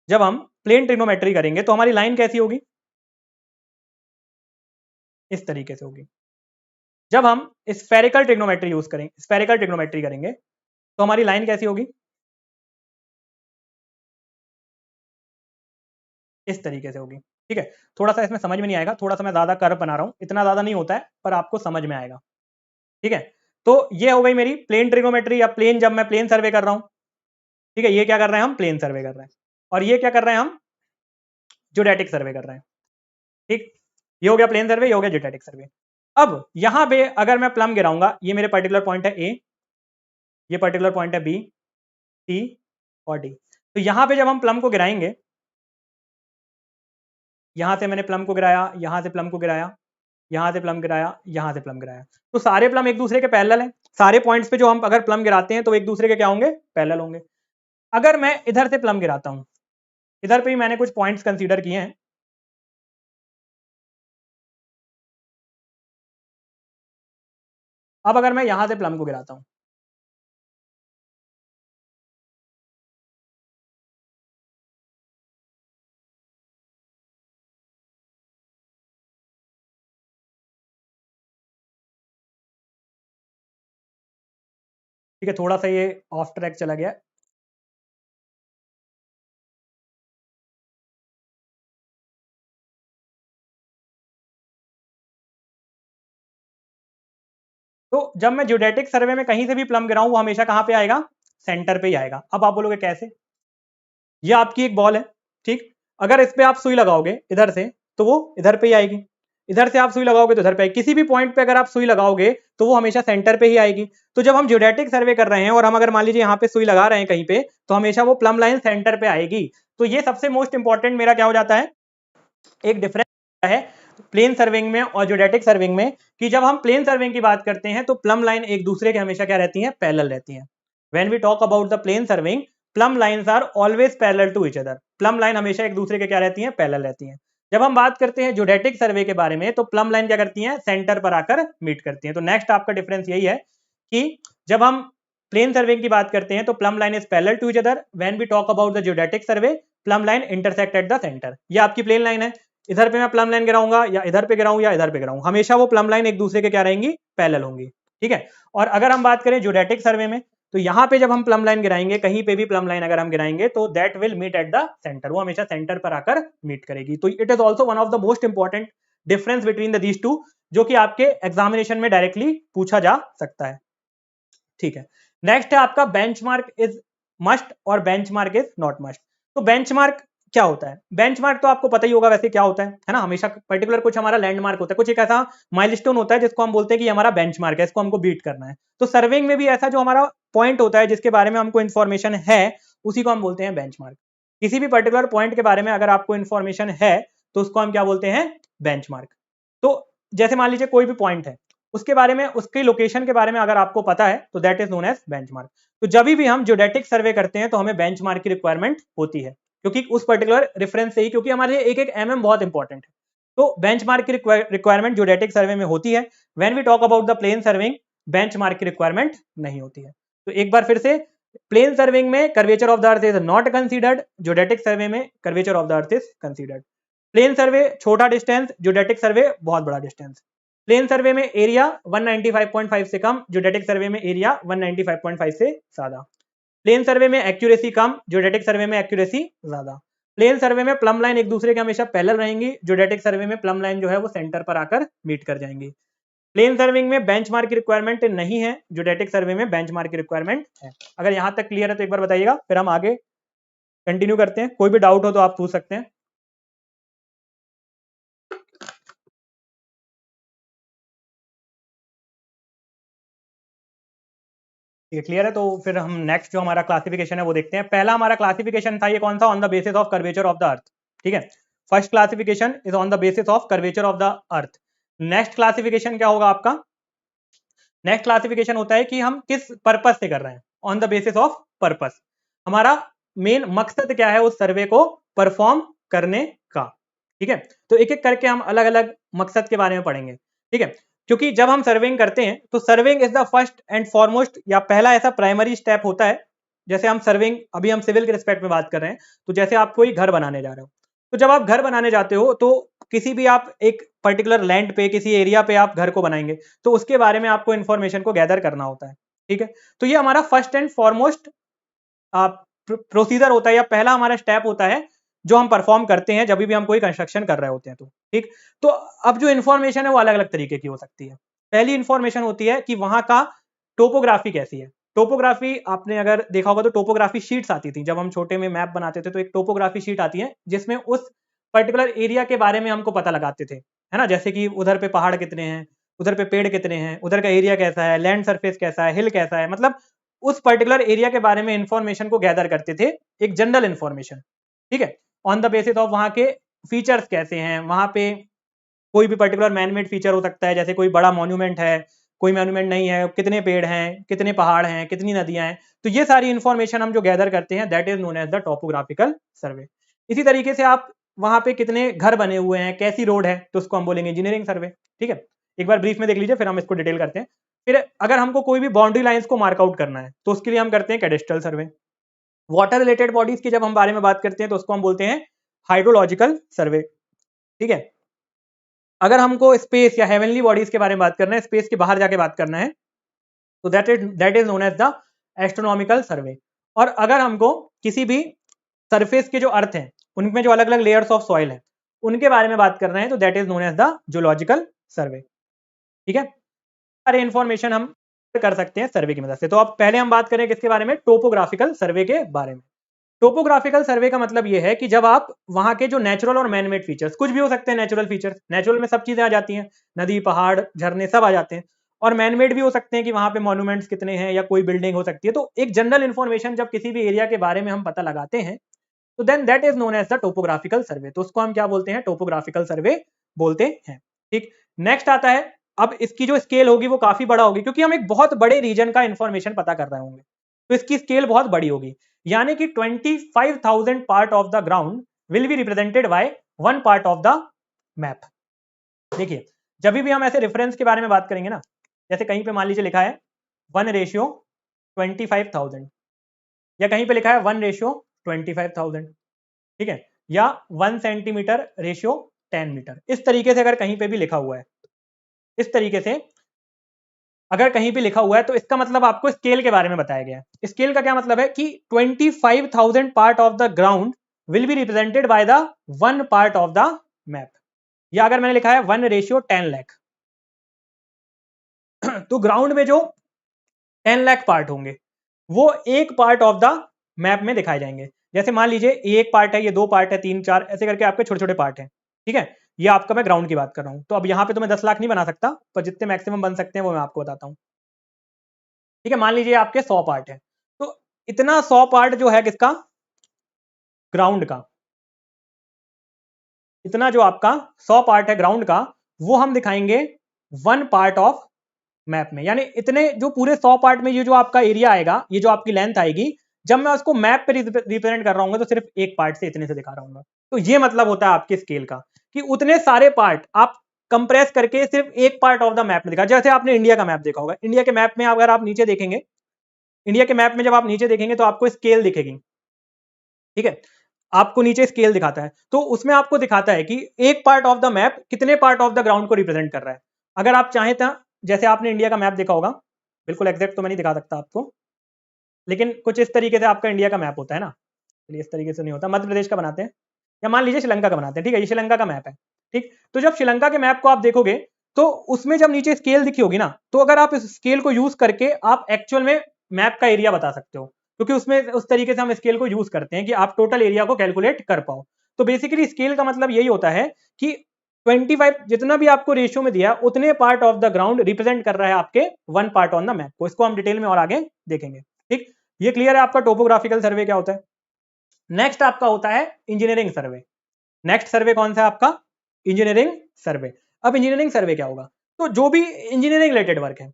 जब हम प्लेन ट्रिग्नोमेट्री करेंगे तो हमारी लाइन कैसी होगी, इस तरीके से होगी। जब हम स्फेरिकल ट्रिग्नोमेट्री यूज करेंगे, स्फेरिकल ट्रिग्नोमेट्री करेंगे तो हमारी लाइन कैसी होगी, इस तरीके से होगी। ठीक है, थोड़ा सा इसमें समझ में नहीं आएगा, थोड़ा सा मैं ज्यादा कर्व बना रहा हूं, इतना ज्यादा नहीं होता है पर आपको समझ में आएगा। ठीक है, तो ये हो गई मेरी प्लेन ट्रिग्नोमेट्री या प्लेन, जब मैं प्लेन सर्वे कर रहा हूं। ठीक है, ये क्या कर रहे हैं, हम प्लेन सर्वे कर रहे हैं, और ये क्या कर रहे हैं, हम ज्योडेटिक सर्वे कर रहे हैं। ठीक, ये हो गया प्लेन सर्वे, ये हो गया ज्योडेटिक सर्वे। अब यहां पे अगर मैं प्लम गिराऊंगा, ये मेरे पर्टिकुलर पॉइंट है ए, ये पर्टिकुलर पॉइंट है बी, सी और डी। तो यहां पे जब हम प्लम को गिराएंगे, यहां से मैंने प्लम को गिराया, यहां से प्लम को गिराया, यहां से प्लम गिराया, यहां से प्लम गिराया, तो सारे प्लम एक दूसरे के पैरेलल हैं। सारे पॉइंट्स पे जो हम अगर प्लम गिराते हैं तो एक दूसरे के क्या होंगे, पैरेलल होंगे। अगर मैं इधर से प्लम गिराता हूं, इधर पे भी मैंने कुछ पॉइंट्स कंसीडर किए हैं, अब अगर मैं यहां से प्लम को गिराता हूं, ठीक है, थोड़ा सा ये ऑफ ट्रैक चला गया। तो जब मैं ज्योडेटिक सर्वे में कहीं से भी प्लम गिराऊं वो हमेशा कहां पे आएगा, सेंटर पे ही आएगा। अब आप बोलोगे कैसे, ये आपकी एक बॉल है, ठीक, अगर इस पे आप सुई लगाओगे इधर से तो वो इधर पे ही आएगी, इधर से आप सुई लगाओगे तो इधर पे आएगी, किसी भी पॉइंट पे अगर आप सुई लगाओगे तो वो हमेशा सेंटर पे ही आएगी। तो जब हम ज्योडेटिक सर्वे कर रहे हैं और हम अगर मान लीजिए यहाँ पे सुई लगा रहे हैं कहीं पे, तो हमेशा वो प्लम लाइन सेंटर पे आएगी। तो ये सबसे मोस्ट इंपॉर्टेंट मेरा क्या हो जाता है, एक डिफरेंस है प्लेन सर्विंग में और ज्योडेटिक सर्विंग में, कि जब हम प्लेन सर्विंग की बात करते हैं तो प्लम लाइन एक दूसरे के हमेशा क्या रहती हैं, पैरेलल रहती हैं। When we talk about the plane surveying, plumb lines are always parallel to each other. Plumb line हमेशा एक दूसरे के क्या रहती हैं, पैरेलल रहती हैं। जब हम बात करते हैं ज्योडेटिक सर्वे के बारे में, तो प्लम लाइन क्या करती हैं, सेंटर पर आकर मीट करती हैं। तो नेक्स्ट आपका डिफरेंस यही है कि जब हम प्लेन सर्विंग की बात करते हैं तो plumb line is parallel to each other, when we talk about the geodetic survey plumb line intersect at the centre. ये आपकी प्लेन लाइन है, इधर पे मैं प्लम लाइन गिराऊंगा या इधर पे गिराऊं या इधर पे गिराऊं, हमेशा वो प्लम लाइन एक दूसरे के क्या रहेंगी, पैरेलल होंगी। ठीक है, और अगर हम बात करें ज्योडेटिक सर्वे में, तो यहाँ पे जब हम प्लम लाइन गिराएंगे, कहीं पे भी प्लम लाइन अगर हम गिराएंगे तो that will meet at the centre, वो हमेशा सेंटर पर आकर मीट करेगी। तो it is also one of the most important difference between the these two, जो कि आपके एग्जामिनेशन में डायरेक्टली पूछा जा सकता है। ठीक है, नेक्स्ट है आपका बेंचमार्क इज मस्ट और बेंचमार्क इज नॉट मस्ट। तो बेंचमार्क क्या होता है, बेंचमार्क तो आपको पता ही होगा वैसे क्या होता है ना, हमेशा पर्टिकुलर कुछ हमारा लैंडमार्क होता है, कुछ एक ऐसा माइलस्टोन होता है जिसको हम बोलते हैं कि हमारा बेंचमार्क है, इसको हमको बीट करना है। तो सर्विंग में भी ऐसा जो हमारा पॉइंट होता है जिसके बारे में हमको इन्फॉर्मेशन है, उसी को हम बोलते हैं बेंचमार्क। किसी भी पर्टिकुलर पॉइंट के बारे में अगर आपको इन्फॉर्मेशन है तो उसको हम क्या बोलते हैं, बेंचमार्क। तो जैसे मान लीजिए कोई भी पॉइंट है, उसके बारे में, उसकी लोकेशन के बारे में अगर आपको पता है तो that is known as benchmark. तो जब भी हम ज्योडेटिक सर्वे करते हैं तो हमें बेंचमार्क की रिक्वायरमेंट होती है, क्योंकि उस पर्टिकुलर रेफरेंस से ही, क्योंकि हमारे लिए एक एक एमएम बहुत इंपॉर्टेंट है। तो बेंचमार्क की रिक्वायरमेंट ज्योडेटिक सर्वे में होती है। When we talk about the plane serving, benchmark की रिक्वायरमेंट नहीं होती है। तो एक बार फिर से, प्लेन सर्विंग में curvature of the earth is not considered, geodetic survey में curvature of the earth is considered. Plane survey छोटा डिस्टेंस, ज्योडेटिक सर्वे बहुत बड़ा डिस्टेंस। प्लेन सर्वे में एरिया 195.5 से कम, ज्योडेटिक सर्वे में एरिया 195.5 से ज्यादा। प्लेन सर्वे में एक्यूरेसी कम, ज्योडेटिक सर्वे में एक्यूरेसी ज्यादा। प्लेन सर्वे में प्लम लाइन एक दूसरे के हमेशा पैरेलल रहेंगी, ज्योडेटिक सर्वे में प्लम लाइन जो है वो सेंटर पर आकर मीट कर जाएंगी। प्लेन सर्विंग में बेंचमार्क की रिक्वायरमेंट नहीं है, ज्योडेटिक सर्वे में बेंचमार्क की रिक्वायरमेंट है। अगर यहां तक क्लियर है तो एक बार बताइएगा, फिर हम आगे कंटिन्यू करते हैं। कोई भी डाउट हो तो आप पूछ सकते हैं। ये क्लियर है, तो फिर हम नेक्स्ट जो हमारा क्लासिफिकेशन है वो देखते हैं। पहला हमारा क्लासिफिकेशन था ये कौन सा, on the basis of curvature of the अर्थ। ठीक है, first classification is on the basis of curvature of the earth. Next classification क्या होगा आपका, नेक्स्ट क्लासिफिकेशन होता है कि हम किस पर्पस से कर रहे हैं, on the basis of purpose. हमारा मेन मकसद क्या है उस सर्वे को परफॉर्म करने का। ठीक है, तो एक एक करके हम अलग अलग मकसद के बारे में पढ़ेंगे। ठीक है, क्योंकि जब हम सर्विंग करते हैं तो serving is the first and foremost, या पहला ऐसा प्राइमरी स्टेप होता है। जैसे हम सर्विंग, अभी हम सिविल के रिस्पेक्ट में बात कर रहे हैं, तो जैसे आप कोई घर बनाने जा रहे हो, तो जब आप घर बनाने जाते हो तो किसी भी आप एक पर्टिकुलर लैंड पे, किसी एरिया पे आप घर को बनाएंगे, तो उसके बारे में आपको इन्फॉर्मेशन को गैदर करना होता है। ठीक है, तो ये हमारा फर्स्ट एंड फॉरमोस्ट प्रोसीजर होता है, या पहला हमारा स्टेप होता है जो हम परफॉर्म करते हैं जब भी हम कोई कंस्ट्रक्शन कर रहे होते हैं। तो ठीक, तो अब जो इन्फॉर्मेशन है वो अलग अलग तरीके की हो सकती है। पहली इन्फॉर्मेशन होती है कि वहां का टोपोग्राफी कैसी है। टोपोग्राफी आपने अगर देखा होगा तो टोपोग्राफी शीट्स आती थी, जब हम छोटे में मैप बनाते थे तो एक टोपोग्राफी शीट आती है जिसमें उस पर्टिकुलर एरिया के बारे में हमको पता लगाते थे, है ना। जैसे कि उधर पे पहाड़ कितने हैं, उधर पे पेड़ कितने हैं, उधर का एरिया कैसा है, लैंड सरफेस कैसा है, हिल कैसा है, मतलब उस पर्टिकुलर एरिया के बारे में इंफॉर्मेशन को गैदर करते थे, एक जनरल इंफॉर्मेशन। ठीक है, ऑन द बेसिस ऑफ वहां के फीचर्स कैसे हैं, वहां पे कोई भी पर्टिकुलर मैनमेड फीचर हो सकता है, जैसे कोई बड़ा मॉन्यूमेंट है, कोई मॉन्यूमेंट नहीं है, कितने पेड़ हैं, कितने पहाड़ हैं, कितनी नदियां हैं, तो ये सारी इंफॉर्मेशन हम जो गैदर करते हैं that is known as the topographical survey. इसी तरीके से आप वहां पे कितने घर बने हुए हैं, कैसी रोड है, तो उसको हम बोलेंगे इंजीनियरिंग सर्वे। ठीक है, एक बार ब्रीफ में देख लीजिए, फिर हम इसको डिटेल करते हैं। फिर अगर हमको कोई भी बाउंड्री लाइंस को मार्कआउट करना है तो उसके लिए हम करते हैं कैडेस्ट्रल सर्वे। वाटर रिलेटेड बॉडीज की जब हम बारे में बात करते हैं तो उसको हम बोलते हैं हाइड्रोलॉजिकल सर्वे। ठीक है, अगर हमको स्पेस या हेवनली बॉडीज के बारे में बात करना है, स्पेस के बाहर जाके बात करना है, तो that is known as the astronomical survey. और अगर हमको किसी भी सरफेस के जो अर्थ हैं उनमें जो अलग अलग लेयर्स ऑफ सॉइल है उनके बारे में बात कर रहे हैं तो that is known as the geological survey. ठीक है, सारे इंफॉर्मेशन हम कर सकते हैं सर्वे की मदद से। तो अब पहले हम बात करें किसके बारे में, टोपोग्राफिकल सर्वे के बारे में। टोपोग्राफिकल सर्वे का मतलब यह है कि जब आप वहां के जो नेचुरल और मैनमेड फीचर्स, कुछ भी हो सकते हैं नेचुरल फीचर्स, नेचुरल में सब चीजें आ जाती हैं, नदी पहाड़ झरने सब आ जाते हैं, और मैनमेड भी हो सकते हैं कि वहां पे मॉन्यूमेंट्स कितने हैं या कोई बिल्डिंग हो सकती है। तो एक जनरल इंफॉर्मेशन जब किसी भी एरिया के बारे में हम पता लगाते हैं तो then that is known as the topographical survey. तो उसको हम क्या बोलते हैं, टोपोग्राफिकल सर्वे बोलते हैं। ठीक, नेक्स्ट आता है, अब इसकी जो स्केल होगी वो काफी बड़ा होगी क्योंकि हम एक बहुत बड़े रीजन का इंफॉर्मेशन पता कर रहे होंगे, तो इसकी स्केल बहुत बड़ी होगी, यानी कि 25,000 part of the ground will be represented by 1 part of the map. देखिए, जब भी हम ऐसे रेफरेंस के बारे में बात करेंगे ना, जैसे कहीं पे मान लीजिए लिखा है 1:25,000, या कहीं पे लिखा है 1:25,000, ठीक है, या 1 सेंटीमीटर रेशियो 10 मीटर, इस तरीके से अगर कहीं पे भी लिखा हुआ है, इस तरीके से अगर कहीं पे लिखा हुआ है तो इसका मतलब आपको स्केल के बारे में बताया गया है। स्केल का क्या मतलब है कि 25,000 part of the ground will be represented by the 1 part of the map, या अगर मैंने लिखा है 1:10 लाख, तो ग्राउंड में जो 10 लाख पार्ट होंगे वो एक पार्ट ऑफ द मैप में दिखाए जाएंगे। जैसे मान लीजिए ये एक पार्ट है, ये 2 पार्ट है, 3 4 ऐसे करके आपके छोटे छोटे पार्ट हैं, ठीक है, ये आपका मैं ग्राउंड की बात कर रहा हूं। तो अब यहाँ पे तो मैं 10 लाख नहीं बना सकता, पर जितने मैक्सिमम बन सकते हैं वो मैं आपको बताता हूँ। ठीक है, मान लीजिए आपके 100 पार्ट है, तो इतना 100 पार्ट जो है किसका, ग्राउंड का, इतना जो आपका 100 पार्ट है ग्राउंड का वो हम दिखाएंगे 1 पार्ट ऑफ मैप में। यानी इतने जो पूरे 100 पार्ट में ये जो आपका एरिया आएगा, ये जो आपकी लेंथ आएगी, जब मैं उसको मैप पे रिप्रेजेंट कर रहा हूँ तो सिर्फ एक पार्ट से इतने से दिखा रहा हूँ। तो ये मतलब होता है आपके स्केल का कि उतने सारे पार्ट आप कंप्रेस करके सिर्फ एक पार्ट ऑफ द मैप में दिखा। जैसे आपने इंडिया का मैप देखा होगा, इंडिया के मैप में अगर आप नीचे देखेंगे, इंडिया के मैप में जब आप नीचे देखेंगे तो आपको स्केल दिखेगी, ठीक है, आपको नीचे स्केल दिखाता है, तो उसमें आपको दिखाता है कि एक पार्ट ऑफ द मैप कितने पार्ट ऑफ द ग्राउंड को रिप्रेजेंट कर रहा है। अगर आप चाहें तो, जैसे आपने इंडिया का मैप देखा होगा, बिल्कुल एग्जैक्ट तो मैं नहीं दिखा सकता आपको, लेकिन कुछ इस तरीके से आपका इंडिया का मैप होता है ना, चलिए इस तरीके से नहीं होता, मध्य प्रदेश का बनाते हैं, या मान लीजिए श्रीलंका का बनाते हैं, ठीक है, ये श्रीलंका का मैप है। ठीक, तो जब श्रीलंका के मैप को आप देखोगे तो उसमें जब नीचे स्केल दिखी होगी ना, तो अगर आप इस स्केल को यूज करके आप एक्चुअल में मैप का एरिया बता सकते हो, क्योंकि उसमें उस तरीके से हम स्केल को यूज करते हैं कि आप टोटल एरिया को कैलकुलेट कर पाओ। तो बेसिकली स्केल का मतलब यही होता है कि 25 जितना भी आपको रेशियो में दिया उतने part of the ground represent कर रहा है आपके 1 पार्ट ऑन द मैप को। इसको हम डिटेल में और आगे देखेंगे। ठीक, ये क्लियर है आपका टोपोग्राफिकल सर्वे क्या होता है। नेक्स्ट आपका होता है इंजीनियरिंग सर्वे। नेक्स्ट सर्वे कौन सा है आपका, इंजीनियरिंग सर्वे। अब इंजीनियरिंग सर्वे क्या होगा, तो जो भी इंजीनियरिंग रिलेटेड वर्क है,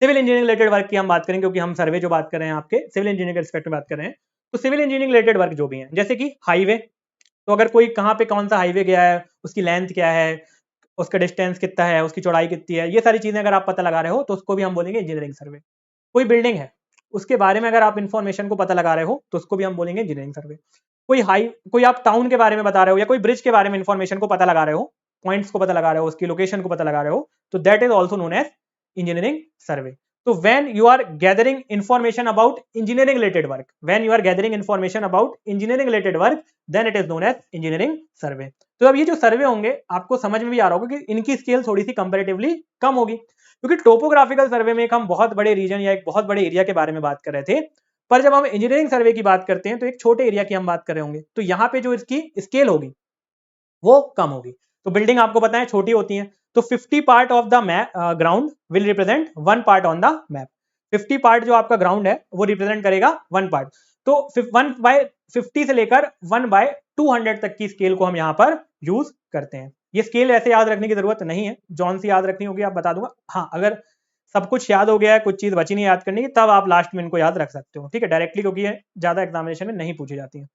सिविल इंजीनियरिंग रिलेटेड वर्क की हम बात करें, क्योंकि हम सर्वे जो बात कर रहे हैं आपके सिविल इंजीनियरिंग के रिस्पेक्ट में बात कर रहे हैं, तो सिविल इंजीनियरिंग रिलेटेड वर्क जो भी है, जैसे कि हाईवे, तो अगर कोई कहाँ पे कौन सा हाईवे गया है, उसकी लेंथ क्या है, उसका डिस्टेंस कितना है, उसकी चौड़ाई कितनी है, ये सारी चीजें अगर आप पता लगा रहे हो तो उसको भी हम बोलेंगे इंजीनियरिंग सर्वे। कोई बिल्डिंग है उसके बारे में अगर आप इंफॉर्मेशन को पता लगा रहे हो तो उसको भी हम बोलेंगे इंजीनियरिंग सर्वे। कोई आप टाउन के बारे में बता रहे हो या कोई ब्रिज के बारे में इंफॉर्मेशन को पता लगा रहे हो, पॉइंट्स को पता लगा रहे हो, उसकी लोकेशन को पता लगा रहे हो, तो that is also known as engineering survey. तो when you are gathering information about engineering related work, when you are gathering information about engineering related work, then it is known as engineering survey। तो अब ये जो सर्वे होंगे आपको समझ में भी आ रहा होगा कि इनकी स्केल थोड़ी सी कंपैरेटिवली कम होगी, क्योंकि टोपोग्राफिकल सर्वे में एक हम बहुत बड़े रीजन या एक बहुत बड़े एरिया के बारे में बात कर रहे थे, पर जब हम इंजीनियरिंग सर्वे की बात करते हैं तो एक छोटे एरिया की हम बात कर रहे होंगे, तो यहाँ पे जो इसकी स्केल होगी वो कम होगी। तो बिल्डिंग आपको पता है छोटी होती है, तो 50 part of the ground will represent 1 part on the map. 50 part जो आपका ग्राउंड है वो रिप्रेजेंट करेगा 1 पार्ट। तो 1/50 से लेकर 1/200 तक की स्केल को हम यहाँ पर यूज करते हैं। ये स्केल ऐसे याद रखने की जरूरत नहीं है, जौन सी याद रखनी होगी आप बता दूंगा। हाँ, अगर सब कुछ याद हो गया है, कुछ चीज बची नहीं याद करने की, तब आप लास्ट में इनको याद रख सकते हो, ठीक है, डायरेक्टली, क्योंकि ये ज्यादा एग्जामिनेशन में नहीं पूछी जाती है।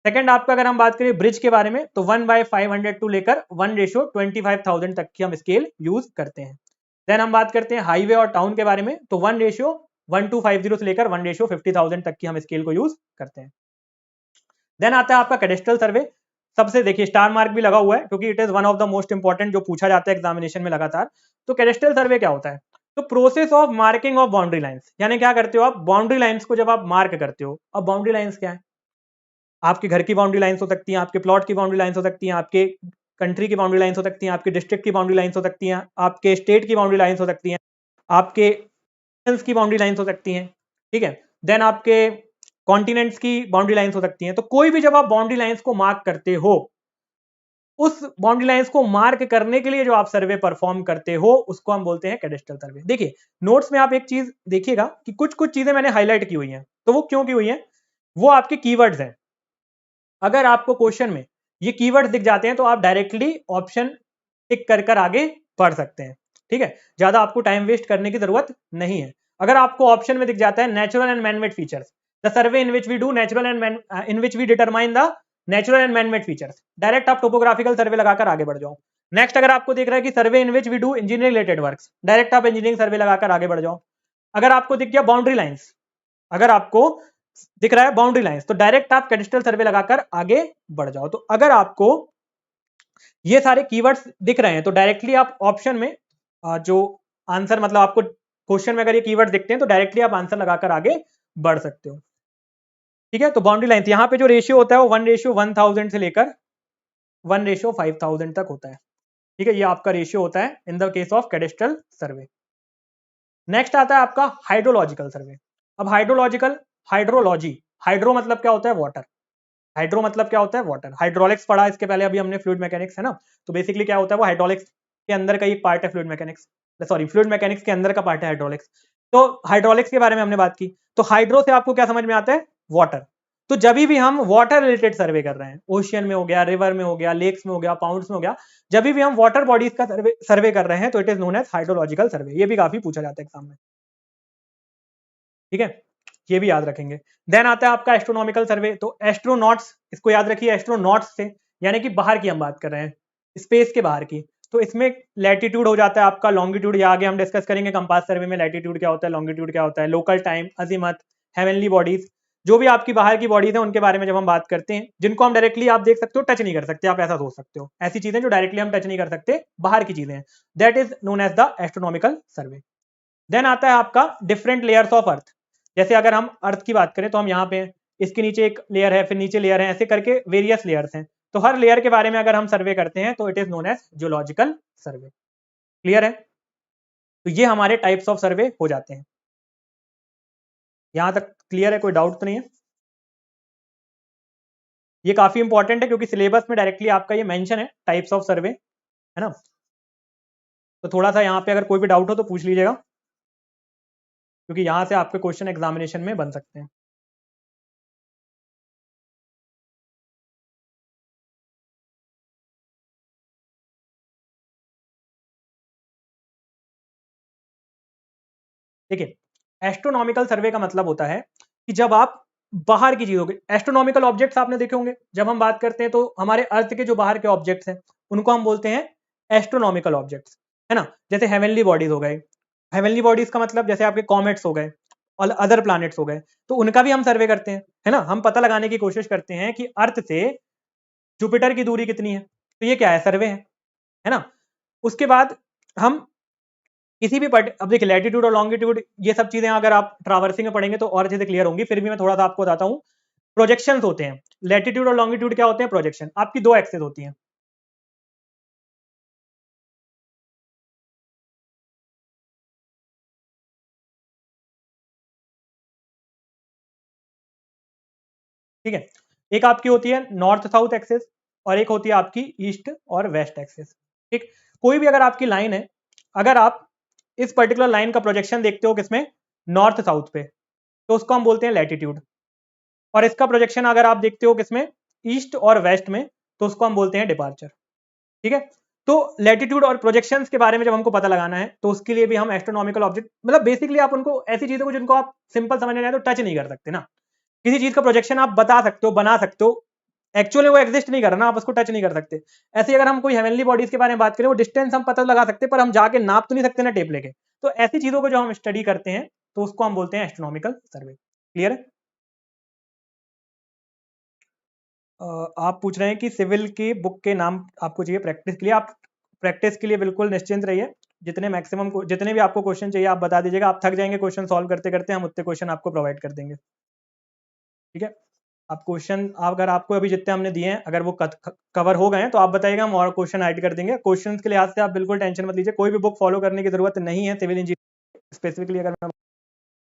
सेकंड आपका अगर हम बात करें ब्रिज के बारे में, तो 1/500 टू लेकर 1:25,000 तक की हम स्केल यूज करते हैं। देन हम बात करते हैं हाईवे और टाउन के बारे में, तो 1:1250 से लेकर 1:50,000 तक की हम स्केल को यूज करते हैं। देन आता है आपका कैडेस्ट्रल सर्वे। सबसे देखिए स्टार मार्क भी लगा हुआ है क्योंकि it is one of the most important जो पूछा जाता है एग्जामिनेशन में लगातार। तो कैडेस्ट्रल सर्वे क्या होता है, तो process of marking of boundary lines, यानी क्या करते हो आप, बाउंड्री लाइंस को जब आप मार्क करते हो, अब बाउंड्री लाइंस क्या है, आपके घर की बाउंड्री लाइंस हो सकती हैं, आपके प्लॉट की बाउंड्री लाइंस हो सकती हैं, आपके कंट्री की बाउंड्री लाइंस हो सकती हैं, आपके डिस्ट्रिक्ट की बाउंड्री लाइंस हो सकती हैं, आपके स्टेट की बाउंड्री लाइंस हो सकती हैं, आपके की बाउंड्री लाइंस हो सकती हैं, ठीक है। देन आपके कॉन्टिनेंट्स की बाउंड्री लाइंस हो सकती हैं। तो कोई भी जब आप बाउंड्री लाइंस को मार्क करते हो, उस बाउंड्री लाइंस को मार्क करने के लिए जो आप सर्वे परफॉर्म करते हो, उसको हम बोलते हैं कैडेस्ट्रल सर्वे। देखिए नोट्स में आप एक चीज देखिएगा कि कुछ कुछ चीजें मैंने हाईलाइट की हुई हैं, तो वो क्यों की हुई हैं, वो आपके कीवर्ड्स हैं। अगर आपको क्वेश्चन में ये कीवर्ड्स दिख जाते हैं तो आप डायरेक्टली ऑप्शन टिक कर कर आगे बढ़ सकते हैं, ठीक है। ज्यादा आपको टाइम वेस्ट करने की जरूरत नहीं है। अगर आपको ऑप्शन में दिख जाता है natural and manmade features, the survey in which we do natural and in which we determine the natural and manmade features, direct आप टोपोग्राफिकल सर्वे लगाकर आगे बढ़ जाओ। नेक्स्ट अगर आपको दिख रहा है कि survey in which we do engineering related works, direct आप इंजीनियरिंग सर्वे लगाकर आगे बढ़ जाओ। अगर आपको दिख गया बाउंड्री लाइंस, अगर आपको दिख रहा है बाउंड्री लाइंस, तो डायरेक्ट आप कैडेस्ट्रल सर्वे लगाकर आगे बढ़ जाओ। तो अगर आपको ये सारे कीवर्ड्स दिख रहे हैं तो डायरेक्टली आप ऑप्शन में जो आंसर, मतलब आपको क्वेश्चन में अगर ये कीवर्ड दिखते हैं तो डायरेक्टली आप आंसर लगाकर आगे बढ़ सकते हो, ठीक है। तो बाउंड्री लाइन यहाँ पे जो रेशियो होता है वो 1:1000 से लेकर 1:5000 तक होता है, ठीक है। ये आपका रेशियो होता है in the case of cadastral survey. Next आता है आपका हाइड्रोलॉजिकल सर्वे। अब हाइड्रोलॉजिकल, हाइड्रोलॉजी, हाइड्रो मतलब क्या होता है, वाटर, हाइड्रो मतलब क्या होता है, वाटर। हाइड्रोलिक्स पढ़ा इसके पहले अभी हमने, फ्लूइड मैकेनिक्स है ना, तो बेसिकली क्या होता है, वो हाइड्रोलिक्स के अंदर का एक पार्ट है, fluid mechanics, sorry fluid mechanics के अंदर का पार्ट है हाइड्रोलिक्स। तो हाइड्रोलिक्स के बारे में हमने बात की, तो हाइड्रो से आपको क्या समझ में आता है, वाटर। तो जब भी हम वाटर रिलेटेड सर्वे कर रहे हैं, ओशियन में हो गया, रिवर में हो गया, लेक्स में हो गया, पाउंड्स में हो गया, जब भी हम वाटर बॉडीज का सर्वे कर रहे हैं तो it is known as hydrological survey. ये भी काफी पूछा जाता है एग्जाम में, ठीक है, ये भी याद रखेंगे। देन आता है आपका एस्ट्रोनॉमिकल सर्वे। तो एस्ट्रोनॉट्स, इसको याद रखिए, एस्ट्रोनॉट्स से यानी कि बाहर की हम बात कर रहे हैं, स्पेस के बाहर की। तो इसमें लैटिट्यूड हो जाता है आपका, लॉन्गिट्यूड या आगे हम डिस्कस करेंगे कंपास सर्वे में लैटिट्यूड क्या होता है, लॉन्गिट्यूड क्या होता है, local time, azimuth, heavenly bodies, जो भी आपकी बाहर की बॉडीज है उनके बारे में जब हम बात करते हैं, जिनको हम डायरेक्टली आप देख सकते हो, टच नहीं कर सकते, आप ऐसा सोच सकते हो, ऐसी चीजें जो डायरेक्टली हम टच नहीं कर सकते, बाहर की चीजें हैं, that is known as the astronomical survey. Then आता है आपका डिफरेंट लेयर्स ऑफ अर्थ। जैसे अगर हम अर्थ की बात करें तो हम यहाँ पे हैं, इसके नीचे एक लेयर है, फिर नीचे लेयर है, ऐसे करके वेरियस लेयर्स हैं। तो हर लेयर के बारे में अगर हम सर्वे करते हैं तो it is known as geological survey. Clear है, तो ये हमारे टाइप्स ऑफ सर्वे हो जाते हैं। यहां तक क्लियर है, कोई डाउट तो नहीं है। ये काफी इंपॉर्टेंट है क्योंकि सिलेबस में डायरेक्टली आपका ये मेंशन है, टाइप्स ऑफ सर्वे, है ना। तो थोड़ा सा यहाँ पे अगर कोई भी डाउट हो तो पूछ लीजिएगा, क्योंकि यहाँ से आपके क्वेश्चन एग्जामिनेशन में बन सकते हैं। देखिए एस्ट्रोनॉमिकल सर्वे का मतलब होता है कि जब आप बाहर की चीजों के, एस्ट्रोनॉमिकल ऑब्जेक्ट्स आपने देखे होंगे, जब हम बात करते हैं तो हमारे अर्थ के जो बाहर के ऑब्जेक्ट्स हैं उनको हम बोलते हैं एस्ट्रोनॉमिकल ऑब्जेक्ट्स, है ना। जैसे हेवनली बॉडीज हो गए, हेवनली बॉडीज का मतलब जैसे आपके कॉमेट्स हो गए और अदर प्लैनेट्स हो गए, तो उनका भी हम सर्वे करते हैं, है ना। हम पता लगाने की कोशिश करते हैं कि अर्थ से जुपिटर की दूरी कितनी है, तो ये क्या है, सर्वे है ना। उसके बाद हम किसी भी अब देखिए लैटिट्यूड और लॉन्गिट्यूड, ये सब चीजें अगर आप ट्रावर्सिंग में पढ़ेंगे तो और चीजें क्लियर होंगी, फिर भी मैं थोड़ा सा आपको बताता हूँ। प्रोजेक्शंस होते हैं, लैटिट्यूड और लॉन्गिट्यूड क्या होते हैं, प्रोजेक्शन, आपकी दो एक्सेस होती हैं, ठीक है। एक आपकी होती है नॉर्थ साउथ एक्सेस और एक होती है आपकी ईस्ट और वेस्ट एक्सेस, ठीक। कोई भी अगर आपकी लाइन है, अगर आप इस पर्टिकुलर लाइन का प्रोजेक्शन देखते हो किसमें, नॉर्थ साउथ पे, तो उसको हम बोलते हैं लैटिट्यूड। और इसका प्रोजेक्शन अगर आप देखते हो किसमें, ईस्ट और वेस्ट में, तो उसको हम बोलते हैं डिपार्चर, ठीक है। तो लैटिट्यूड और प्रोजेक्शंस के बारे में जब हमको पता लगाना है तो उसके लिए भी हम एस्ट्रोनॉमिकल ऑब्जेक्ट, मतलब बेसिकली आप उनको, ऐसी चीजों को जिनको आप सिंपल समझने जाए तो टच नहीं कर सकते ना। किसी चीज का प्रोजेक्शन आप बता सकते हो, बना सकते हो, एक्चुअली वो एग्जिस्ट नहीं कर रहा ना, आप उसको टच नहीं कर सकते। ऐसे ही अगर हम कोई हेवनली बॉडीज के बारे में बात करें, वो डिस्टेंस हम पता लगा सकते हैं पर हम जाके नाप तो नहीं सकते ना टेप लेके। तो ऐसी चीजों को जो हम स्टडी करते हैं तो उसको हम बोलते हैं एस्ट्रोनॉमिकल सर्वे। क्लियर है। आप पूछ रहे हैं कि सिविल की बुक के नाम आपको चाहिए प्रैक्टिस के लिए, आप प्रैक्टिस के लिए बिल्कुल निश्चिंत रहिए, जितने मैक्सिमम जितने भी आपको क्वेश्चन चाहिए आप बता दीजिएगा, आप थक जाएंगे क्वेश्चन सॉल्व करते करते, हम उतने क्वेश्चन आपको प्रोवाइड कर देंगे। ठीक है, आप क्वेश्चन अगर आपको अभी जितने हमने दिए हैं अगर वो कवर हो गए हैं तो आप बताइएगा, हम और क्वेश्चन ऐड कर देंगे। क्वेश्चन के लिहाज से आप बिल्कुल टेंशन मत लीजिए, कोई भी बुक फॉलो करने की जरूरत नहीं है सिविल इंजीनियरिंग स्पेसिफिकली अगर मैं,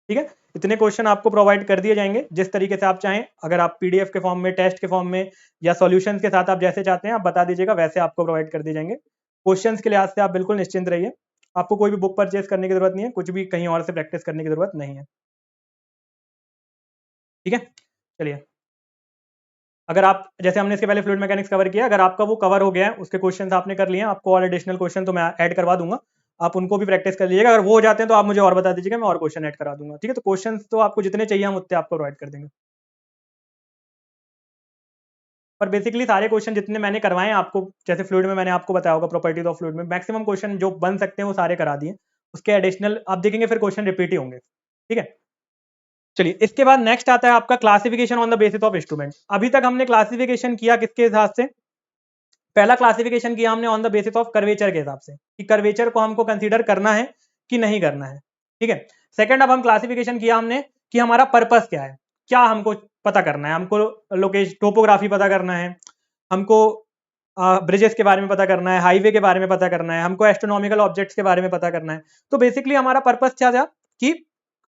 ठीक है, इतने क्वेश्चन आपको प्रोवाइड कर दिए जाएंगे जिस तरीके से आप चाहें, अगर आप पीडीएफ के फॉर्म में, टेस्ट के फॉर्म में या सॉल्यूशंस के साथ आप जैसे चाहते हैं आप बता दीजिएगा, वैसे आपको प्रोवाइड कर दिए जाएंगे। क्वेश्चंस के लिहाज से आप बिल्कुल निश्चिंत रहिए, आपको कोई भी बुक परचेज करने की जरूरत नहीं है, कुछ भी कहीं और से प्रैक्टिस करने की जरूरत नहीं है। ठीक है, चलिए, अगर आप जैसे हमने इसके पहले फ्लूइड मैकेनिक्स कवर किया, अगर आपका वो कवर हो गया है, उसके क्वेश्चंस आपने कर लिए हैं, आपको और एडिशनल क्वेश्चन तो मैं ऐड करवा दूंगा, आप उनको भी प्रैक्टिस कर लीजिएगा। अगर वो हो जाते हैं तो आप मुझे और बता दीजिएगा, मैं और क्वेश्चन ऐड करा दूंगा। ठीक है, तो क्वेश्चंस तो आपको जितने चाहिए हम उतने आपको प्रोवाइड कर देंगे। पर बेसिकली सारे क्वेश्चन जितने मैंने करवाए हैं आपको, जैसे फ्लूइड में मैंने आपको बताया होगा प्रॉपर्टीज ऑफ फ्लूइड में मैक्सिमम क्वेश्चन जो बन सकते हैं वो सारे करा दिए, उसके एडिशनल आप देखेंगे फिर क्वेश्चन रिपीट ही होंगे। ठीक है, चलिए, इसके बाद नेक्स्ट आता है आपका classification on the basis of instrument. अभी तक हमने क्लासिफिकेशन किया किसके हिसाब से, पहला क्लासिफिकेशन किया हमने on the basis of curvature के हिसाब से, कि कर्वेचर को हमको कंसीडर करना है कि नहीं करना है। ठीक है, सेकंड अब हम क्लासिफिकेशन किया हमने कि हमारा पर्पस क्या है, क्या हमको पता करना है, हमको लोकेशन टोपोग्राफी पता करना है, हमको ब्रिजेस के बारे में पता करना है, हाईवे के बारे में पता करना है, हमको एस्ट्रोनॉमिकल ऑब्जेक्ट्स के बारे में पता करना है। तो बेसिकली हमारा पर्पस क्या था कि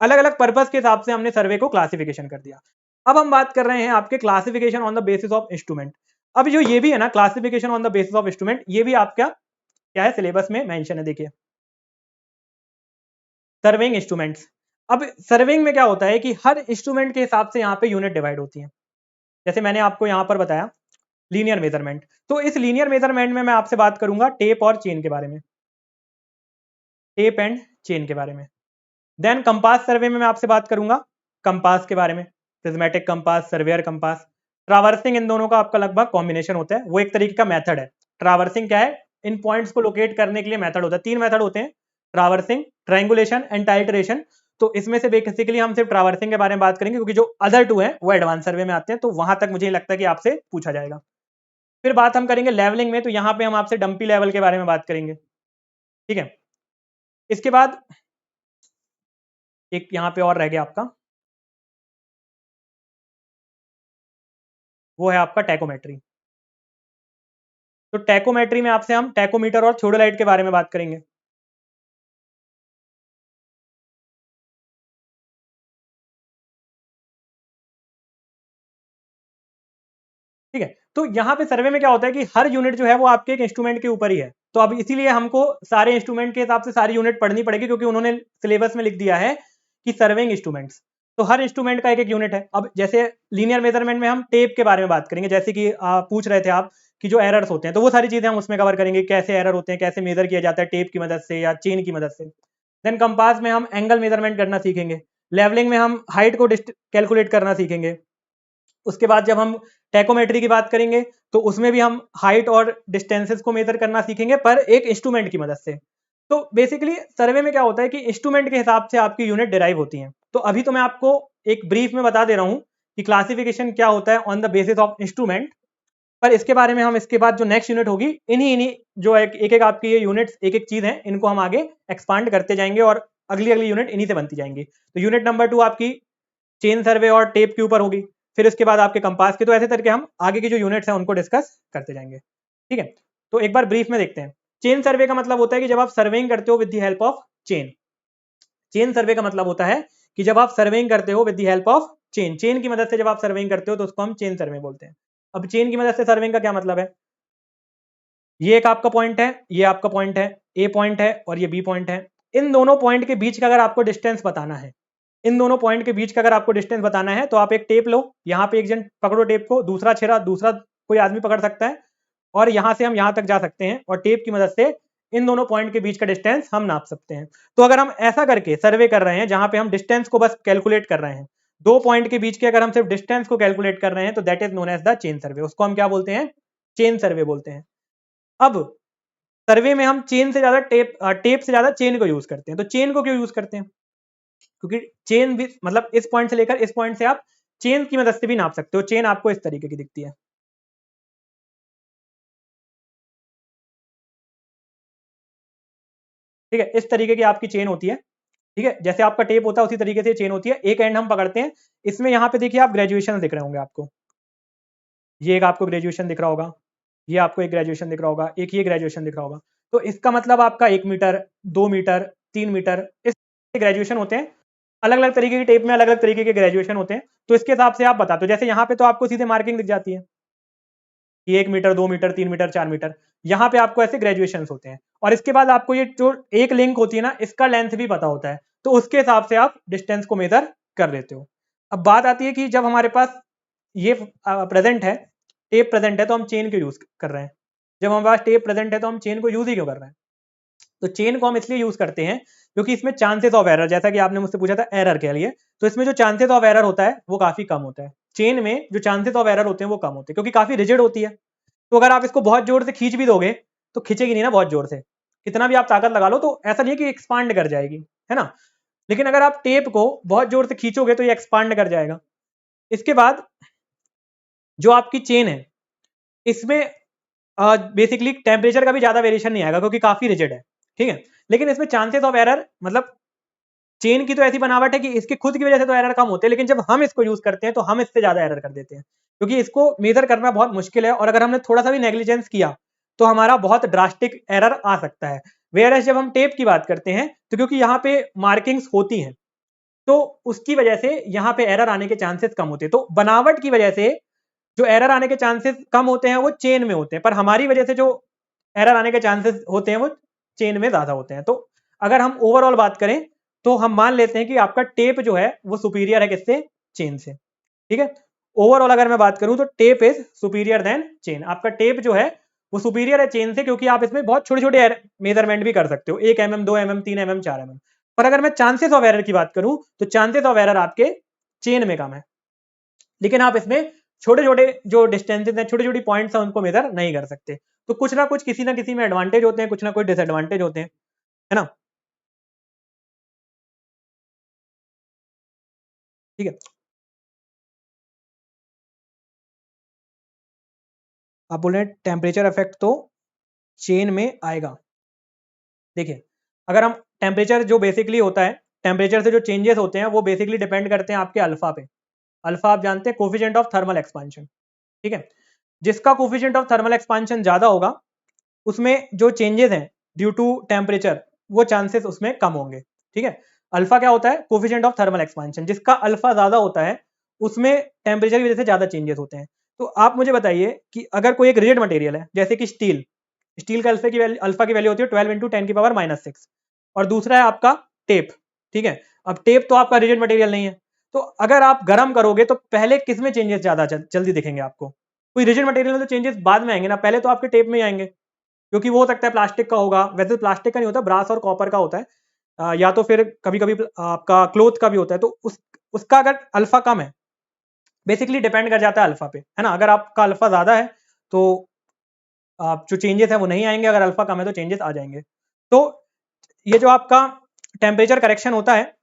अलग अलग पर्पस के हिसाब से हमने सर्वे को क्लासिफिकेशन कर दिया। अब हम बात कर रहे हैं आपके classification on the basis of instrument. अब जो ये भी है ना classification on the basis of instrument, ये भी आपका क्या है सिलेबस में मेंशन है, देखिए सर्वेइंग इंस्ट्रूमेंट्स। अब सर्वेइंग में क्या होता है कि हर इंस्ट्रूमेंट के हिसाब से यहाँ पे यूनिट डिवाइड होती है। जैसे मैंने आपको यहाँ पर बताया लीनियर मेजरमेंट, तो इस लीनियर मेजरमेंट में मैं आपसे बात करूंगा टेप और चेन के बारे में, टेप एंड चेन के बारे में। देन कंपास सर्वे में मैं आपसे बात करूंगा कंपास के बारे में, prismatic compass, surveyor compass. Traversing इन दोनों का आपका लगभग कॉम्बिनेशन होता है, वो एक तरीके का मेथड है। ट्रावर्सिंग क्या है, इन पॉइंट्स को लोकेट करने के लिए मेथड होता है, तीन मेथड होते हैं, ट्रावर्सिंग, ट्रायंगुलेशन एंड टाइटरेशन। तो इसमें से बेसिकली हम सिर्फ ट्रावर्सिंग के बारे में बात करेंगे, क्योंकि जो अदर टू हैं वो एडवांस सर्वे में आते हैं, तो वहां तक मुझे लगता है कि आपसे पूछा जाएगा। फिर बात हम करेंगे लेवलिंग में, तो यहाँ पे हम आपसे डंपी लेवल के बारे में बात करेंगे। ठीक है, इसके बाद एक यहाँ पे और रह गया आपका, वो है आपका टैकोमेट्री। तो टैकोमेट्री में आपसे हम टैकोमीटर और थियोडोलाइट के बारे में बात करेंगे। ठीक है, तो यहाँ पे सर्वे में क्या होता है कि हर यूनिट जो है वो आपके एक इंस्ट्रूमेंट के ऊपर ही है, तो अब इसीलिए हमको सारे इंस्ट्रूमेंट के हिसाब से सारी यूनिट पढ़नी पड़ेगी, क्योंकि उन्होंने सिलेबस में लिख दिया है कि सर्वेइंग इंस्ट्रूमेंट्स, तो हर इंस्ट्रूमेंट का एक एक यूनिट है। अब जैसे लीनियर मेजरमेंट में हम टेप के बारे में बात करेंगे, जैसे कि पूछ रहे थे आप कि जो एरर्स होते हैं, तो वो सारी चीजें हम उसमें कवर करेंगे, कैसे एरर होते हैं, कैसे मेजर किया जाता है टेप की मदद से या चेन की मदद से। देन कंपास में हम एंगल मेजरमेंट करना सीखेंगे। लेवलिंग में हम हाइट को कैलकुलेट करना सीखेंगे। उसके बाद जब हम टैकोमेट्री की बात करेंगे तो उसमें भी हम हाइट और डिस्टेंसेस को मेजर करना सीखेंगे, पर एक इंस्ट्रूमेंट की मदद से। तो बेसिकली सर्वे में क्या होता है कि इंस्ट्रूमेंट के हिसाब से आपकी यूनिट डिराइव होती हैं। तो अभी तो मैं आपको एक ब्रीफ में बता दे रहा हूं कि क्लासिफिकेशन क्या होता है on the basis of instrument, पर इसके बारे में हम इसके बाद जो नेक्स्ट यूनिट होगी इन्हीं इन्हीं जो एक एक आपकी ये यूनिट्स एक एक चीज है, इनको हम आगे एक्सपांड करते जाएंगे और अगली अगली यूनिट इन्हीं से बनती जाएंगी। तो यूनिट नंबर 2 आपकी चेन सर्वे और टेप के ऊपर होगी, फिर उसके बाद आपके कंपास की, तो ऐसे करके हम आगे की जो यूनिट्स हैं उनको डिस्कस करते जाएंगे। ठीक है, तो एक बार ब्रीफ में देखते हैं। चेन सर्वे का मतलब होता है कि जब आप सर्वेइंग करते हो with the help of chain. Chain survey का मतलब होता है कि जब आप सर्वेइंग करते हो with the help of chain, chain की मदद से जब आप सर्वेइंग करते हो तो उसको हम चेन सर्वे बोलते हैं। अब चेन की मदद से सर्वेइंग का क्या मतलब है, ये एक आपका पॉइंट है, ये आपका पॉइंट है, ए पॉइंट है और ये बी पॉइंट है। इन दोनों पॉइंट के बीच का अगर आपको डिस्टेंस बताना है, इन दोनों पॉइंट के बीच का अगर आपको डिस्टेंस बताना है, तो आप एक टेप लो, यहाँ पे एक जन पकड़ो टेप को, दूसरा छेड़ा दूसरा कोई आदमी पकड़ सकता है और यहां से हम यहां तक जा सकते हैं और टेप की मदद से इन दोनों पॉइंट के बीच का डिस्टेंस हम नाप सकते हैं। तो अगर हम ऐसा करके सर्वे कर रहे हैं जहां पे हम डिस्टेंस को बस कैलकुलेट कर रहे हैं, दो पॉइंट के बीच के अगर हम सिर्फ डिस्टेंस को कैलकुलेट कर रहे हैं, तो that is known as the chain survey, उसको हम क्या बोलते हैं, चेन सर्वे बोलते हैं। अब सर्वे में हम चेन से ज्यादा टेप से ज्यादा चेन को यूज करते हैं। तो चेन को क्यों यूज करते हैं, क्योंकि चेन भी मतलब इस पॉइंट से लेकर इस पॉइंट से आप चेन की मदद से भी नाप सकते हो। चेन आपको इस तरीके की दिखती है, ठीक है, इस तरीके की आपकी चेन होती है। ठीक है, जैसे आपका टेप होता है उसी तरीके से चेन होती है। एक एंड हम पकड़ते हैं, इसमें यहाँ पे देखिए आप ग्रेजुएशन दिख रहे होंगे आपको, ये एक आपको ग्रेजुएशन दिख रहा होगा, ये आपको एक ग्रेजुएशन दिख रहा होगा, एक ये ग्रेजुएशन दिख रहा होगा। तो इसका मतलब आपका 1 मीटर, 2 मीटर, 3 मीटर इस ग्रेजुएशन होते हैं। अलग अलग तरीके की टेप में अलग अलग तरीके के ग्रेजुएशन होते हैं। तो इसके हिसाब से आप बता दो, जैसे यहाँ पे तो आपको सीधे मार्किंग दिख जाती है कि 1 मीटर, 2 मीटर, 3 मीटर, 4 मीटर, यहाँ पे आपको ऐसे ग्रेजुएशन होते हैं। और इसके बाद आपको ये जो एक लिंक होती है ना, इसका लेंथ भी पता होता है, तो उसके हिसाब से आप डिस्टेंस को मेजर कर लेते हो। अब बात आती है कि जब हमारे पास ये प्रेजेंट है, टेप प्रेजेंट है, तो हम चेन क्यों यूज कर रहे हैं? जब हमारे पास टेप प्रेजेंट है तो हम चेन को यूज ही क्यों कर रहे हैं? तो चेन को हम इसलिए यूज करते हैं क्योंकि इसमें चांसेस ऑफ एरर, जैसा कि आपने मुझसे पूछा था एरर के लिए, तो इसमें जो चांसेस ऑफ एरर होता है वो काफी कम होता है। चेन में जो चांसेस ऑफ एरर होते हैं वो कम होते हैं क्योंकि काफी रिजिड होती है। तो अगर आप इसको बहुत जोर से खींच भी दोगे तो खींचेगी नहीं ना बहुत जोर से, कितना भी आप ताकत लगा लो तो ऐसा नहीं है कि एक्सपांड कर जाएगी, है ना। लेकिन अगर आप टेप को बहुत जोर से खींचोगे तो ये एक्सपांड कर जाएगा। इसके बाद जो आपकी चेन है इसमें बेसिकली टेम्परेचर का भी ज्यादा वेरिएशन नहीं आएगा क्योंकि काफी रिजिड है, ठीक है। लेकिन इसमें चांसेस ऑफ एरर, मतलब चेन की तो ऐसी बनावट है कि इसकी खुद की वजह से तो एरर कम होते हैं, लेकिन जब हम इसको यूज करते हैं तो हम इससे ज्यादा एरर कर देते हैं क्योंकि इसको मेजर करना बहुत मुश्किल है, और अगर हमने थोड़ा सा भी नेग्लिजेंस किया तो हमारा बहुत ड्रास्टिक एरर आ सकता है। वेयरएस जब हम टेप की बात करते हैं तो क्योंकि यहाँ पे मार्किंग्स होती हैं तो उसकी वजह से यहाँ पे एरर आने के चांसेस कम होते हैं। तो बनावट की वजह से जो एरर आने के चांसेस कम होते हैं वो चेन में होते हैं, पर हमारी वजह से जो एरर आने के चांसेस होते हैं वो चेन में ज्यादा होते हैं। तो अगर हम ओवरऑल बात करें तो हम मान लेते हैं कि आपका टेप जो है वो सुपीरियर है किससे? चेन से, ठीक है। ओवरऑल अगर मैं बात करूं तो tape is superior than chain. आपका टेप जो है वो सुपीरियर है चेन से क्योंकि आप इसमें बहुत छोटे छोटे मेजरमेंट भी कर सकते हो, 1 mm, 2 mm, 3 mm, 4 mm। पर अगर मैं चांसेस ऑफ एरर की बात करूं तो चांसेस ऑफ एरर आपके चेन में कम है, लेकिन आप इसमें छोटे छोटे जो डिस्टेंसेस हैं, छोटी छोटी पॉइंट्स हैं, उनको मेजर नहीं कर सकते। तो कुछ ना कुछ किसी ना किसी में एडवांटेज होते हैं, कुछ ना कुछ डिसएडवांटेज होते हैं, है ना। ठीक है, आप बोल रहे हैं टेम्परेचर इफेक्ट तो चेन में आएगा। देखिए, अगर हम टेम्परेचर जो बेसिकली होता है, टेम्परेचर से जो चेंजेस होते हैं वो बेसिकली डिपेंड करते हैं आपके अल्फा पे। अल्फा आप जानते हैं कोफिशिएंट ऑफ थर्मल एक्सपांशन, ठीक है। जिसका कोफिशिएंट ऑफ थर्मल एक्सपांशन ज्यादा होगा उसमें जो चेंजेस हैं ड्यू टू टेम्परेचर वो चांसेस उसमें कम होंगे, ठीक है। अल्फा क्या होता है? Coefficient of thermal expansion. जिसका अल्फा ज्यादा होता है उसमें टेम्परेचर की वजह से ज्यादा चेंजेस होते हैं। तो आप मुझे बताइए कि अगर कोई एक रिजिड मटेरियल है जैसे कि स्टील, स्टील का अल्फा की वैल्यू होती है 12 इंटू 10 की पावर -6, और दूसरा है आपका टेप, ठीक है। अब टेप तो आपका रिजिड मटेरियल नहीं है, तो अगर आप गर्म करोगे तो पहले किस में चेंजेस ज्यादा जल्दी दिखेंगे आपको? कोई रिजिड मटेरियल में तो चेंजेस बाद में आएंगे ना, पहले तो आपके टेप में ही आएंगे, क्योंकि वो हो सकता है प्लास्टिक का होगा, वैसे प्लास्टिक का नहीं होता, ब्रास और कॉपर का होता है, या तो फिर कभी कभी आपका क्लोथ का भी होता है। तो उसका अगर अल्फा कम है, बेसिकली डिपेंड कर जाता है अल्फा पे, है ना। अगर आपका अल्फा ज्यादा है तो आप जो चेंजेस है वो नहीं आएंगे, अगर अल्फा कम है तो चेंजेस आ जाएंगे। तो ये जो आपका टेम्परेचर करेक्शन होता है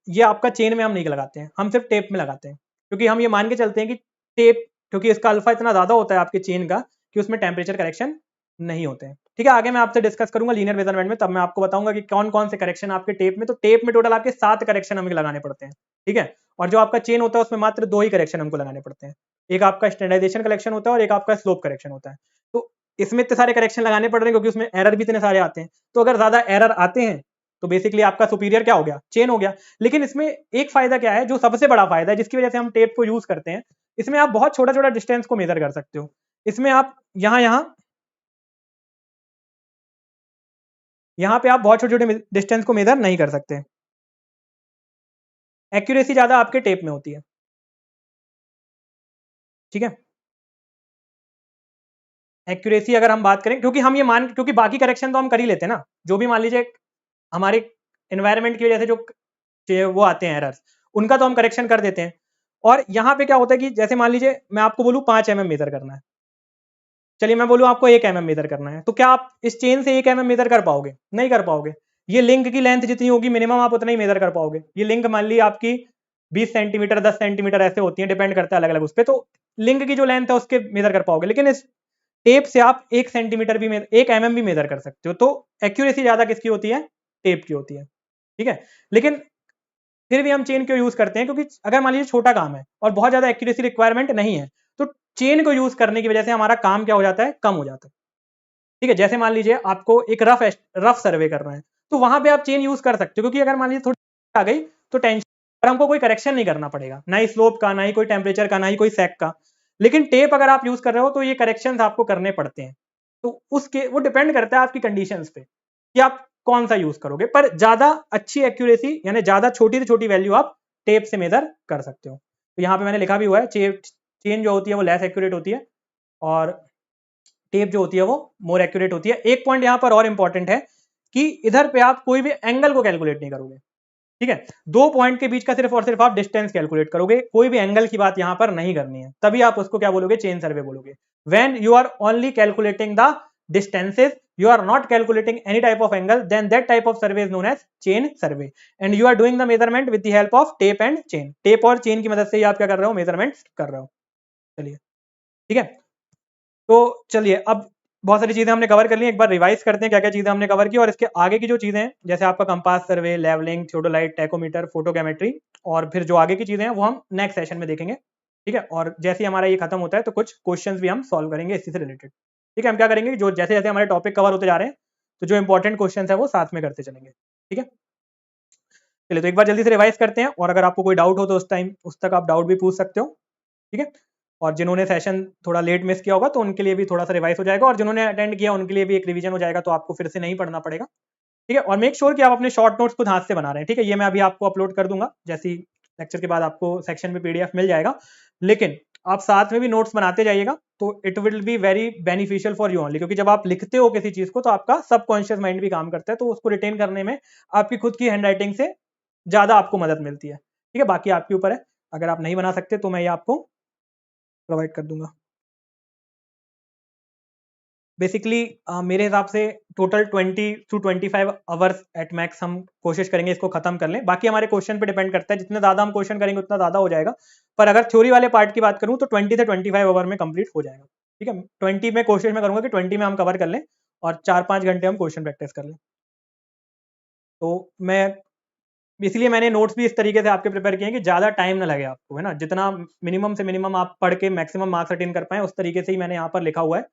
ये आपका चेन में हम नहीं लगाते हैं, हम सिर्फ टेप में लगाते हैं, क्योंकि हम ये मान के चलते हैं कि टेप, क्योंकि इसका अल्फा इतना ज्यादा होता है आपके चेन का कि उसमें टेम्परेचर करेक्शन नहीं होते हैं। ठीक है, आगे मैं आपसे डिस्कस करूंगा लीनियर मेजरमेंट में, तब मैं आपको बताऊंगा कि कौन कौन से करेक्शन आपके टेप में। तो टेप में टोटल आपके 7 करेक्शन हमें लगाने पड़ते हैं, ठीक है। और जो आपका चेन होता है उसमें मात्र 2 ही करेक्शन हमको लगाने पड़ते हैं, एक आपका स्टैंडर्डाइजेशन करेक्शन होता है और एक आपका स्लोप करेक्शन होता है। तो इसमें इतने सारे करेक्शन लगाने पड़ रहे हैं क्योंकि उसमें एरर भी इतने सारे आते हैं। तो अगर ज्यादा एरर आते हैं तो बेसिकली आपका सुपीरियर क्या हो गया? चेन हो गया। लेकिन इसमें एक फायदा क्या है, जो सबसे बड़ा फायदा है जिसकी वजह से हम टेप को यूज करते हैं, इसमें आप बहुत छोटा छोटा डिस्टेंस को मेजर कर सकते हो। इसमें आप यहाँ पे आप बहुत छोटे छोटे डिस्टेंस को मेजर नहीं कर सकते। एक्यूरेसी ज्यादा आपके टेप में होती है, ठीक है। एक्यूरेसी अगर हम बात करें, क्योंकि हम ये क्योंकि बाकी करेक्शन तो हम कर ही लेते हैं ना, जो भी मान लीजिए हमारे एनवायरनमेंट की वजह से जो वो आते हैं एरर्स, उनका तो हम करेक्शन कर देते हैं। और यहाँ पे क्या होता है कि जैसे मान लीजिए मैं आपको बोलूँ 5 mm मेजर करना है, चलिए मैं बोलूँ आपको 1 mm मेजर करना है, तो क्या आप इस चेन से 1 mm मेजर कर पाओगे? नहीं कर पाओगे। ये लिंक की लेंथ जितनी होगी मिनिमम आप उतना ही मेजर कर पाओगे। ये लिंक मान ली आपकी 20 सेंटीमीटर 10 सेंटीमीटर ऐसे होती है, डिपेंड करता है अलग अलग उस पर, तो लिंक की जो लेंथ है उसके मेजर कर पाओगे। लेकिन इस टेप से आप 1 सेंटीमीटर भी 1 mm भी मेजर कर सकते हो। तो एक्यूरेसी ज्यादा किसकी होती है? टेप की होती है, ठीक है। लेकिन फिर भी हम चेन क्यों यूज करते हैं, क्योंकि अगर मान लीजिए छोटा काम है और बहुत ज्यादा एक्यूरेसी रिक्वायरमेंट नहीं है, तो चेन को यूज करने की वजह से हमारा काम क्या हो जाता है, कम हो जाता है, ठीक है। जैसे मान लीजिए आपको एक रफ सर्वे करना है, तो वहां पे आप चेन यूज कर सकते हो, क्योंकि अगर मान लीजिए थोड़ी आ गई तो टेंशन, और हमको कोई करेक्शन नहीं करना पड़ेगा, ना ही स्लोप का, ना ही कोई टेम्परेचर का, ना ही कोई सैक का। लेकिन टेप अगर आप यूज कर रहे हो तो ये करेक्शन आपको करने पड़ते हैं, तो उसके वो डिपेंड करता है आपकी कंडीशंस पे कि आप कौन सा यूज करोगे। पर ज्यादा अच्छी एक्यूरेसी यानी ज्यादा छोटी से छोटी वैल्यू आप टेप से मेजर कर सकते हो। तो यहाँ पे मैंने लिखा भी हुआ है, चेन जो होती है वो लेस एक्यूरेट होती है और टेप जो होती है वो मोर एक्यूरेट होती है। एक पॉइंट यहाँ पर और इंपॉर्टेंट है कि इधर पे आप कोई भी एंगल को कैलकुलेट नहीं करोगे, ठीक है। दो पॉइंट के बीच का सिर्फ और सिर्फ आप डिस्टेंस कैलकुलेट करोगे, कोई भी एंगल की बात यहां पर नहीं करनी है, तभी आप उसको क्या बोलोगे, चेन सर्वे बोलोगे। When you are only calculating the distances, you are not calculating any type of angle, then that type of survey is known as chain survey, and you are doing the measurement with the help of tape and chain। Tape और chain की मदद से ही आप क्या कर रहे हो, measurement कर रहे हो। चलिए ठीक है, तो चलिए अब बहुत सारी चीजें हमने कवर कर ली, एक बार रिवाइज करते हैं क्या क्या चीजें हमने कवर की, और इसके आगे की जो चीजें हैं जैसे आपका compass survey, levelling, theodolite, tacheometer, photogrammetry, और फिर जो आगे की चीजें हैं वो हम नेक्स्ट सेशन में देखेंगे, ठीक है। और जैसे ही हमारा ये खत्म होता है तो कुछ क्वेश्चंस भी हम सॉल्व करेंगे इसी से रिलेटेड, ठीक है। हम क्या करेंगे, जो जैसे जैसे हमारे टॉपिक कवर होते जा रहे हैं तो जो इंपॉर्टेंट क्वेश्चंस है वो साथ में करते चलेंगे, ठीक है। चलिए तो एक बार जल्दी से रिवाइज करते हैं, और अगर आपको कोई डाउट हो तो उस तक आप डाउट भी पूछ सकते हो, ठीक है। और जिन्होंने सेशन थोड़ा लेट मिस किया होगा तो उनके लिए भी थोड़ा सा रिवाइज हो जाएगा, और जिन्होंने अटेंड किया उनके लिए भी एक रिवीजन हो जाएगा, तो आपको फिर से नहीं पढ़ना पड़ेगा, ठीक है। और मेक श्योर कि आप अपने शॉर्ट नोट्स खुद हाथ से बना रहे हैं, ठीक है। ये मैं अभी आपको अपलोड कर दूंगा, जैसे लेक्चर के बाद आपको सेक्शन में पीडीएफ मिल जाएगा, लेकिन आप साथ में भी नोट्स बनाते जाइएगा, तो it will be very beneficial for you only, क्योंकि जब आप लिखते हो किसी चीज को तो आपका सबकॉन्शियस माइंड भी काम करता है, तो उसको रिटेन करने में आपकी खुद की हैंडराइटिंग से ज्यादा आपको मदद मिलती है, ठीक है। बाकी आपके ऊपर है, अगर आप नहीं बना सकते तो मैं ये आपको प्रोवाइड कर दूंगा। बेसिकली मेरे हिसाब से total 20 to 25 hours at max हम कोशिश करेंगे इसको खत्म कर लें। बाकी हमारे क्वेश्चन पे डिपेंड करता है, जितने ज्यादा हम क्वेश्चन करेंगे उतना ज्यादा हो जाएगा, पर अगर थ्योरी वाले पार्ट की बात करूं तो 20 से 25 आवर में कंप्लीट हो जाएगा, ठीक है। 20 में कोशिश में करूंगा कि 20 में हम कवर कर लें और 4-5 घंटे हम क्वेश्चन प्रैक्टिस कर लें। तो मैं इसलिए मैंने नोट्स भी इस तरीके से आपके प्रिपेयर किए हैं कि ज्यादा टाइम ना लगे आपको, है ना। जितना मिनिमम से मिनिमम आप पढ़ के मैक्सिमम मार्क्स अटेन कर पाए उस तरीके से ही मैंने यहाँ पर लिखा हुआ है,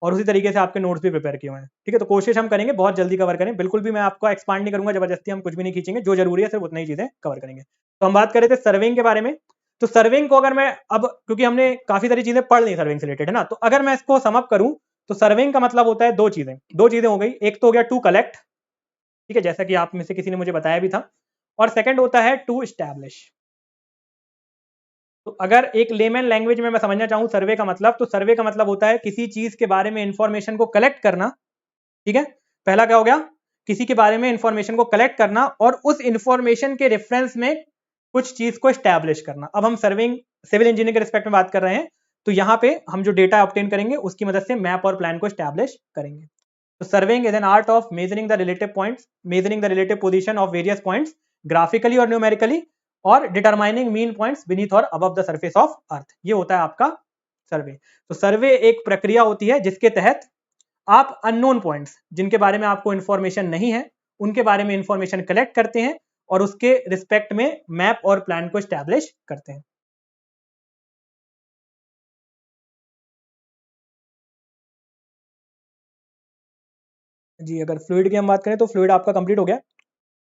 और उसी तरीके से आपके नोट्स भी प्रिपेयर किए हुए हैं, ठीक है। तो कोशिश हम करेंगे बहुत जल्दी कवर करें, बिल्कुल भी मैं आपको एक्सपांड नहीं करूंगा, जबरदस्ती हम कुछ भी नहीं खींचेंगे, जो जरूरी है सिर्फ उतनी ही चीजें कवर करेंगे। तो हम बात कर रहे थे सर्विंग के बारे में, तो सर्विंग को अगर मैं अब, क्योंकि हमने काफी सारी चीजें पढ़ ली सर्विंग से रिलेटेड, है ना, तो अगर मैं इसको सम अप करूं तो सर्विंग का मतलब होता है दो चीजें हो गई। एक तो हो गया टू कलेक्ट, ठीक है, जैसा कि आप में से किसी ने मुझे बताया भी था, और सेकंड होता है टू एस्टैब्लिश। तो अगर एक लेमन लैंग्वेज में मैं समझना चाहूं सर्वे का मतलब, तो सर्वे का मतलब होता है किसी चीज के बारे में इंफॉर्मेशन को कलेक्ट करना, ठीक है। पहला क्या हो गया, किसी के बारे में इंफॉर्मेशन को कलेक्ट करना और उस इंफॉर्मेशन के रेफरेंस में कुछ चीज को एस्टैब्लिश करना। अब हम सर्विंग सिविल इंजीनियरिंग के रिस्पेक्ट में बात कर रहे हैं, तो यहां पे हम जो डेटा ऑब्टेन करेंगे उसकी मदद से मैप और प्लान को एस्टैब्लिश करेंगे। तो serving is an art of measuring the relative points, measuring the relative position of various points graphically और न्यूमेरिकली, और डिटरमाइनिंग मीन पॉइंट्स बीनीथ और अबव द सरफेस ऑफ अर्थ। ये होता है आपका सर्वे। तो सर्वे एक प्रक्रिया होती है जिसके तहत आप अननोन पॉइंट्स, जिनके बारे में आपको इंफॉर्मेशन नहीं है, उनके बारे में इंफॉर्मेशन कलेक्ट करते हैं और उसके रिस्पेक्ट में मैप और प्लान को एस्टैब्लिश करते हैं। जी, अगर फ्लूइड की हम बात करें तो फ्लूइड आपका कंप्लीट हो गया,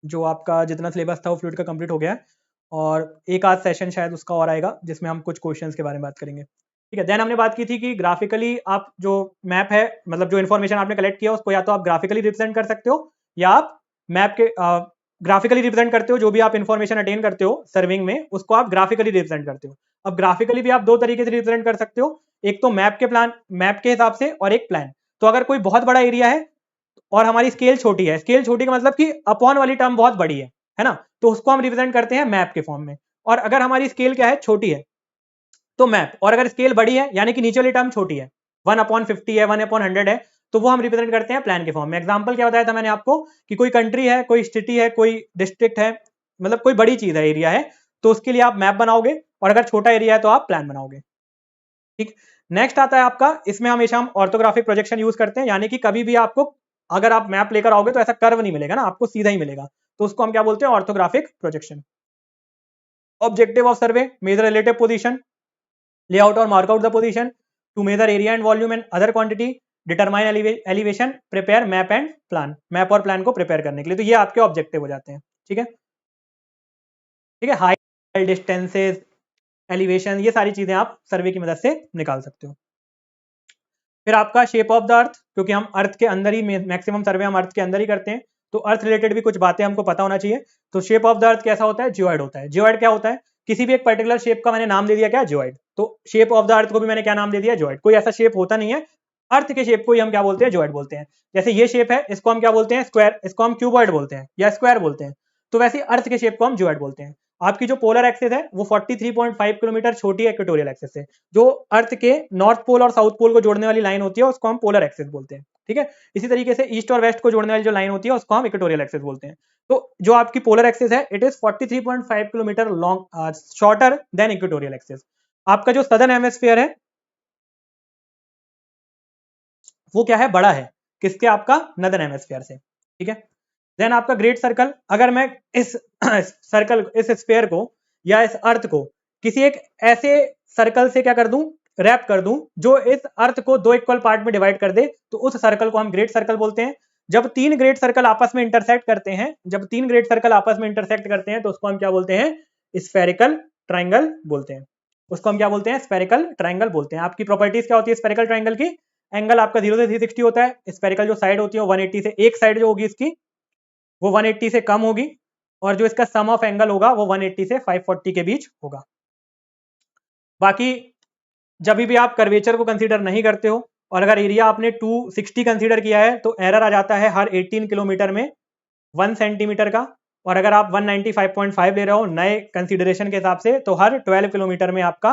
जो आपका जितना सिलेबस था वो फ्लूइड का कंप्लीट हो गया है, और एक आध सेशन शायद उसका और आएगा जिसमें हम कुछ क्वेश्चंस के बारे में बात करेंगे, ठीक है। देन हमने बात की थी कि ग्राफिकली आप जो मैप है, मतलब जो इन्फॉर्मेशन आपने कलेक्ट किया उसको या तो आप ग्राफिकली रिप्रेजेंट कर सकते हो, या आप मैप के ग्राफिकली रिप्रेजेंट करते हो, जो भी आप इन्फॉर्मेशन अटेन करते हो सर्विंग में उसको आप ग्राफिकली रिप्रेजेंट करते हो। अब ग्राफिकली भी आप दो तरीके से रिप्रेजेंट कर सकते हो, एक तो मैप के हिसाब से, और एक प्लान। तो अगर कोई बहुत बड़ा एरिया है और हमारी स्केल छोटी है, स्केल छोटी का मतलब कि अपॉन वाली टर्म बहुत बड़ी है ना, तो उसको हम रिप्रेजेंट करते हैं मैप के फॉर्म में। और अगर हमारी स्केल क्या है, छोटी है, तो मैप, और अगर स्केल बड़ी है यानी कि नीचे वाली टर्म छोटी है, 1/50 है, 1/100 है, तो वो हम रिप्रेजेंट करते हैं प्लान के फॉर्म में। एग्जांपल क्या बताया था मैंने आपको कि कोई कंट्री है, कोई सिटी है, कोई डिस्ट्रिक्ट है, मतलब कोई बड़ी चीज है, एरिया है, तो उसके लिए आप मैप बनाओगे, और अगर छोटा एरिया है तो आप प्लान बनाओगे, ठीक। नेक्स्ट आता है आपका, इसमें हमेशा हम ऑर्थोग्राफिक प्रोजेक्शन यूज करते हैं, यानी कि कभी भी आपको अगर आप मैप लेकर आओगे तो ऐसा कर्व नहीं मिलेगा ना, आपको सीधा ही मिलेगा, तो उसको हम क्या बोलते हैं, orthographic projection. Objective of survey, measure relative position, layout or mark out the position, to measure area and volume and other quantity, determine elevation, prepare map and plan, map और प्लान को प्रिपेयर करने के लिए। तो ये आपके objective हो जाते हैं। ठीक है, ठीक है, हाइट, डिस्टेंसेस, एलिवेशन, ये सारी चीजें आप सर्वे की मदद से निकाल सकते हो। फिर आपका शेप ऑफ द अर्थ, क्योंकि हम अर्थ के अंदर ही मैक्सिमम सर्वे हम अर्थ के अंदर ही करते हैं, तो अर्थ रिलेटेड भी कुछ बातें हमको पता होना चाहिए। तो शेप ऑफ द अर्थ कैसा होता है, जियोइड होता है। जियोइड क्या होता है, किसी भी एक पर्टिकुलर शेप का मैंने नाम दे दिया क्या, जियोइड। तो शेप ऑफ द अर्थ को भी मैंने क्या नाम दे दिया, जियोइड। कोई ऐसा शेप होता नहीं है, अर्थ के शेप को ही हम क्या बोलते हैं, जियोइड बोलते हैं। जैसे ये शेप है, इसको हम क्या बोलते हैं, स्क्वायर, इसको हम क्यूबॉइड बोलते हैं या स्क्वायर बोलते हैं। तो वैसे अर्थ के शेप को हम जियोइड बोलते हैं। आपकी जो पोलर एक्सिस है वो 43.5 किलोमीटर छोटी इक्वेटोरियल एक्सिस है। जो अर्थ के नॉर्थ पोल और साउथ पोल को जोड़ने वाली लाइन होती है उसको हम पोलर एक्सिस बोलते हैं। ठीक है, इसी तरीके से ईस्ट और वेस्ट को जोड़ने वाली जो लाइन होती है उसको हम इक्वेटोरियल एक्सिस बोलते हैं। तो जो आपकी पोलर एक्सिस है, it is 43.5 kilometre long, shorter than equatorial axis. आपका जो सदर्न हेमिस्फीयर है वो क्या है, बड़ा है, किसके, आपका नदर्न हेमिस्फीयर से। ठीक है, देन आपका ग्रेट सर्कल, अगर मैं इस सर्कल, इस स्फीयर को या इस अर्थ को किसी एक ऐसे सर्कल से क्या कर दूं, रैप कर दूं, जो इस अर्थ को दो इक्वल पार्ट में डिवाइड कर दे, तो उस सर्कल को हम ग्रेट सर्कल बोलते हैं। जब तीन ग्रेट सर्कल आपस में इंटरसेक्ट करते हैं, जब तीन ग्रेट सर्कल आपस में इंटरसेक्ट करते हैं तो उसको हम क्या बोलते हैं, स्फेरिकल ट्राइंगल बोलते हैं। उसको हम क्या बोलते हैं, स्फेरिकल ट्राइंगल बोलते हैं। आपकी प्रॉपर्टीज क्या होती है स्फेरिकल ट्राइंगल की, एंगल आपका 0 से 360 होता है, स्फेरिकल जो साइड होती है 180 से, एक साइड जो होगी इसकी वो 180 से कम होगी, और जो इसका सम ऑफ एंगल होगा वो 180 से 540 के बीच होगा। बाकी जब भी आप कर्वेचर को कंसीडर नहीं करते हो, और अगर एरिया आपने 260 कंसीडर किया है तो एरर आ जाता है हर 18 किलोमीटर में 1 सेंटीमीटर का, और अगर आप 195.5 ले रहे हो नए कंसीडरेशन के हिसाब से तो हर 12 किलोमीटर में आपका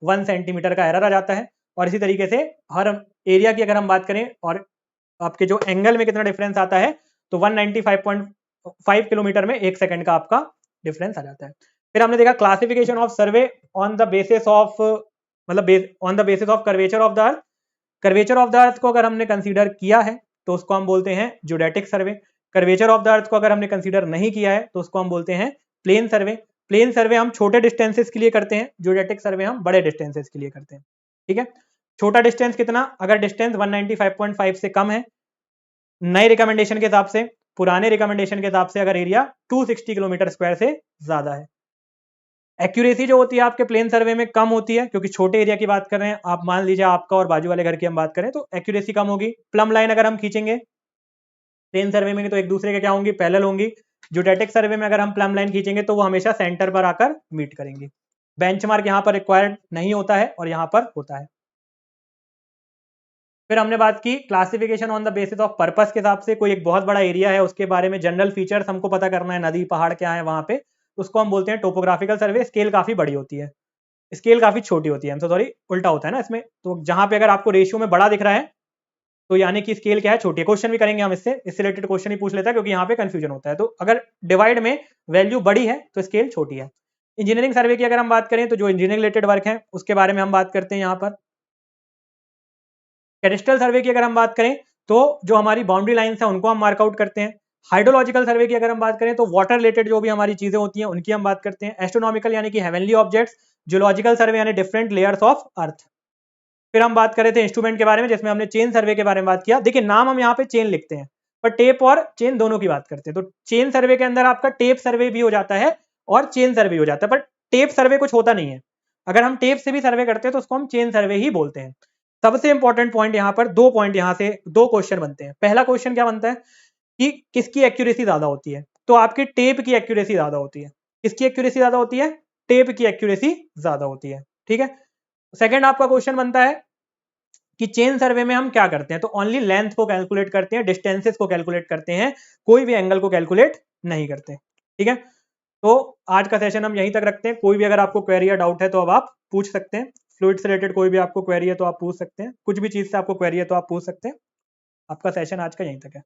1 सेंटीमीटर का एरर आ जाता है। और इसी तरीके से हर एरिया की अगर हम बात करें और आपके जो एंगल में कितना डिफरेंस आता है, तो 195.5 किलोमीटर में 1 सेकंड का आपका डिफरेंस आ जाता है। फिर हमने देखा classification of survey on the basis of, मतलब on the basis of curvature of the earth. Curvature of the earth को अगर हमने कंसीडर किया है तो उसको हम बोलते हैं ज्योडेटिक सर्वे। कर्वेचर ऑफ द अर्थ को अगर हमने कंसीडर नहीं किया है तो उसको हम बोलते हैं प्लेन सर्वे। प्लेन सर्वे हम छोटे डिस्टेंसेस के लिए करते हैं, ज्योडेटिक सर्वे हम बड़े डिस्टेंसेस के लिए करते हैं। ठीक है, छोटा डिस्टेंस कितना, अगर डिस्टेंस 195.5 से कम है, नए रिकमेंडेशन के हिसाब से, पुराने रिकमेंडेशन के हिसाब से अगर एरिया 260 किलोमीटर स्क्वायर से ज्यादा है। एक्यूरेसी जो होती है आपके प्लेन सर्वे में कम होती है, क्योंकि छोटे एरिया की बात कर रहे हैं। आप मान लीजिए आपका और बाजू वाले घर की हम बात करें तो एक्यूरेसी कम होगी। प्लम लाइन अगर हम खींचेंगे प्लेन सर्वे में तो एक दूसरे के क्या होंगी, पैरेलल होंगी। ज्योडेटिक सर्वे में अगर हम प्लम लाइन खींचेंगे तो वो हमेशा सेंटर पर आकर मीट करेंगी। बेंचमार्क यहाँ पर रिक्वायर्ड नहीं होता है और यहाँ पर होता है। फिर हमने बात की classification on the basis of purpose के हिसाब से, कोई एक बहुत बड़ा एरिया है उसके बारे में जनरल फीचर्स हमको पता करना है, नदी पहाड़ क्या है वहां पे, उसको हम बोलते हैं टोपोग्राफिकल सर्वे। स्केल काफी बड़ी होती है, स्केल काफी छोटी होती है, सॉरी उल्टा होता है ना इसमें। तो जहां पे अगर आपको रेशियो में बड़ा दिख रहा है तो यानी कि स्केल क्या है, छोटी है। क्वेश्चन भी करेंगे हम इससे रिलेटेड क्वेश्चन ही पूछ लेता है, क्योंकि यहाँ पे कंफ्यूजन होता है। तो अगर डिवाइड में वैल्यू बड़ी है तो स्केल छोटी है। इंजीनियरिंग सर्वे की अगर हम बात करें तो जो इंजीनियरिंग रिलेटेड वर्क है उसके बारे में हम बात करते हैं यहाँ पर। कैडेस्ट्रल सर्वे की अगर हम बात करें तो जो हमारी बाउंड्री लाइंस है उनको हम मार्कआउट करते हैं। हाइड्रोलॉजिकल सर्वे की अगर हम बात करें तो वाटर रिलेटेड जो भी हमारी चीजें होती हैं उनकी हम बात करते हैं। एस्ट्रोनॉमिकल यानी कि हेवनली ऑब्जेक्ट्स। जियोलॉजिकल सर्वे यानी डिफरेंट लेयर्स ऑफ अर्थ। फिर हम बात कर रहे थे इंस्ट्रूमेंट के बारे में, जिसमें हमने चेन सर्वे के बारे में बात किया। देखिए नाम हम यहाँ पे चेन लिखते हैं पर टेप और चेन दोनों की बात करते हैं। तो चेन सर्वे के अंदर आपका टेप सर्वे भी हो जाता है और चेन सर्वे हो जाता है, पर टेप सर्वे कुछ होता नहीं है। अगर हम टेप से भी सर्वे करते हैं तो उसको हम चेन सर्वे ही बोलते हैं। सबसे इंपॉर्टेंट पॉइंट यहाँ पर दो पॉइंट, यहाँ से दो क्वेश्चन बनते हैं। पहला क्वेश्चन क्या बनता है कि किसकी एक्यूरेसी ज्यादा होती है, तो आपकी टेप की एक्यूरेसी ज्यादा होती है। किसकी एक्यूरेसी ज्यादा होती है, टेप की एक्यूरेसी ज्यादा होती है। ठीक है, सेकंड आपका क्वेश्चन बनता है कि चेन सर्वे में हम क्या करते हैं, तो ओनली लेंथ को कैलकुलेट करते हैं, डिस्टेंसेस को कैलकुलेट करते हैं, कोई भी एंगल को कैलकुलेट नहीं करते। ठीक है, तो आज का सेशन हम यहीं तक रखते हैं। कोई भी अगर आपको क्वेरी या डाउट है तो अब आप पूछ सकते हैं। फ्लूइड से रिलेटेड कोई भी आपको क्वेरी है तो आप पूछ सकते हैं, कुछ भी चीज से आपको क्वेरी है तो आप पूछ सकते हैं। आपका सेशन आज का यहीं तक है।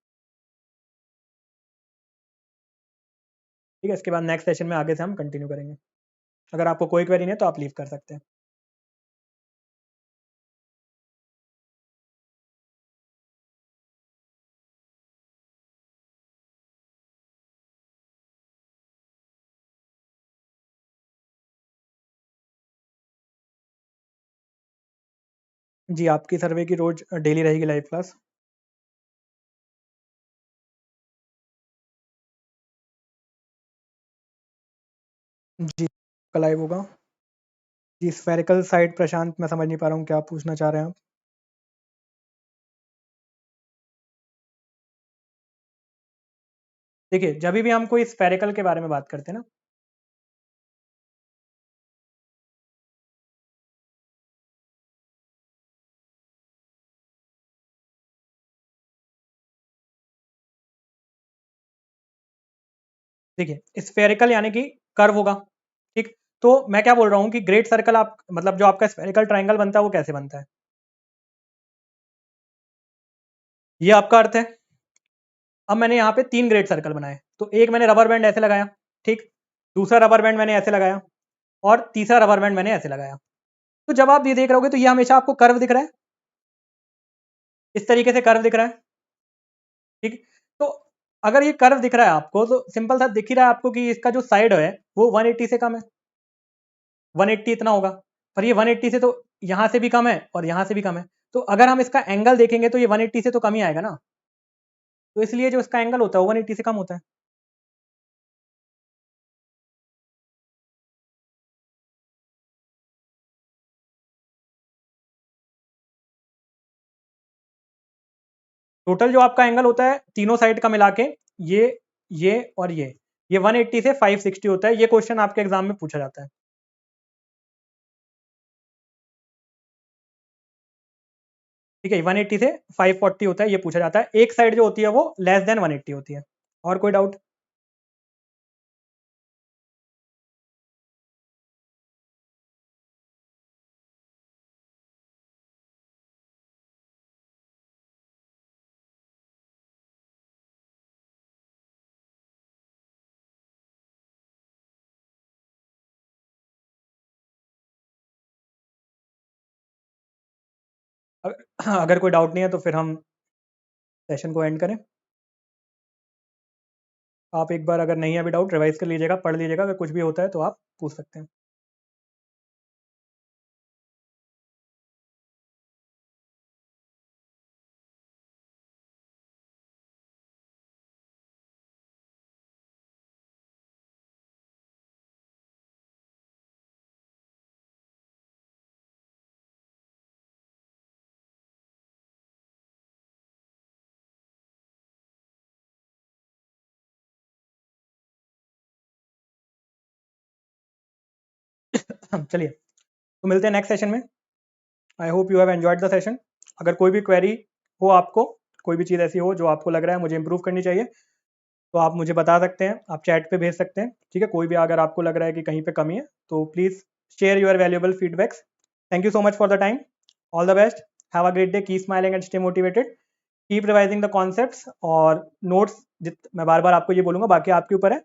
ठीक है, इसके बाद नेक्स्ट सेशन में आगे से हम कंटिन्यू करेंगे। अगर आपको कोई क्वेरी नहीं है तो आप लीव कर सकते हैं। जी, आपकी सर्वे की रोज डेली रहेगी लाइव क्लास। जी, कल लाइव होगा। जी, स्फेरिकल साइड प्रशांत, मैं समझ नहीं पा रहा हूँ क्या पूछना चाह रहे हैं आप। देखिए, जब भी हम कोई स्फेरिकल के बारे में बात करते हैं ना, देखिए स्फेरिकल यानी कि कर्व होगा, ठीक। तो मैं क्या बोल रहा हूँ कि ग्रेट सर्कल आप मतलब जो आपका स्फेरिकल ट्रायंगल बनता है वो कैसे बनता है, ये आपका अर्थ है। अब मैंने यहाँ पे 3 ग्रेट सर्कल बनाए, तो एक मैंने रबर बैंड ऐसे लगाया, ठीक। दूसरा रबर बैंड मैंने ऐसे लगाया और तीसरा रबर बैंड मैंने ऐसे लगाया। तो जब आप ये देख रहोगे तो ये हमेशा आपको कर्व दिख रहा है, इस तरीके से कर्व दिख रहा है, ठीक। तो अगर ये कर्व दिख रहा है आपको तो सिंपल सा दिख ही रहा है आपको कि इसका जो साइड है वो 180 से कम है, 180 इतना होगा। पर ये 180 से तो यहाँ से भी कम है और यहाँ से भी कम है, तो अगर हम इसका एंगल देखेंगे तो ये 180 से तो कम ही आएगा ना, तो इसलिए जो इसका एंगल होता है वो 180 से कम होता है। टोटल जो आपका एंगल होता है तीनों साइड का मिला के, ये ये और ये 180 से 560 होता है। ये क्वेश्चन आपके एग्जाम में पूछा जाता है, ठीक है। 180 से 540 होता है, ये पूछा जाता है। एक साइड जो होती है वो लेस देन 180 होती है। और कोई डाउट? अगर कोई डाउट नहीं है तो फिर हम सेशन को एंड करें। आप एक बार अगर नहीं है अभी डाउट रिवाइज कर लीजिएगा, पढ़ लीजिएगा, अगर कुछ भी होता है तो आप पूछ सकते हैं। चलिए, तो मिलते हैं नेक्स्ट सेशन में। I hope you have enjoyed the session. अगर कोई भी क्वेरी हो आपको, कोई भी चीज़ ऐसी हो जो आपको लग रहा है मुझे इंप्रूव करनी चाहिए, तो आप मुझे बता सकते हैं, आप चैट पे भेज सकते हैं, ठीक है। कोई भी अगर आपको लग रहा है कि कहीं पे कमी है तो please share your valuable feedbacks. Thank you so much for the time. All the best. Have a great day. Keep smiling and stay motivated. Keep revising the concepts और नोट्स। मैं बार बार आपको ये बोलूंगा, बाकी आपके ऊपर है।